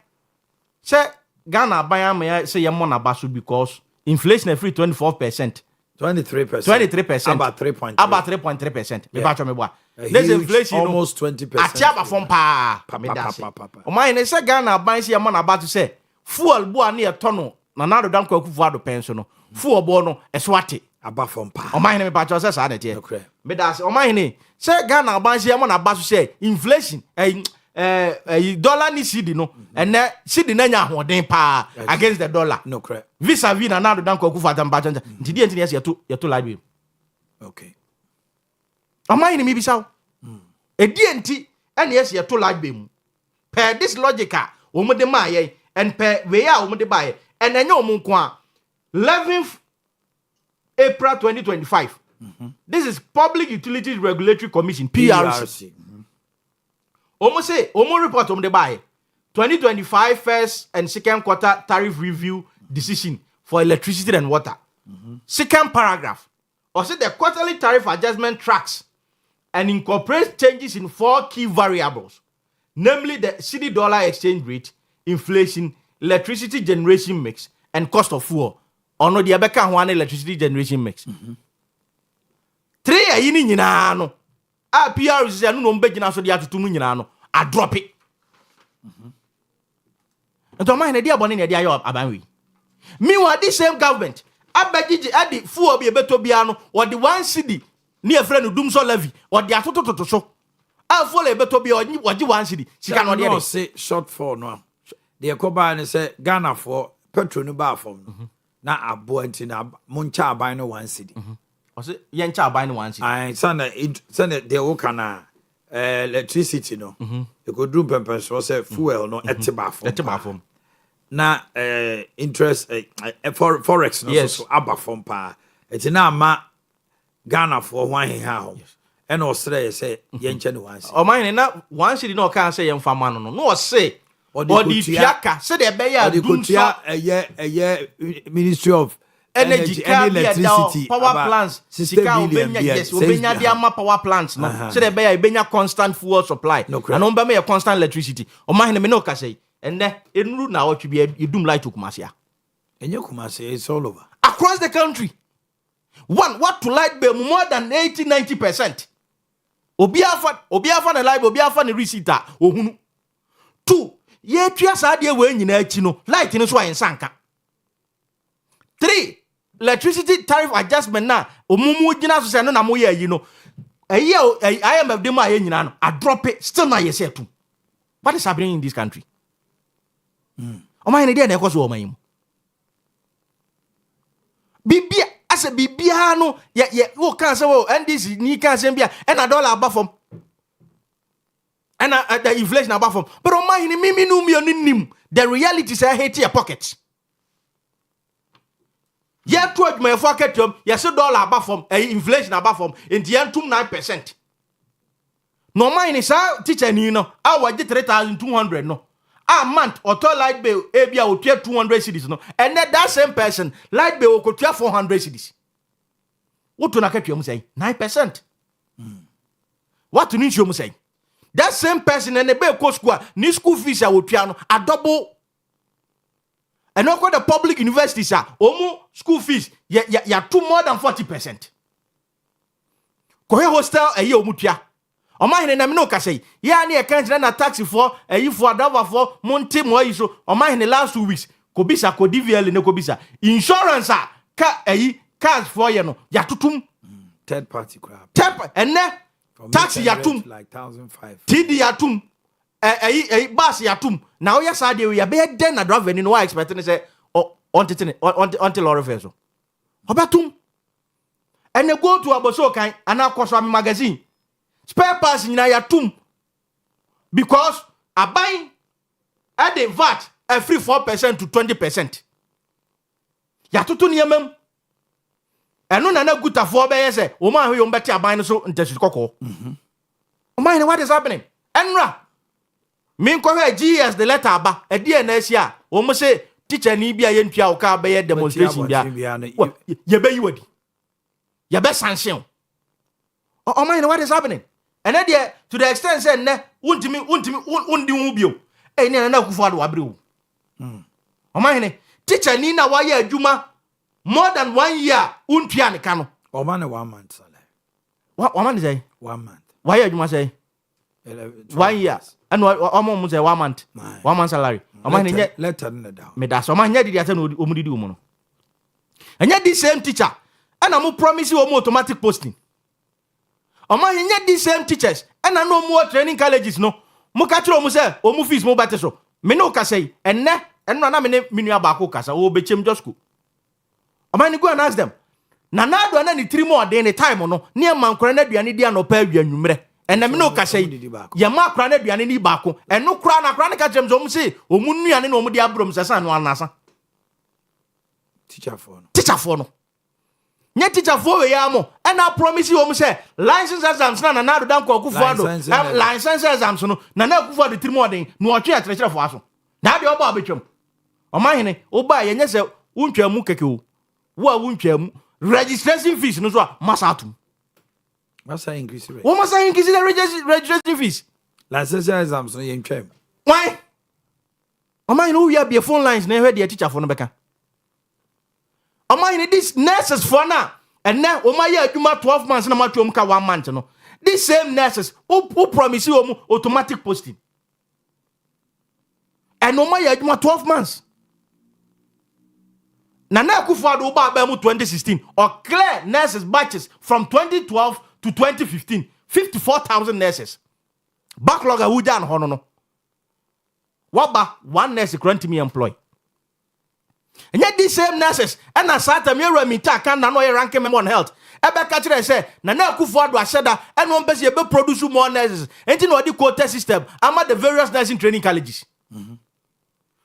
say Ghana ban me say ye mon abaso because inflation free 24%. 23%. 23%. About 3.3%. About 3.3%. Me patch me boy. There's inflation almost 20%. Atiaba from pa. Omanhene say Ghana ban say ye mon about to say fuel bo na ye tono na na do dan kwaku fu ado penso no. Fuel bo no eswate aba from pa. Omanhene me patch say sa na tie. Me da say Omanhene say Ghana ban say ye mon about to say inflation dollar ni cedi no and cedi na nya hoden pa against the dollar no correct vis-a-vis na do dan kwaku fata mba chanja ntidi ntini yes yeto live okay Omanhene mi bisa edi enti ene yes yeto live mu per this logical wo mo de ma ye and per we ya wo mo de ba ye and enye wo mo nko a 11th April 2025 this is Public Utilities Regulatory Commission PRC. Almost say, almost report on the buy 2025 first and second quarter tariff review decision for electricity and water. Second paragraph. Or say the quarterly tariff adjustment tracks and incorporates changes in 4 key variables, namely the cedi dollar exchange rate, inflation, electricity generation mix, and cost of fuel. Or no, the Abeka one electricity generation mix. 3 a yini no. A PR is a no begin so the atu no. I drop it. And to my idea bonnie idea yo abanwi. Meanwhile, this same government, abegiji adi fuel be beto biano or the 1 cedi near friend who doom so levy or the atoto so. I'll follow beto bi or 1 cedi. She cannot say short for no. The Koba and say Ghana for petrol no bar from. Na abo antina moncha aban no 1 cedi. Ose yencha aban no 1 cedi. I send the work electricity no. You could do pempers so say fuel no etiba from. Na interest forex no yes. so aba from pa. Eti na ma Ghana for 1 ha ho. And Australia say yencha no 1 cedi. O man na 1 cedi no kan say yemfa ma no no say or the piaka say the be ya dum so Ministry of energy and electricity power plants sika obenya yes obenya dia ma power plants no say the be ya obenya constant fuel supply and on be me constant electricity o man me no ka say and enuru na what be you dum light to Kumasi enye Kumasi it's all over across the country. One, what to light bill more than 80-90%. Obiafa na light obiafa na receipt ohunu. 2, ye tua saade we nyina achi no light ni so ayensanka. 3, electricity tariff adjustment na omumu gina so se no na mo ye ayi no. IMF dem aye nyina no a drop it still na ye say 2. What is happening in this country? Omanhene dey na ekoso omanhene. Bibia ase bibia no ye wo kan se wo NDC ni kan se bia e na dollar aba from and the inflation above from but omanhene mimi no mi onim the reality say hate your pocket. Ye to adwuma efo aketom ye se dollar above from inflation above from enti entum 9%. No omanhene sa teacher ni no a waje 3,200 no a month or to light bill ebia o 200 cedis no and that same person light bill o 400 cedis. What to na ketwam say 9%. What to ni show say that same person and the be ko school ni school fees a wotua no a double. And all the public universities are omu school fees ya too more than 40%. Ko he hostel e ye omutua. Omanhene na me no ka say ya na e kan na taxi for e for adava for monte mo yi so omanhene last 2 weeks ko bisa ko DVL ne ko bisa insurance ka cars for ye no ya tutum third party crap and taxi ya tum like 1,500 TD ya tum bus ya tum na o ya sa de ya be den na driver ni no wa expect ni say on lorry fair so obatum and go to aboso kan ana kwaso magazine spare parts nyina ya tum because aban at the VAT a free 4% to 20%. Ya tutu niamem eno na gutafo be yese o ma hwe mbeti aban so ntesu kokko oman what is happening enra min ko hwe GS the letter aba e die na asia o mo say teacher ni bia ye ntua o ka be ye demonstration bia ye be yiwadi ye be sanction oman what is happening and then to the extent say ne untimi undi hu bio e ni na kufu ado abre o oman teacher ni na wa ye adwuma more than 1 year untua ne ka no o man 1 month sale what man say 1 month why you adwuma say 1 year and omo say 1 month 1 month salary o man nye letter na down me da so man nye didi ate no o mu didi o mu no anya the same teacher and am promise o mu automatic posting o man nye the same teachers and no more training colleges no mu ka tro mu say o mu fees mu bate so me no ka say enne enno na me ne minua ba ko kasa o be chem just school. Amani go and ask them. Na do na ni 3 more day ni time no. Ni mankora na aduane dia no pa aduanwumre. And na me no ka say ye ma akora na aduane ni baako. Eno kora na ka chem so mu say omu nuane na omu dia abrom sesa no anasa. Teacher for no. Nye teacher for we ya mo. And I promise you omu say license exams na do dan ko akufo ado. License exams no na akufo ado 3 more day. No otwe atrechire for aso. Na de oba abetwam. Omanhene oba ye nye se untwamu keke o. Wo wuntwamu registration fees no so masatum masa increase rate wo masa increase the registration fees license exams no yen twam why Omanhene Owia be phone lines na ehwe de teacher for no beka. Omanhene this nurses for na and now Omaya adwuma 12 months na matuom ka 1 month no. These same nurses who promise you automatic posting. And Omaya adwuma 12 months. Nana Akufo-Addo ba 2016 or clear nurses batches from 2012 to 2015. 54,000 nurses. Backlog a hujan hono no. Waba one nurse grant me employ. And yet these same nurses and as at a mirror me ta can no ranking member on health. Ebe catch say Nana Akufo-Addo aseda and one best be produce more nurses. And you know the quota system ama the various nursing training colleges.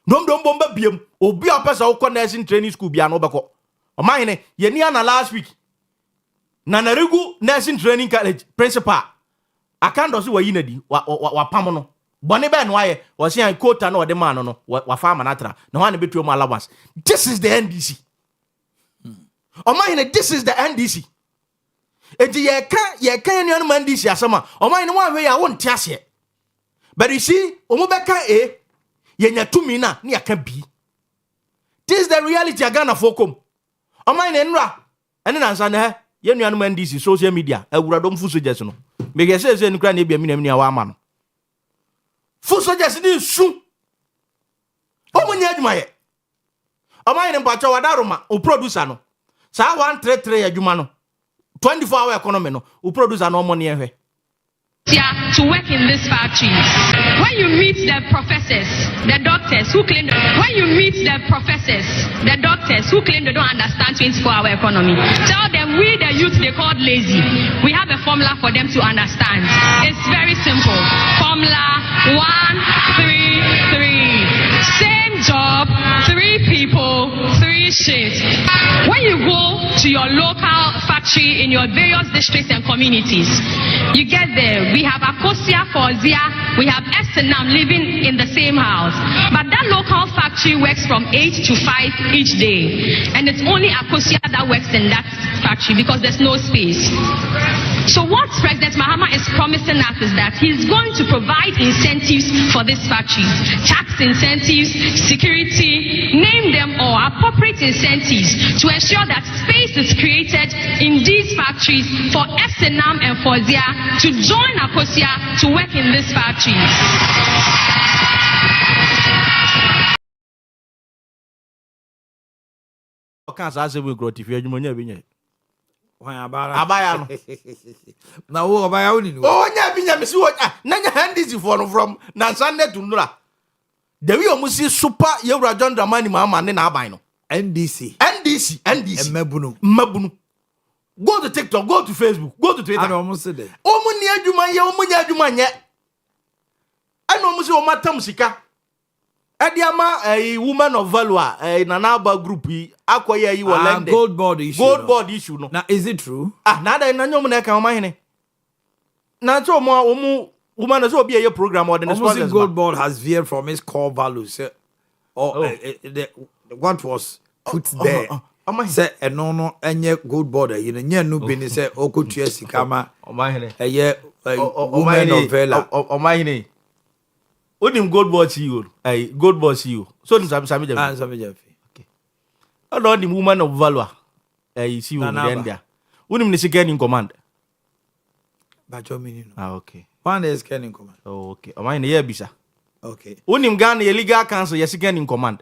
Dom bomba biem obi a pesa wo nursing training school bia no beko. Omanhene ye ni ana last week. Nana Regu nursing training college principal akando so wayi nadi wa pam no. Boni be no aye wo se an quota no de man no wa farm na tra. No one betu mo allowance. This is the NDC. Omanhene this is the NDC. Enti ye kan enu man NDC asema. Omanhene wan we ya won tiase. But you see omubeka yenya tumi na ni aka bi. This is the reality Ghana fokom. Omanhene nra ene nansa na ye nuanu NDC social media awuradom fu soldiers no. Me ge say nkra na bia mi na wa ama no. Fu soldiers ni su. Omunya adwuma ye. Omanhene mpacho wadaroma o producer no. Sa 133 adwuma no. 24-hour economy no. O producer no money ehwe. To work in these factories. When you meet the professors, the doctors who claim they don't understand 24-hour economy, tell them we the youth they called lazy. We have a formula for them to understand. It's very simple. Formula 1, 3, 3. Same job, 3 people, 3 shifts. When you go to your local factory in your various districts and communities, you get there. We have Akosia for Zia. We have Esenam living in the same house. But that local factory works from 8 to 5 each day. And it's only Akosia that works in that factory because there's no space. So what President Mahama is promising us is that he's going to provide incentives for these factories. Tax incentives, security, name them all, appropriate incentives to ensure that space is created in these factories for Esenam and for Zia to join Akosia to work in these factories. Abaya no. Na wo abaya woni no. Oh nya binya mesi wo na nya handisi for no from na Sunday to Nura. The way omusi super Yewura John Dramani Mahama ne na aban no. NDC. Mabunu. Go to TikTok, go to Facebook, go to Twitter. I almost said that. Omuni adwuma nye. Ana omusi o matam sika. Adiama a woman of value Nana Aba group akoye yi wo lende. Gold board issue. No. Now is it true? Na da na nyom na ka Omanhene. Na so omu woman so obi a program or the sponsors. Gold board has veered from its core values. What was put there? Say no enye gold board nye no bi ni say okotua sika ma Omanhene. Woman of value. Omanhene. Onim gold board CEO. Gold board CEO. So nim Sami Jam. Sami Jam. Okay. Odo the woman of value. CEO India. Onim ni second in command. Bajo mini no. Okay. One is second in command. Oh, okay. Omanhene ye bisa. Okay. Onim Ghana legal council ye second in command.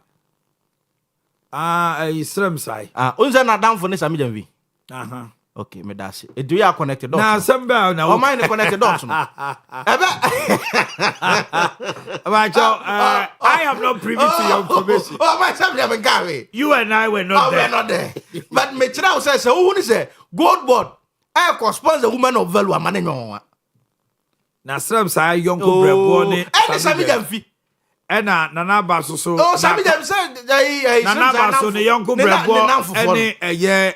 Islam sai. Unza na down for ne Sami Jam vi. Okay, me that's it. Do you connect the dots? Now, somehow now. Omanhene connect the dots. I am not privy to your information. You and I were not there. We're not there. But me try say who say gold board. I corresponds the woman of value amane nyo. Na Sram sai yonko brebo ne. And Sami Jam fi. Ena Nana Aba so. Oh, Sami Jam say Nana Aba so ne yonko brebo ene eye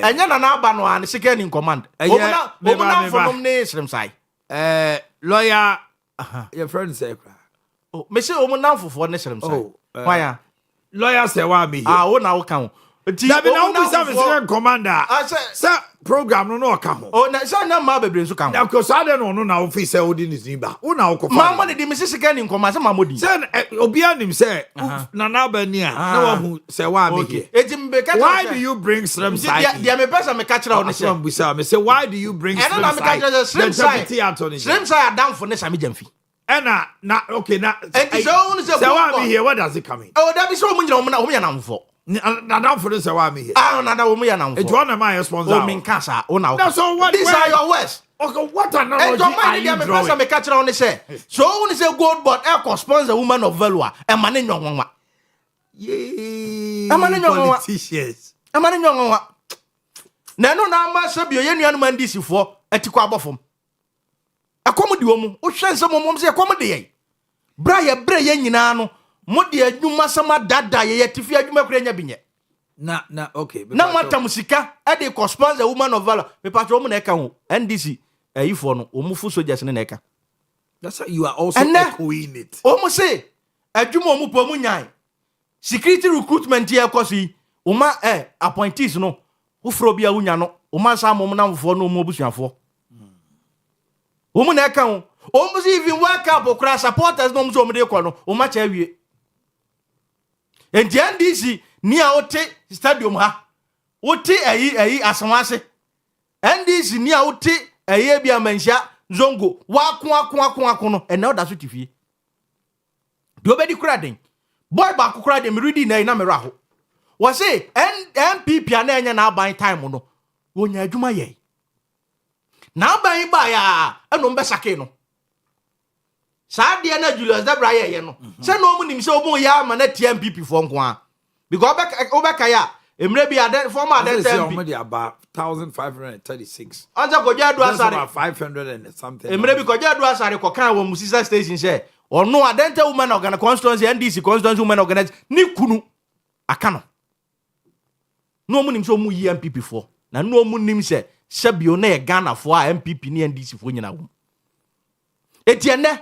enya Nana Aba no an second in command. Omuna from ne Sram sai. Lawyer your friend say kra. Oh, me say omuna for ne Sram sai. Why? Lawyer say wa me here. Wo na wo kan. Dabi na wo bisa me second commander. Sir, program no account. Oh, na say na ma bebre nso kan. Now because I don't know now if say odi ni zimba. Who now ko Mama de me sika ni nkoma say mama di. Say obi anim say na na ba ni a na wa hu say wa me here. Why do you bring shrimp side? Dia me pesa me catch ra me say why do you bring shrimp side? Shrimp side down for next jamfi. Na okay na. And so say wa me here, what does it come in? Oh, that be so mu nyina o me na mfo. Na down for this wa me here. Na o me na mfo. It one of my sponsor. O me nkasa o na. So what these are your words. Okay, what analogy are you drawing? Me catch ra on say. So when say gold board e sponsor woman of value e ma ne nyonwa. Yee. Politicians. E ma ne nyonwa. Na no na ma se bio ye nuanu man disifo etikọ abofom. Akomo di omu o hwe nsem omom se akomo de yen bra ye nyina no mo de adwuma sama dada ye tifi adwuma kura nya binye na okay na matam sika e de ko sponsor woman of valor me patro mo na eka ho NDC ayifo no omu fu soldiers ne na eka. That's how you are also echoing it. Omu se adwuma omu po mu nyan security recruitment ye kosi uma appointees no wo fro bia wunya no uma sa mom na mfo no omu busuafo. Woman account, almost even work up or crash supporters no so de kwa no o match awie. And the NDC near Ote stadium ha. Ote ayi asawase. NDC near Ote ayi bia menhia zongo wa ko no and now that's what if you. Do obedi kura den. Boy ba kura den me ready na me raho. Was say MPP na enya na aban time no. Wonya adwuma ye. Na ban ba ya eno mbe sake no sa de na Julius Debra ye no se no mu nim se obo ya ma na TMPP fo nko a because obeka ya emre bi ade former ade TMP about 1536 anja koja do asare about 500 and something emre bi koja do asare ko kan wo musisa station she ono adenta woman organ constituency NDC constituency woman organize ni kunu aka no mu nim se omu yi MPP fo na no mu nim se Shabio na Ghana for MPP ni NDC for nyina wo. Etienne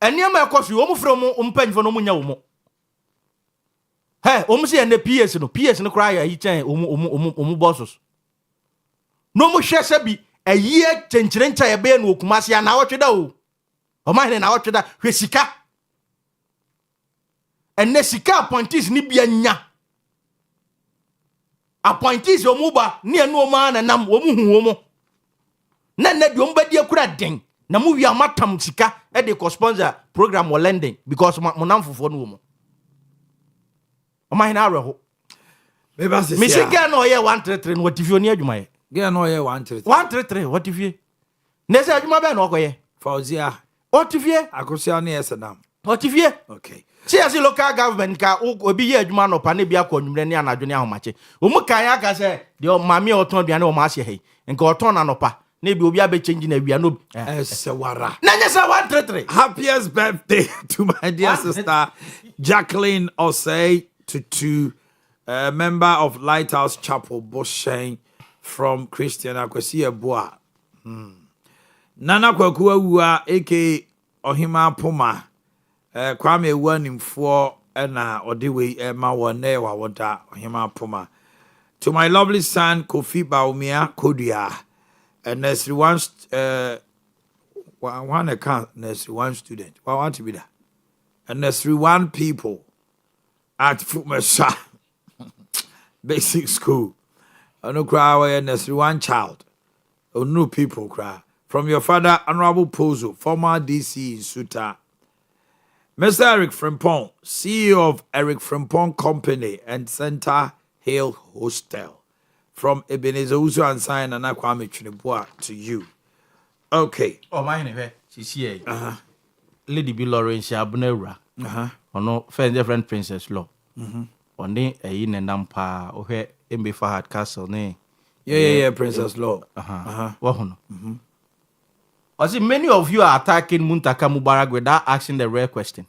eniema ekofi wo mu from mpanfo no munya wo mo. He, wo mu se ene PS no kra ya yi chen omu bosses. No mu hwe sabi ayie chenchirencha ye be no okumase ya na wotweda o. Omanhene na wotweda hwe sika. Enne sika appointees ni bia nya. Appointees omuba ni enu oma na nam omu hu omo na de ombadi akura den na mu wi amatam sika e de ko sponsor program or lending because mo nam fofo no omo oma hina areho me sika no ye 133 no watifio ni adwuma ye ge no ye 133 watifie ne se adwuma be no okoye Fauzia watifie akosia na yesedam watifie okay. See as local government ka obi ye adwuma no pa ne bia ko nwumre ne anadwene ahomache omu kan ya ka se de mame oton aduane o ma ahye he nka oton na no pa ne bi obi abe change na wia no sewara na nya sa 133 happiest birthday to my dear sister Jacqueline Osei to member of Lighthouse Chapel Boshen from Christian Akwasi Eboa Nana Kwaku Awua aka Ohima Poma Kwame Wanimfo na Odewe ma wone wa woda Ohima Poma. To my lovely son Kofi Baumia Kodia, a nursery one account nursery one student. What want to be that? A nursery one people at Fumasha basic school. No cry a nursery one child. Oh no people cry. From your father Honorable Pozo, former DC in Suta. Mr. Eric Frimpong, CEO of Eric Frimpong Company and Center Hill Hostel. From Ebenezer Uzo and Sign and Akwame Chinibua to you. Okay. Oh, my name is here. Lady B. Lawrence Abunera. Ono friend Princess Law. On the a in and nampa, or here in Fahad Castle, ne? Yeah, Princess Law. I see many of you are attacking Muntaka Mubarak without asking the real question.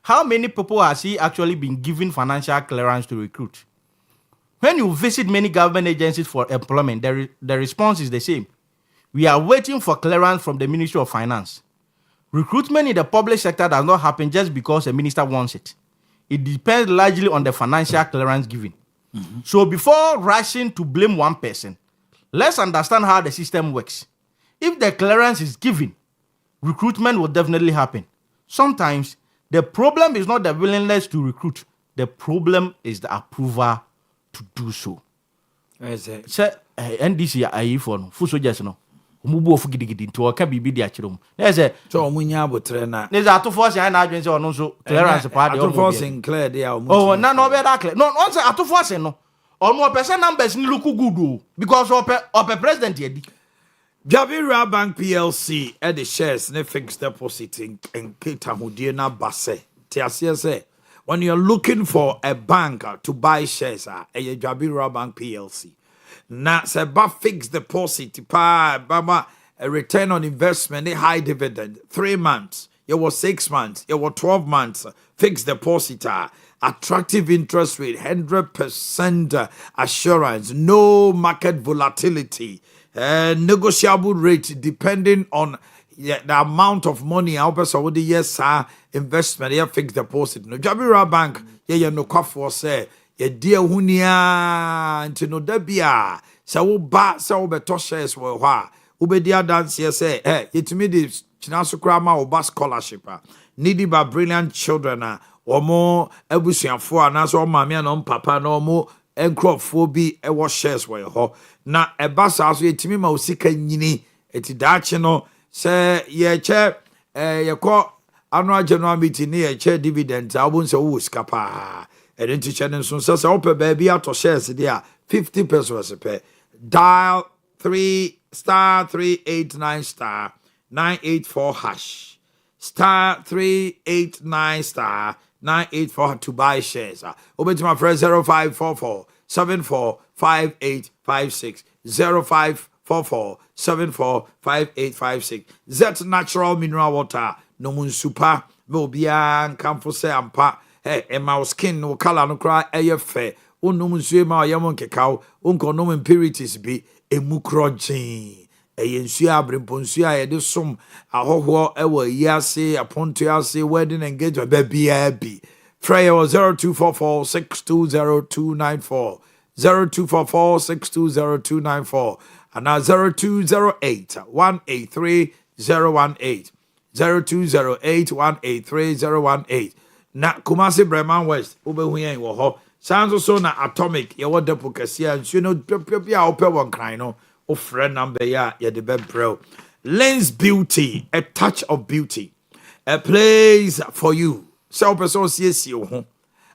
How many people has he actually been given financial clearance to recruit? When you visit many government agencies for employment, the response is the same. We are waiting for clearance from the Ministry of Finance. Recruitment in the public sector does not happen just because a minister wants it. It depends largely on the financial clearance given. So before rushing to blame one person, Let's understand how the system works. If the clearance is given, recruitment will definitely happen. Sometimes the problem is not the willingness to recruit. The problem is the approval to do so. Say NDC ayi for no full soldiers no. Umubu ofu gidigidi nti oka bibi di akire mu. Na say so omunya abotre na. Na za atofo se ha na adwen se ono so clearance part de atofo se clear dey a omu. Oh na no be that clear. No on say atofo se no. Ono person numbers ni look good o because ope president ye di. Jabira Bank PLC at the shares ne fixed deposit in Kita Hudie na base. Tiasia say when you're looking for a bank to buy shares a Jabira Bank PLC. Na se ba fixed deposit pa bama a return on investment a high dividend 3 months. It was 6 months. It was 12 months. Fixed deposit attractive interest rate 100% assurance, no market volatility. Negotiable rate depending on the amount of money our person would yes investment yeah fixed deposit no Jabira Bank yeah no kwafo say yeah dear hunia into no debia so wo ba so beto shares wo ha wo be dia dance say eh yetimi de chinaso krama wo ba scholarship needy by brilliant children omo abusuafo anaso o maame na papa na omo enkrofo bi e wo shares wo ho na eba sa so yetimi ma osika nyini eti daache no se ye che ye ko annual general meeting ne ye che dividend abun se wo sika pa enti che ne so se ope ba bi ato shares dia 50 pesos per dial 3 star 389 star 984 hash star 389 star 984 to buy shares. Open to my friend 0544 745856 0544 745856. Zet natural mineral water. No mun super. No bian come for say ampa. Hey, and my skin no color no cry. Aye fair. Un no mun swim yamon cacao. Unko no impurities be a mukrojin. Nsu abremponsu a yede som ahoho ewa yase aponto yase wedding engagement bia bi try 0244620294 0244620294 and 0208183018 0208183018 na Kumasi Breman West obehu yen wo ho sanzo so na atomic ye wo depo kasia nsu no pia ope won kran no friend number yeah the bed bro. Lens Beauty, a touch of beauty, a place for you. So person yes you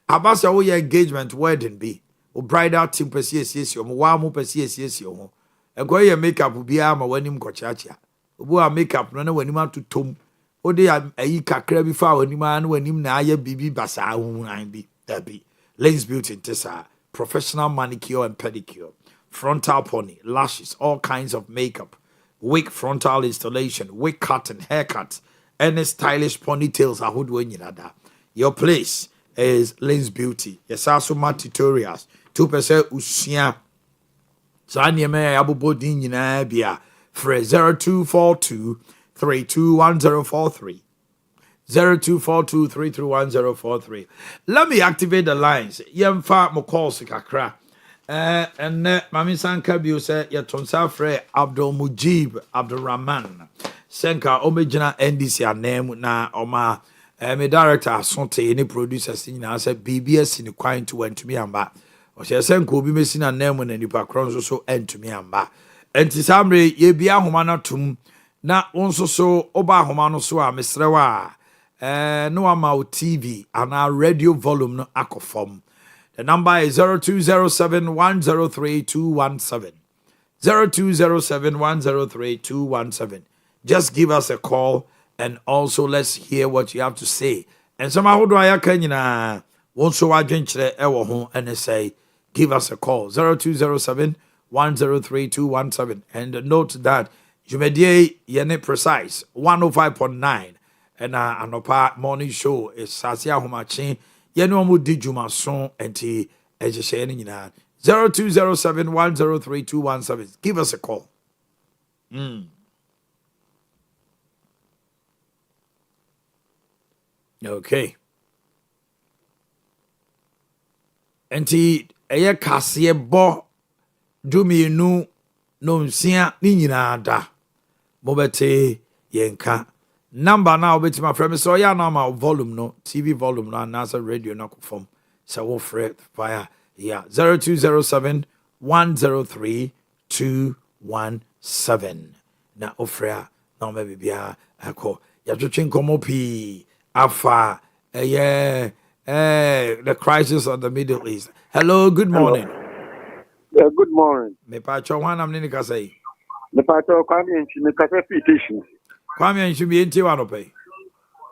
abasa wo your engagement wedding be o bridal team person yes you wa mu person yes you e go your makeup bi ama wanim kochacha obu a makeup no na wanim atotom o de ayi kakra bi fa wanim an wanim na aye bibi basa hu an bi that be Lens Beauty tesa professional manicure and pedicure, frontal pony, lashes, all kinds of makeup, wig frontal installation, wig cut and haircut, any stylish ponytails. Your place is Lens Beauty. Yes, also my tutorials. 2% usia. Sanya me abubo din yina bia. Fre 0242 321043. 0242331043. Let me activate the lines. Yemfa mo calls kakra. And Mami Sanka Bio said, Yatonsa Fre Abdul Mujib Abdul Rahman. Senka Omejina NDC name na Oma. Me director Sonte, any producer singing. I said, BBS in the quine to went to me and back. Or she said, Kobe missing a name when any backgrounds so end to me and back. And Tisamre, ye be a humana tum. Na onso so Oba Humano so a Mr. No amount TV and our radio volume no akofom. The number is 0207-103-217. 0207-103-217. Just give us a call and also let's hear what you have to say. And somehow do I can also adventure ewo home and say give us a call 0207-103-217 and note that you may yene precise 105.9 and anopa morning show is Sasia Humachi. Yenu mu di juma son enti eje nyina 0207-103-217. Give us a call. Okay. Enti eye kase bo du mienu no nsia ni nyina da mobete yenka number now beti my friend so ya na ma volume no TV volume no na radio na ko form so wo fret via 0207 103 217 na ofrea na me bibia akọ ya twetwe nkomo pi afa the crisis of the Middle East. Hello, good morning. Yeah, good morning. Me pa chwa nam ni ka say. Me pa chwa kwame nchi me ka petition. Kwame nchi bi enti wa no pe.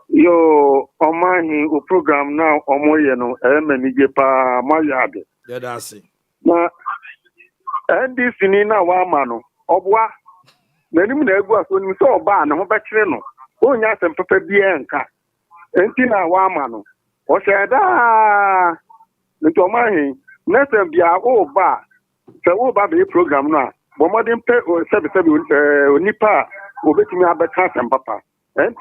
Yo, Omanhene o program now omoye no e manige pa mayade. Yeah, that's it. Na NDC ni na wa ma no obwa nanim na egu aso ni so oba na ho bekire no. Onya asem papa bi enka. Enti na wa ma no. O sheda nti Omanhene nesem bia o ba se wo ba be program no a bo modern pe o sebe onipa obetimi abeka asem papa.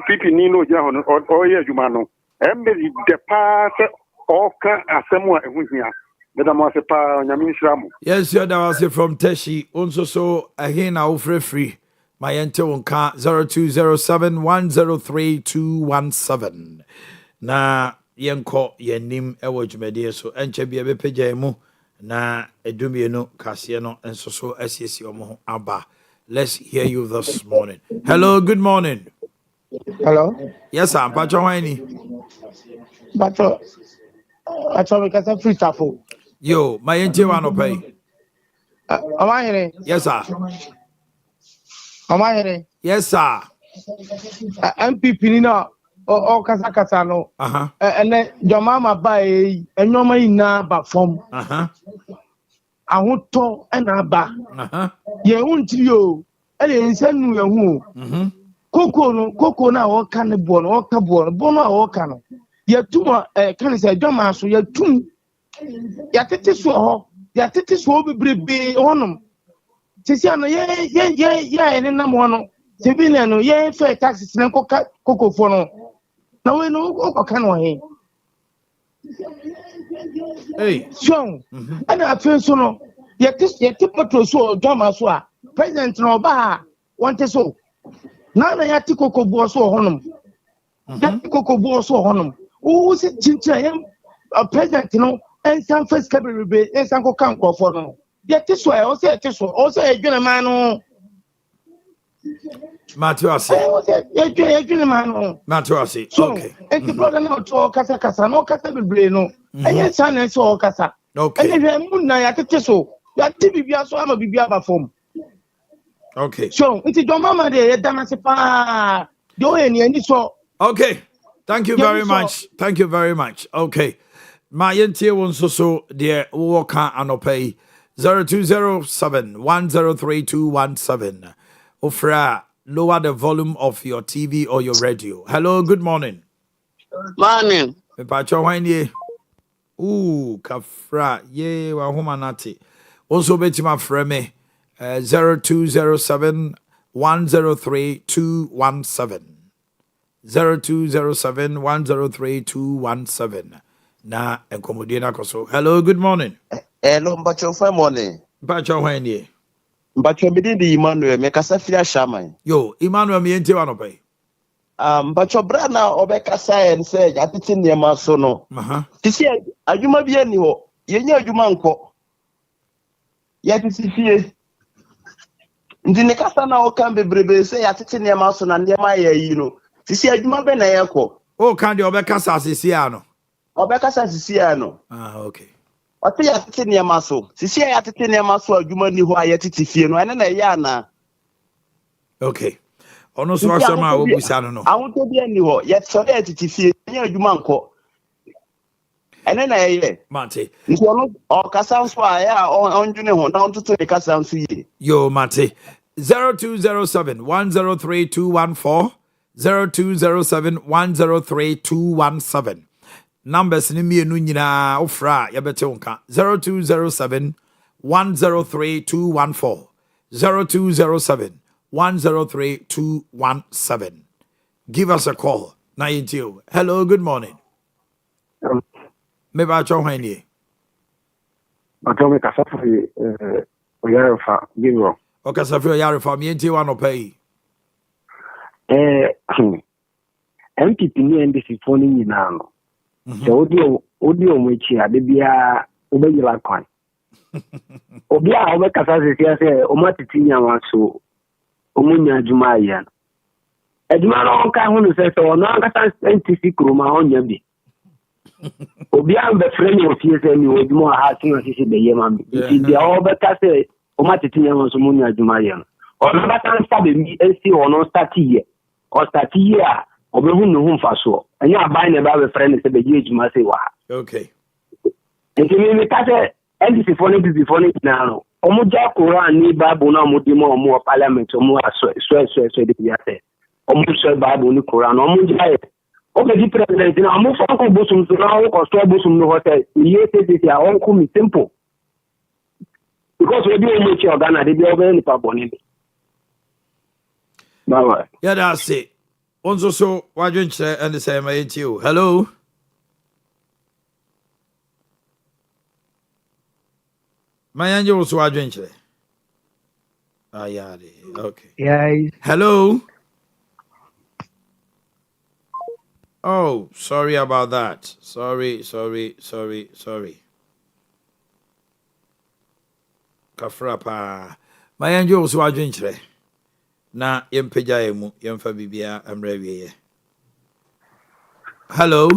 Pipi ni no ja hono o ye adwuma no. Embezi de pa se oka asemu a ehuhia. Madam was a pa nyame nshiramu. Yes, you that was from Teshi. Also so again na free. My ente wonka 0207 103 217. Na yenko yenim ewo dwumade so enche bia be pagya mu na edumie no kase no enso so asiesi omo aba. Let's hear you this morning. Hello, good morning. Hello. Yes, sir. Pacho Wani. Pacho. Pacho because I'm free tafo. Yo, my ente wa no pay. Omanhene. Yes, sir. Omanhene. Yes, sir. MPP ni na o kasa no. Ene jomama ba enyoma ina ba form. Ahoto ena ba. Ye untiri o. Ele nsanu ye hu. Koko na wo kan bo no wo ka bo no a wo kan no yatum kan se dwama so yatum yatete so ho yatete so bebrebe honum sisi ano ye ene na mo no civilian no ye fe taxes na koko fo no na we no o kan wo he so ana afen so no yate patro so dwama so a president no ba wonte so Nana yati koko buoso honum. Yati koko buoso honum. Who is it chincha a president no and some first cabin and some can go for no. Yet this way also a gentleman. Matuasi. Matuasi. Okay. And the brother now to Casa no Casa Breno. And yet son and so Casa. Okay. And then Muna Yatiso. Yati Bibia so I'm a Bibia form. Okay. So, it's your mama there, Damasipa. Do any so. Okay. Thank you very much. Thank you very much. Okay. My NTA won't so dear Walker and pay 0207 103 217. Ofra, lower the volume of your TV or your radio. Hello, good morning. Morning. Pacho Wanye. Ooh, Kafra. Ye, Wahumanati. Also, Betima Freme. 0207 103 217 0207 103 217 na enkomodie na koso. Hello, good morning. Hello, Mbacho, fine morning. Mbacho hwanye. Mbacho bidi Emmanuel me kasa fia shaman. Yo, Emmanuel me enti wa no pay. Mbacho bra na obekasa en say atiti niema so no. Tisi adwuma bi ani ho. Yenya adwuma nko. Ya tisi fie. Ndi ne kasa na o kan bebrebe say atete niema so na niema ya yi no. Sisi adwuma be na yeko. O kan de obekasa sisi ano. Obekasa sisi ano. Okay. Ate ya atete niema so. Sisi ya atete niema so adwuma ni ho ayetete fie no. Ene na ya na. Okay. Ono so asema obusa no. Awonto bi ani ho. Ye so ya atete fie nya adwuma nko. Ene na ye. Mate. Nti ono o kasa so aya onjune ho na ontoto de kasa nso ye. Yo mate. 0207 103 214 0207 103 217. Numbers ni mienu nyina ofra yabete wonka 0207 103 214 0207 103 217. Give us a call. 92. Hello, good morning. Maybe I join you. I told me Casafi, Oyafa, Giro. Okasafio yare for me enti wa no pay. MPP ni NDC phone nyina no. So odi o mwechi ade bia obeyila kwan. Obi a obekasa se o matiti nyawa so omunya adwuma ayan. Adwuma no ka hu no se no ankasa NTC kroma onya bi. Obi a be frame ofie se ni odwuma ha tin asisi be yema bi. Ti dia obekasa o matiti nyawa so omunya adwuma ayan. Ono bata sta be mi esi ono start here. O start here obehu no hu mfa so. Anya aban na ba be frame se be ye adwuma se wa. Okay. Enti mi ka se NDC phone now. Omuja Quran ni Bible na omudimo omu parliament omu so de piase. Omu so Bible ni Quran omuja e. Obe di president na omu fa ko bosum so na ko so bosum no hotel. Ye say ya on ko mi simple. Because we dey omu chi organa de bi obe ni pa boni. Bye. Yeah, that's it. Onzo so wadwenche and the same you. Hello. My angel was adventure. Yeah. Okay. Yeah. Hello. Oh, sorry about that. Sorry. Kafrapa. My angel was adventure. Na yempeja emu yemfa bibia amrewie. Hello.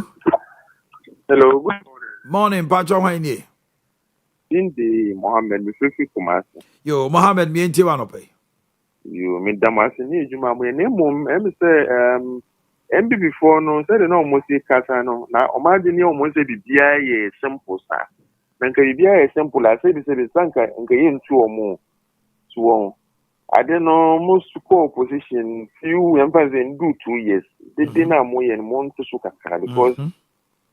Hello. Good morning, Pacho Hwani. Indi Mohammed Mififi Kumasi. Yo, Mohammed mi enti wa no pe. Yo, mi damasi ni ejuma mo ne mom em say MB before no say de no mo si kasa no na o ma de ni o mo say bibia ye simple sa. Na nka bibia ye simple a say bi say sanka nka ye ntu o mo so ade no mo score position few emphasis do 2 years. De na mo ye mo ntu so kakra because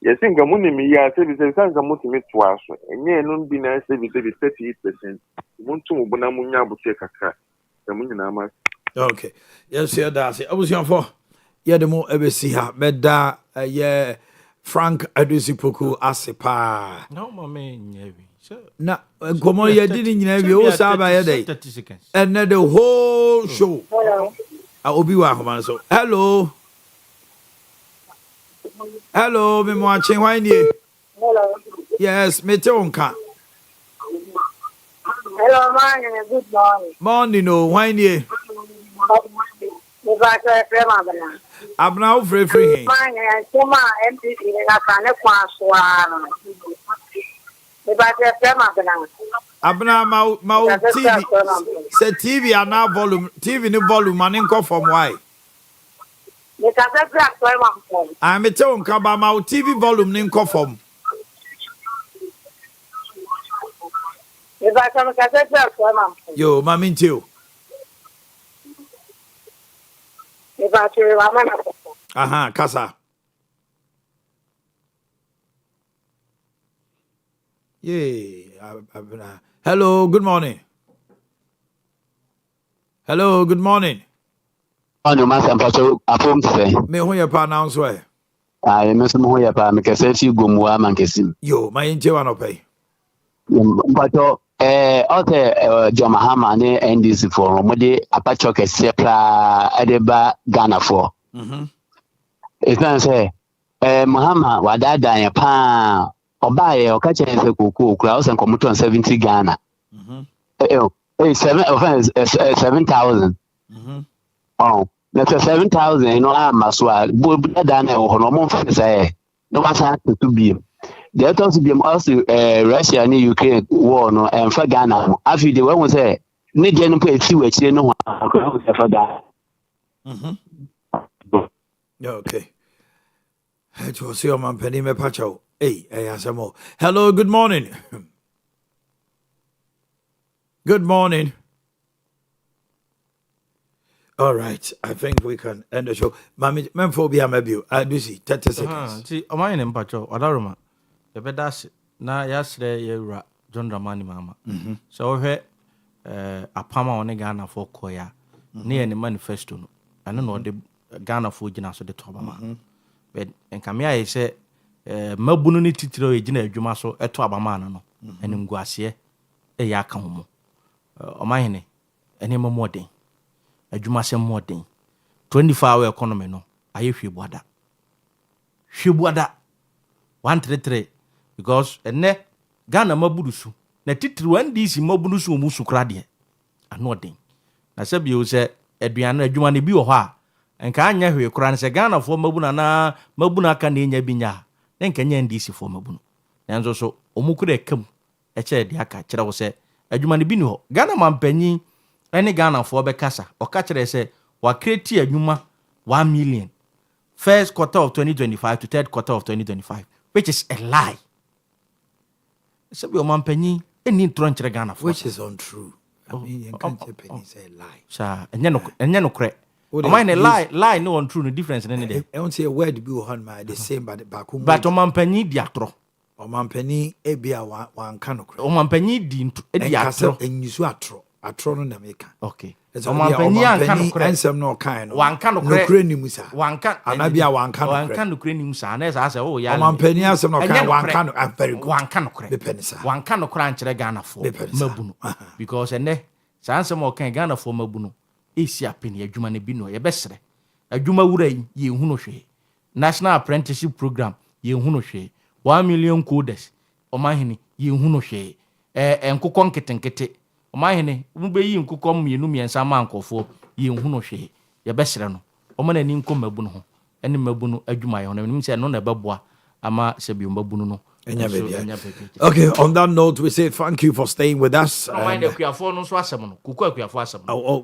yes, in Gamunimi, ya said, Sanka Mutimi twice, and yet no be nice, 38%. Want to Bonamunya Buteka, the Munama. Okay, yes, yeah, that's it. I was young for the more ever see her, Beda, yeah, Frank Adusipuku Asepa. No, my man, na komo ye didn't you also by a day and the whole show. I will be one so hello me watching why you yes me tonka hello man good morning no why you abna free man tuma MPP na kana kwa swara abna mau TV se TV ana volume TV ni volume man nko from why I'm a tone kaba mau TV volume ni nko from yo mami ntio aha kasa yeah hello good morning hello good morning no master paso apom say me ho ye pa announce we me so ho ye pa me kese fi gomua man kesim yo my ntio no pay paso ote Joma Hama ne NDC for mo de apacho kese pra edeba Ghana for it's not say Muhammad wadada ya pa obaye okache nse kuku okura o se nkomuto 70 Ghana 7,000 oh na 7,000 no amaswa bo dada na ho no mo fa say no wasa to be the other be also Russia and Ukraine war no and for Ghana afi de when we say ni je no pe ti wachire no ho for Ghana okay it was your man penny me pacho hey asamo hello good morning good morning all right I think we can end the show mami memphobia maybe I do see 30 seconds see Omanhene mpacho odaroma the bedas na yasre yewura John Dramani mama so we apama one Ghana for koya na ye manifesto no ane no de Ghana for gina so de to abama but enkamia ye say mabunu ni titiro ye gina adwuma so eto abama no ene nguase e ya ka homo Omanhene enema modern adwuma se modern 24-hour economy no aye hwebuada 133 because ene Ghana mabudusu na titiri 1DC mabudusu omusu krade anodin na se bi o se aduane adwuma ne bi wo ho a enka anya hwe kra ne se Ghana fo mabuna aka na enya binya na enka nya NDC fo mabunu nanzo so omukura ekam eche de aka kire wo se adwuma ne bi ni ho Ghana mampanyi ene Ghana fo be kasa o ka kire se wa create adwuma 1 million first quarter of 2025 to third quarter of 2025 which is a lie. So be mampanyi eni tronchire Ghana fo which is untrue. I mean, you can't say a lie. Sha enye no kre. Omanhene lie no untrue no difference in there. I won't say a word be on my the same but back home. But mampanyi di atro. Omanhene ebia wan ka no kre. Mampanyi di atro. Enyisu atro no na meka. Okay. Omanhene an ka no kre. Ensem no kan no. Wan ka no kre. No kre ni musa. Wan ka anabia wan ka no kre. Wan ka no kre ni musa na say oh ya. Omanhene asem no kan wan ka no very good. Wan ka no kre. Be penisa. Wan ka no kre ankyere Ghana fo. Mabunu. Because ene sansem o kan Ghana fo mabunu. Esi apeni adwuma ne bi no ye besere. Adwuma wura ye hu no hwe. National Apprenticeship Program ye hu no hwe. 1 million coders. Omanhene ye hu no hwe. Enkokon ketenkete. Omanhene mubeyi nkokon mienu miensa ma ankofo ye hu no hwe. Ye besere no. Omana ni nko mabunu ho. Ene mabunu adwuma ye ho. Na se no na beboa ama se bi mabunu no. Okay, on that note, we say thank you for staying with us. Omanhene Akuafo no so asem no. Kuku Akuafo asem no.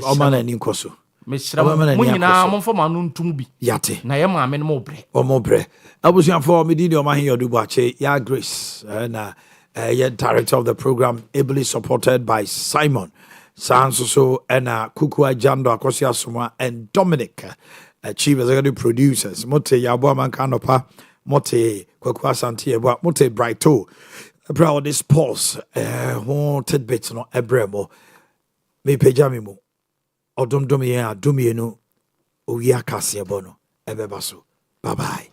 Omanhene nkoso. Munyina momfoma no ntum bi. Yate. Na ye maame no mo bre. Omo bre. Abusuafo Medini Omanhene Yaw Adu-Boakye, ya Grace, na director of the program, ably supported by Simon Sansoso and Kuku Ajando Akosi Asuma and Dominic, chief executive producers. Mote Yabo Mankanopa, Mote Kwaku Asante, Mote Brighto. Bro, this pause, tidbits no ebremo. Me pejamimo. Odom domi ya, Owia Kasi Bono, Ebebaso. Bye bye.